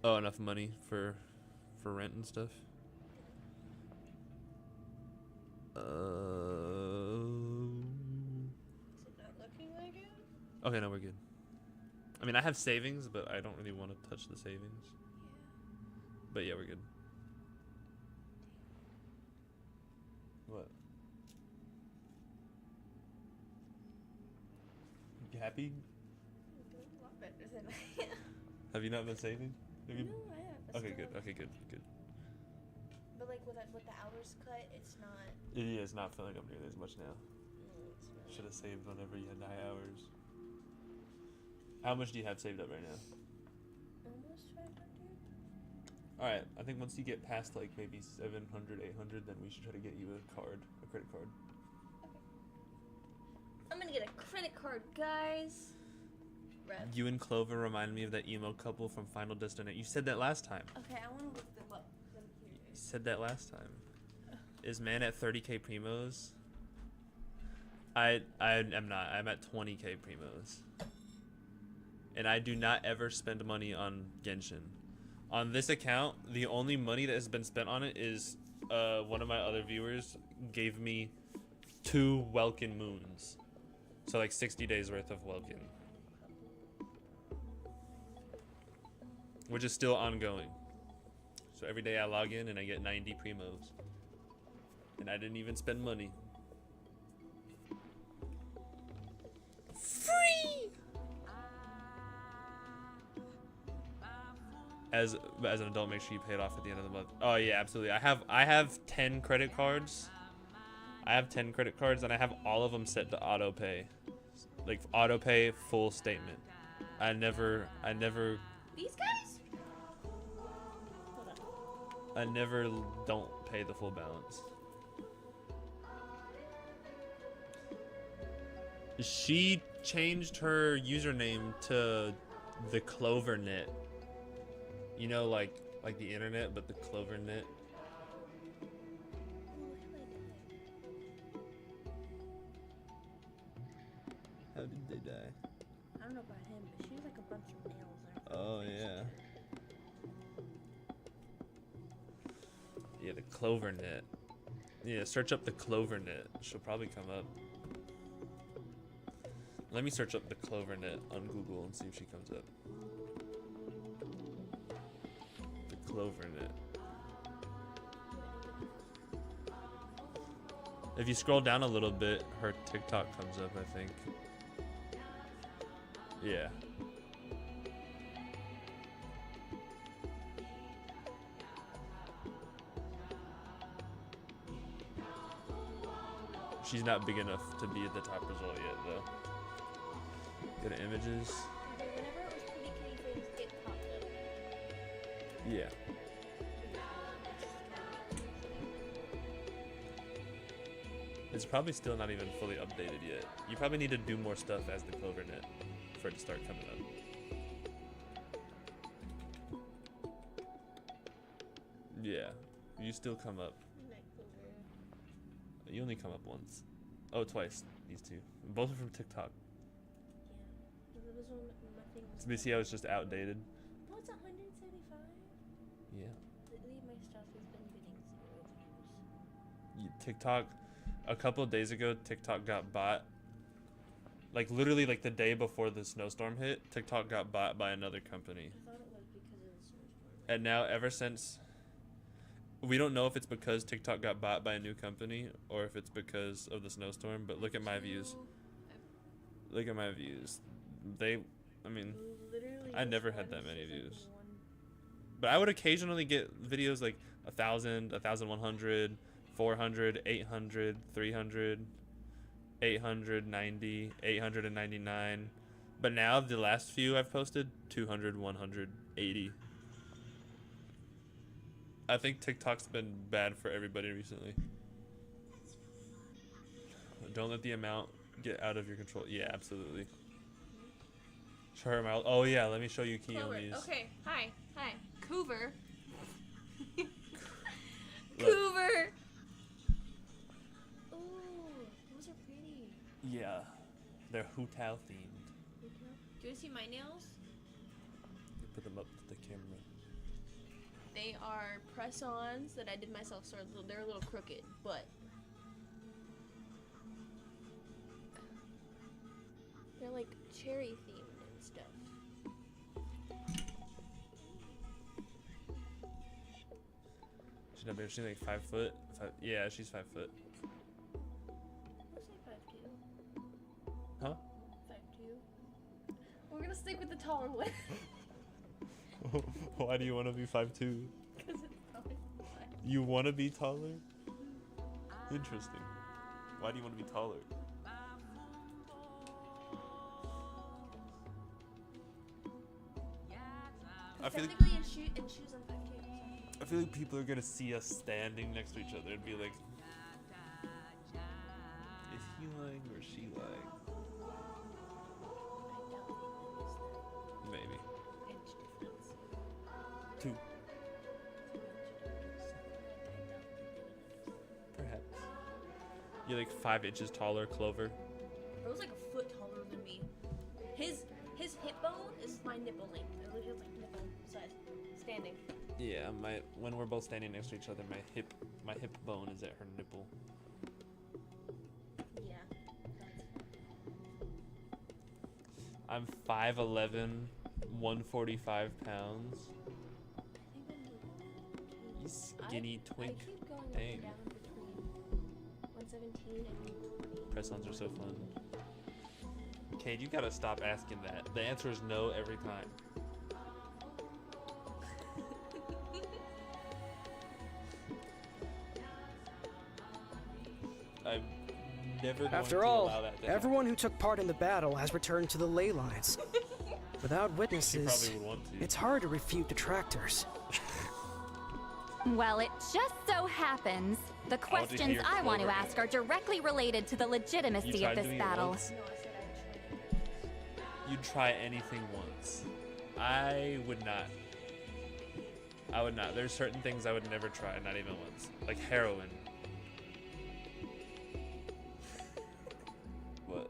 Oh, enough money for rent and stuff. Is it not looking like it? Okay, no, we're good. I mean, I have savings, but I don't really want to touch the savings. But yeah, we're good. What? You happy? A lot better than I am. Have you not been saving? Have you? No, I have. Okay, good. Okay, good. Good. But like with the hours cut, it's not. Yeah, it's not filling up nearly as much now. No, it's not. Should have saved whenever you had 9 hours. How much do you have saved up right now? Almost 500. All right, I think once you get past like maybe 700, 800, then we should try to get you a credit card. I'm gonna get a credit card, guys. Rev. You and Clover remind me of that emo couple from Final Destination. You said that last time. Okay, I want to look them up. I'm You curious. said that last time. Is man at 30k primos? I am not. I'm at 20k primos. And I do not ever spend money on Genshin. On this account, the only money that has been spent on it is one of my other viewers gave me 2 Welkin moons. So like 60 days worth of Welkin. Which is still ongoing. So every day I log in and I get 90 primos. And I didn't even spend money. Free! As an adult, make sure you pay it off at the end of the month. Oh yeah, absolutely. I have 10 credit cards. I have 10 credit cards and I have all of them set to auto pay. Like auto pay full statement. I never These guys? I never don't pay the full balance. She changed her username to the CloverNet. You know, like the internet, but the CloverNet. How did they die? I don't know about him, but she has like a bunch of nails in her Oh face. yeah. Yeah, the CloverNet. Yeah, search up the CloverNet. She'll probably come up. Let me search up the CloverNet on Google and see if she comes up. The CloverNet. If you scroll down a little bit, her TikTok comes up, I think. Yeah. She's not big enough to be at the top result yet, though. Go to images. Whenever it was pretty kitty things, it popped up. Yeah. It's probably still not even fully updated yet. You probably need to do more stuff as the CloverNet for it to start coming up. Yeah. You still come up. You only come up once. Oh, twice. These two. Both are from TikTok. Yeah. There was one, my thing was. So you see how it's just outdated? Oh, it's 175? Yeah. Lately, my stuff has been getting 0 views. TikTok, a couple of days ago, TikTok got bought. Like literally like the day before the snowstorm hit, TikTok got bought by another company. I thought it was because of the snowstorm. And now ever since, we don't know if it's because TikTok got bought by a new company or if it's because of the snowstorm, but look at my views. Look at my views. I mean, Literally I never had that many views. But I would occasionally get videos like 1,000, 1,100, 400, 800, 300, 890, 899. But now the last few I've posted, 200, 180. I think TikTok's been bad for everybody recently. Don't let the amount get out of your control. Yeah, absolutely. Show her mouth. Oh yeah, let me show you Clover. Kiyomi's. Okay, hi. Coover. Look. Coover! Ooh, those are pretty. Yeah, they're Hu-Tao themed. Do you want to see my nails? Put them up to the camera. They are press-ons that I did myself, so they're a little crooked, but they're like cherry themed and stuff. She's not big. She's like 5 foot. Yeah, she's 5 foot. Let's say 5'2". Huh? 5'2". We're gonna stick with the taller one. Why do you want to be 5'2"? Because it's probably 5. You want to be taller? Interesting. Why do you want to be taller? I feel like technically in shoes I'm 5'2". I feel like people are gonna see us standing next to each other and be like, is he lying or is she lying? Maybe. Inch difference. 2. Perhaps. You're like 5 inches taller, Clover. Bro's like a foot taller than me. His hip bone is my nipple length. It literally feels like nipple size. Standing. Yeah, when we're both standing next to each other, my hip bone is at her nipple. Yeah. I'm 5'11", 145 pounds. You skinny twink. I keep going Dang. up and down between 117 and 120. Press-ons are so fun. Cade, you gotta stop asking that. The answer is no every time. I'm never going After to all, allow that to everyone who took part in the battle has returned to the ley lines. Without witnesses, probably would want to. it's hard to refute detractors. Well, it just so happens the want to questions hear I want to Clover ask are directly related to the legitimacy of tried this doing it battle. once? You'd try anything once. I would not. I would not. There's certain things I would never try, not even once. Like heroin. What?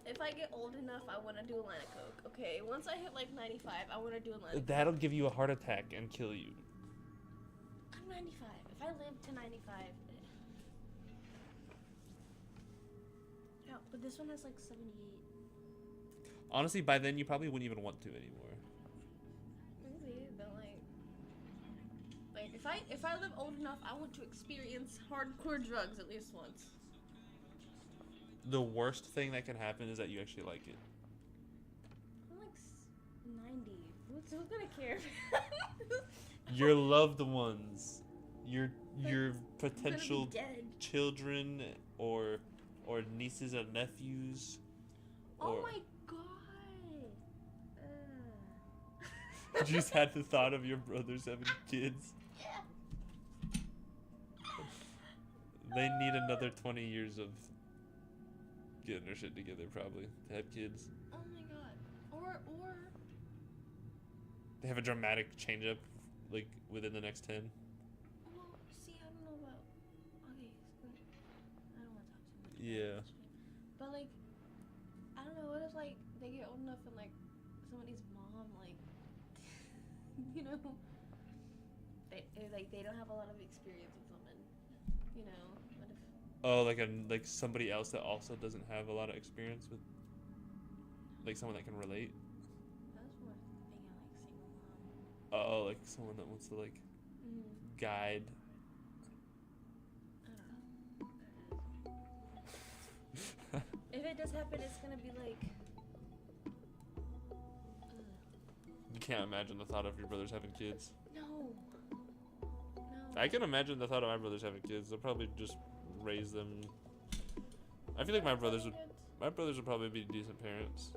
If I get old enough, I want to do a line of coke. Okay, once I hit like 95, I want to do a line of coke. That'll give you a heart attack and kill you. I'm 95. If I live to 95... Yeah, but this one has like 78. Honestly, by then you probably wouldn't even want to anymore. Maybe, but like if I live old enough, I want to experience hardcore drugs at least once. The worst thing that can happen is that you actually like it. I'm like 90. Who's gonna care? Your loved ones, your potential dead. children or nieces and nephews. Oh or my god. you just had the thought of your brothers having kids. They need another 20 years of getting their shit together probably to have kids. Oh my god. Or They have a dramatic change up like within the next 10. well, see, I don't know about okay, I don't want to talk too much. Yeah. But like I don't know, what if like they get old enough and like somebody's mom like you know they don't have a lot of experience with women, you know, what if Oh, like somebody else that also doesn't have a lot of experience with, like someone that can relate. that's more thinking like single mom. Oh, like someone that wants to like guide. If it does happen, it's gonna be like You can't imagine the thought of your brothers having kids. no. I can imagine the thought of my brothers having kids. They'll probably just raise them. I feel like my brothers would probably be decent parents.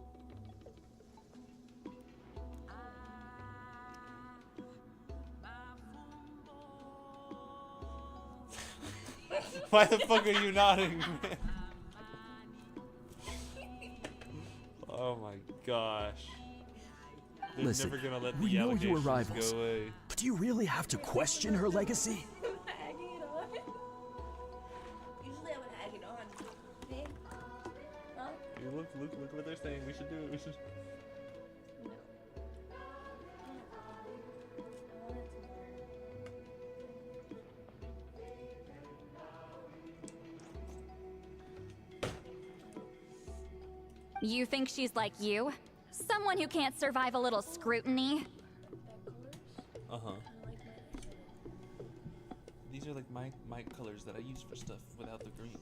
Why the fuck are you nodding, man? Oh my gosh. They're Listen, never gonna let we the know you were allegations rivals, go away. but do you really have to question her legacy? Usually I would hang it on. Hey? Huh? Hey, look what they're saying. We should do it. We should. You think she's like you? Someone who can't survive a little scrutiny? Uh-huh. These are like my colors that I use for stuff without the green.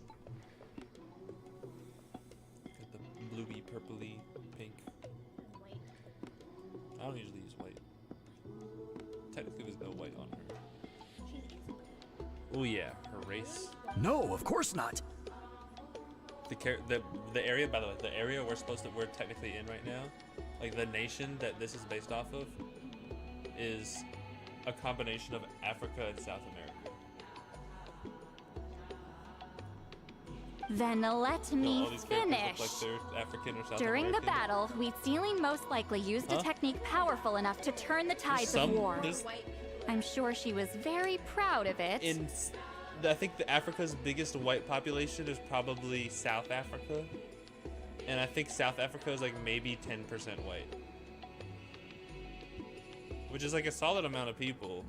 Got the bluey, purpley, pink. I don't usually use white. Technically, there's no white on her. Oh yeah, her race. No, of course not. The area, by the way, the area we're technically in right now, like the nation that this is based off of, is a combination of Africa and South America. Then let me all these characters finish. look like they're African or South During American. the battle, Wheat Ceiling most likely used a technique powerful enough to turn the tides of Some- war. there's- I'm sure she was very proud of it. I think the Africa's biggest white population is probably South Africa, and I think South Africa is like maybe 10% white, which is like a solid amount of people.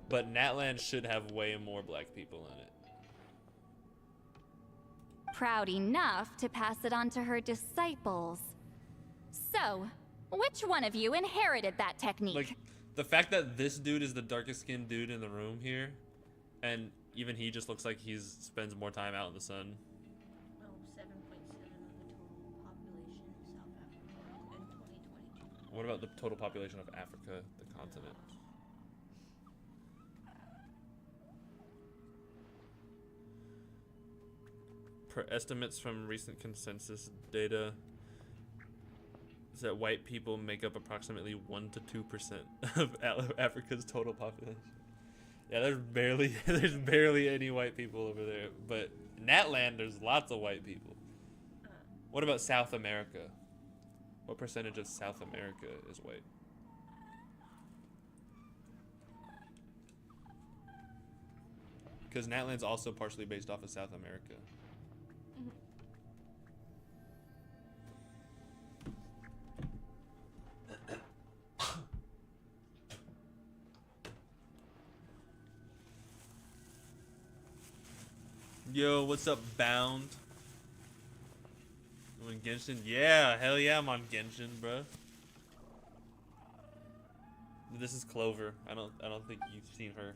But Natland should have way more black people in it. Proud enough to pass it on to her disciples. So, which one of you inherited that technique? Like the fact that this dude is the darkest skinned dude in the room here, and even he just looks like he spends more time out in the sun. Oh, 7.7 of the total population of South Africa in 2022. What about the total population of Africa, the continent? Per estimates from recent consensus data, is that white people make up approximately 1 to 2% of Africa's total population. Yeah, there's barely any white people over there. But in Natland, there's lots of white people. What about South America? What percentage of South America is white? Because Natland's also partially based off of South America. Yo, what's up, Bound? You on Genshin? Yeah, hell yeah, I'm on Genshin, bro. This is Clover. I don't think you've seen her.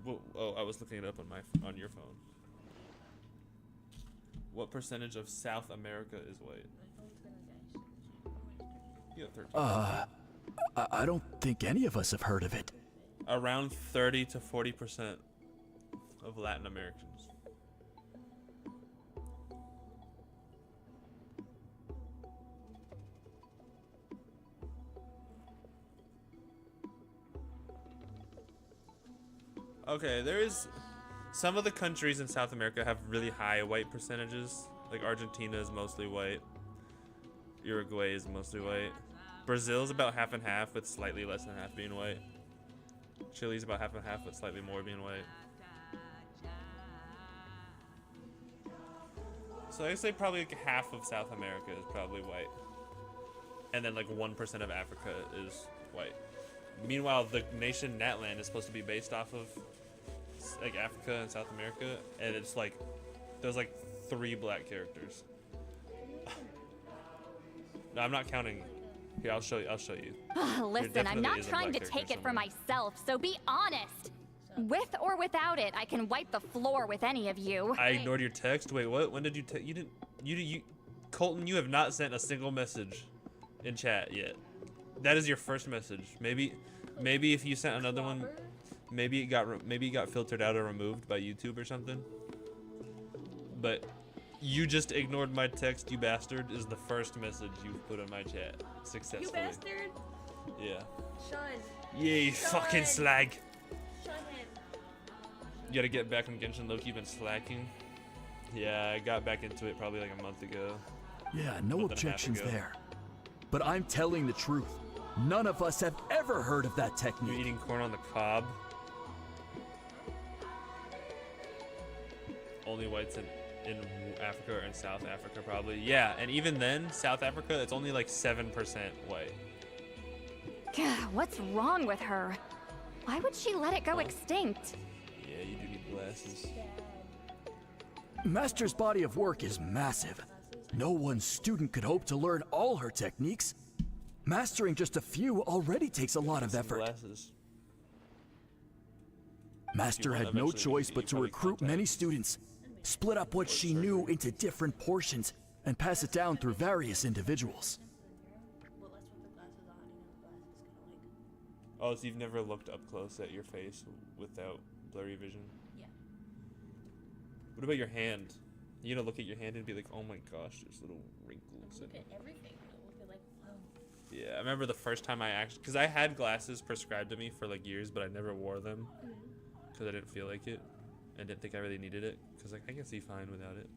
Whoa, oh, I was looking it up on your phone. What percentage of South America is white? You got 13. I don't think any of us have heard of it. Around 30 to 40% of Latin Americans. Okay, there is some of the countries in South America have really high white percentages. Like Argentina is mostly white. Uruguay is mostly white. Brazil is about half and half, with slightly less than half being white. Chile's about half and half, with slightly more being white. So I'd say probably like half of South America is probably white. And then like 1% of Africa is white. Meanwhile, the nation Natland is supposed to be based off of like Africa and South America, and it's like there's like 3 black characters. No, I'm not counting. Here, I'll show you. Listen, I'm not trying to take it for myself, so be honest. With or without it, I can wipe the floor with any of you. I ignored your text. Wait, what? When did you you didn't you Colton, you have not sent a single message in chat yet. That is your first message. Maybe if you sent another one, maybe it got filtered out or removed by YouTube or something. But you just ignored my text, you bastard, is the first message you've put in my chat successfully. You bastard! Yeah. Shun. Yeah, you fucking slag. Shun him. You gotta get back on Genshin. Loki been slacking. Yeah, I got back into it probably like a month ago. Yeah, no Month and a half objections ago. there. But I'm telling the truth. None of us have ever heard of that You're technique. eating corn on the cob. Only whites in Africa or in South Africa probably. Yeah, and even then, South Africa, it's only like 7% white. Gah, what's wrong with her? Why would she let it go extinct? Yeah, you do need glasses. Master's body of work is massive. No one student could hope to learn all her techniques. Mastering just a few already takes a lot of effort. Glasses. Master had no choice but to recruit many students, split up what she knew into different portions, and pass it down through various individuals. Oh, so you've never looked up close at your face without blurry vision? Yeah. What about your hand? You gonna look at your hand and be like, oh my gosh, there's little wrinkles. Look at everything. We'll be like, whoa. Yeah, I remember the first time I actually, because I had glasses prescribed to me for like years, but I never wore them because I didn't feel like it and didn't think I really needed it because like I can see fine without it.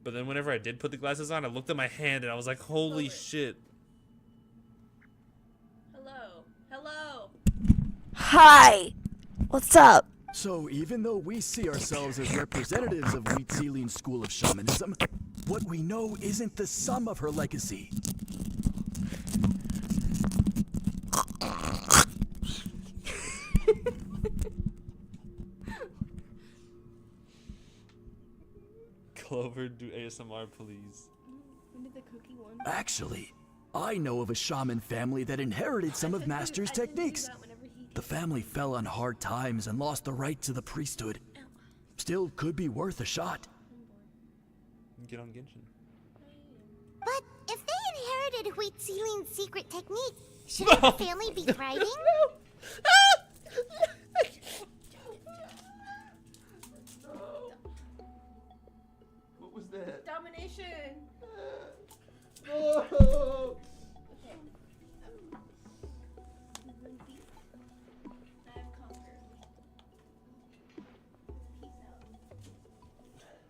But then whenever I did put the glasses on, I looked at my hand and I was like, holy shit. Hello. Hello. Hi. What's up? So even though we see ourselves as representatives of Wheatzilian's school of shamanism, what we know isn't the sum of her legacy. Clover, do ASMR, please. We did the cookie one. Actually, I know of a shaman family that inherited some of Master's techniques. The family fell on hard times and lost the right to the priesthood. Still could be worth a shot. Get on Genshin. But if they inherited Wheatzilian's secret technique, shouldn't the family be thriving? What was that? Domination. No. Okay. I have conquered. Peace out.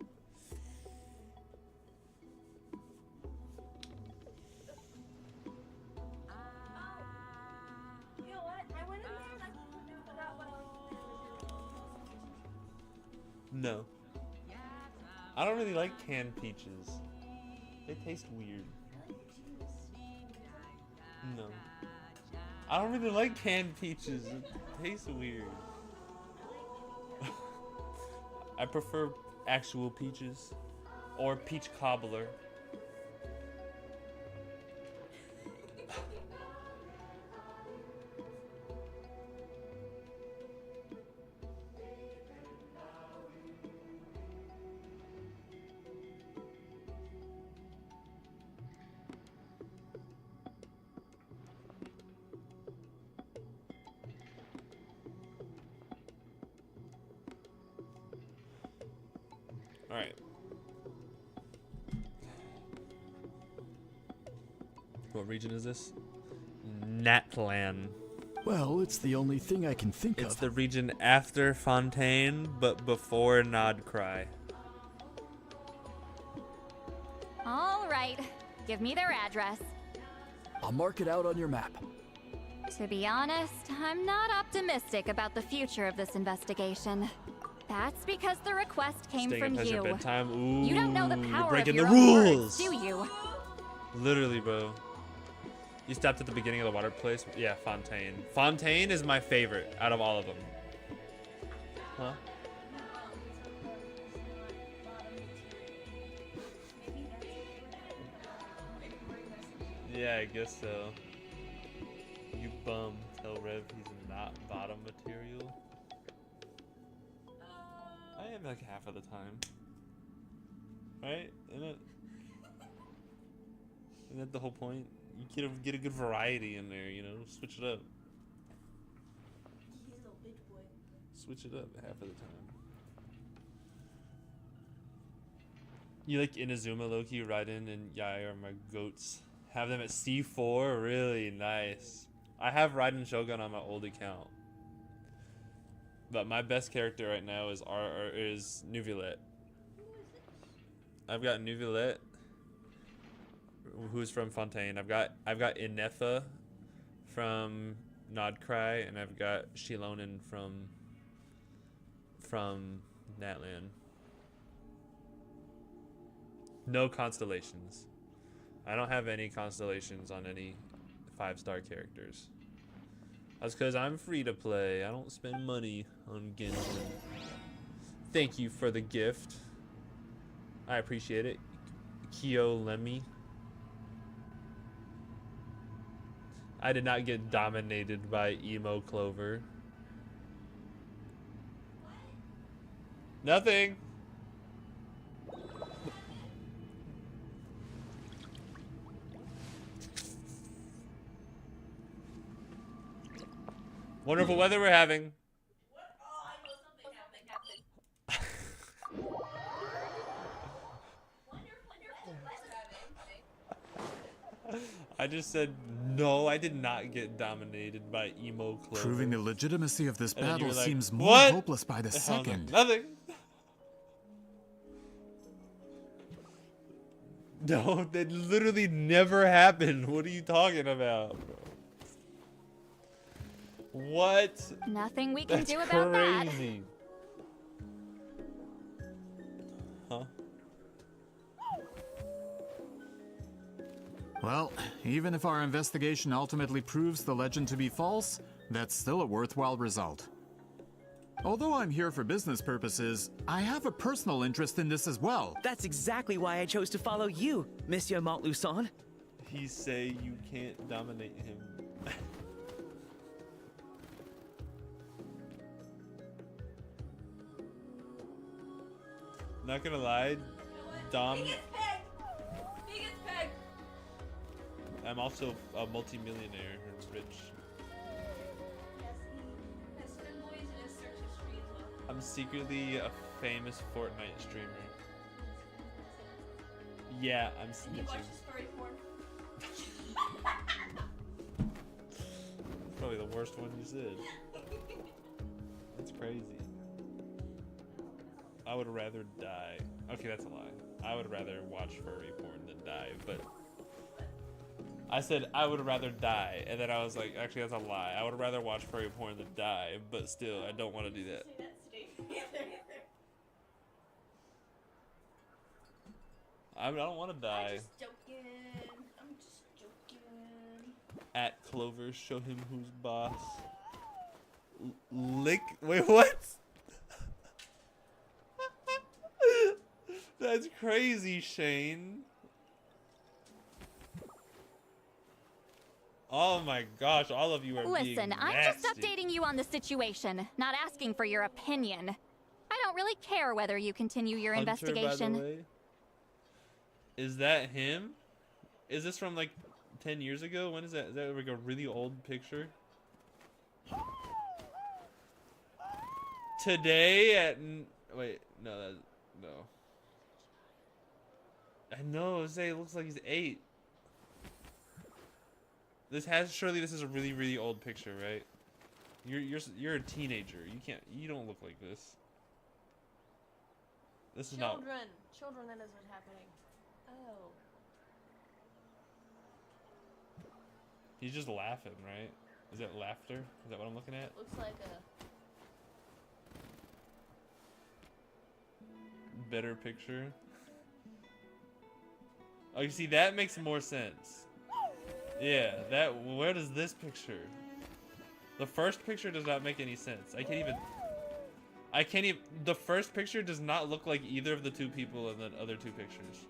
You know what? I went in there and I forgot what No. I don't really like canned peaches. They taste weird. No. I don't really like canned peaches. It tastes weird. I prefer actual peaches. Or peach cobbler. Alright. What region is this? Natlan. Well, it's the only thing I can think It's of. the region after Fontaine, but before Nodcry. All right, give me their address. I'll mark it out on your map. To be honest, I'm not optimistic about the future of this investigation. That's because the request came Staying from up past your you. bedtime. Ooh, You don't know the you're power of breaking your the own rules. words, do you? Literally, bro. You stopped at the beginning of the water place? Yeah, Fontaine. Fontaine is my favorite out of all of them. Huh? Yeah, I guess so. You bum. Tell Rev he's not bottom material. I am like half of the time. Right? Isn't that the whole point? You get a good variety in there, you know? Switch it up. Switch it up half of the time. You like Inazuma, Loki, Raiden, and Yai are my goats. Have them at C4? Really nice. I have Raiden Shogun on my old account. But my best character right now is Neuvillette. I've got Nuvilette, who's from Fontaine. I've got Inetha from Nodcry, and I've got Shilonen from Natlan. No constellations. I don't have any constellations on any 5-star characters. That's because I'm free to play. I don't spend money on Genshin. Thank you for the gift. I appreciate it. Kyo Lemmy. I did not get dominated by Emo Clover. Nothing. Wonderful weather we're having. I just said no. I did not get dominated by Emo Clover. Proving the legitimacy of this And then you battle were like, seems more "What?" hopeless by the And I was like, second. Nothing. No, that literally never happened. What are you talking about, bro? What? Nothing we can That's do about that. crazy. Huh? Well, even if our investigation ultimately proves the legend to be false, that's still a worthwhile result. Although I'm here for business purposes, I have a personal interest in this as well. That's exactly why I chose to follow you, Monsieur Montluçon. He say you can't dominate him. Not gonna lie, Dom. I'm also a multi-millionaire and rich. I'm secretly a famous Fortnite streamer. Yeah, I'm snitching. That's probably the worst one you said. That's crazy. I would rather die. Okay, that's a lie. I would rather watch furry porn than die, but I said I would rather die, and then I was like, actually that's a lie. I would rather watch furry porn than die, but still, I don't want to do that. I don't want to die. I'm just joking. At Clover, show him who's boss. Lick. Wait, what? That's crazy, Shane. Oh my gosh, all of you are being Listen, I'm just updating you on the situation, not asking for your opinion. I don't really care whether you continue your Hunter, investigation. by the way. Is that him? Is this from like 10 years ago? When is that? Is that like a really old picture? Today at... Wait, no, no. I know, it looks like he's 8. Surely this is a really, really old picture, right? You're a teenager. You don't look like this. This is not... Children, that is what's happening. Oh. He's just laughing, right? Is that laughter? Is that what I'm looking at? Looks like a... Better picture. Oh, you see, that makes more sense. Yeah, where does this picture? The first picture does not make any sense. I can't even, the first picture does not look like either of the two people in the other two pictures.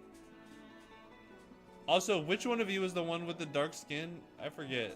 Also, which one of you is the one with the dark skin? I forget.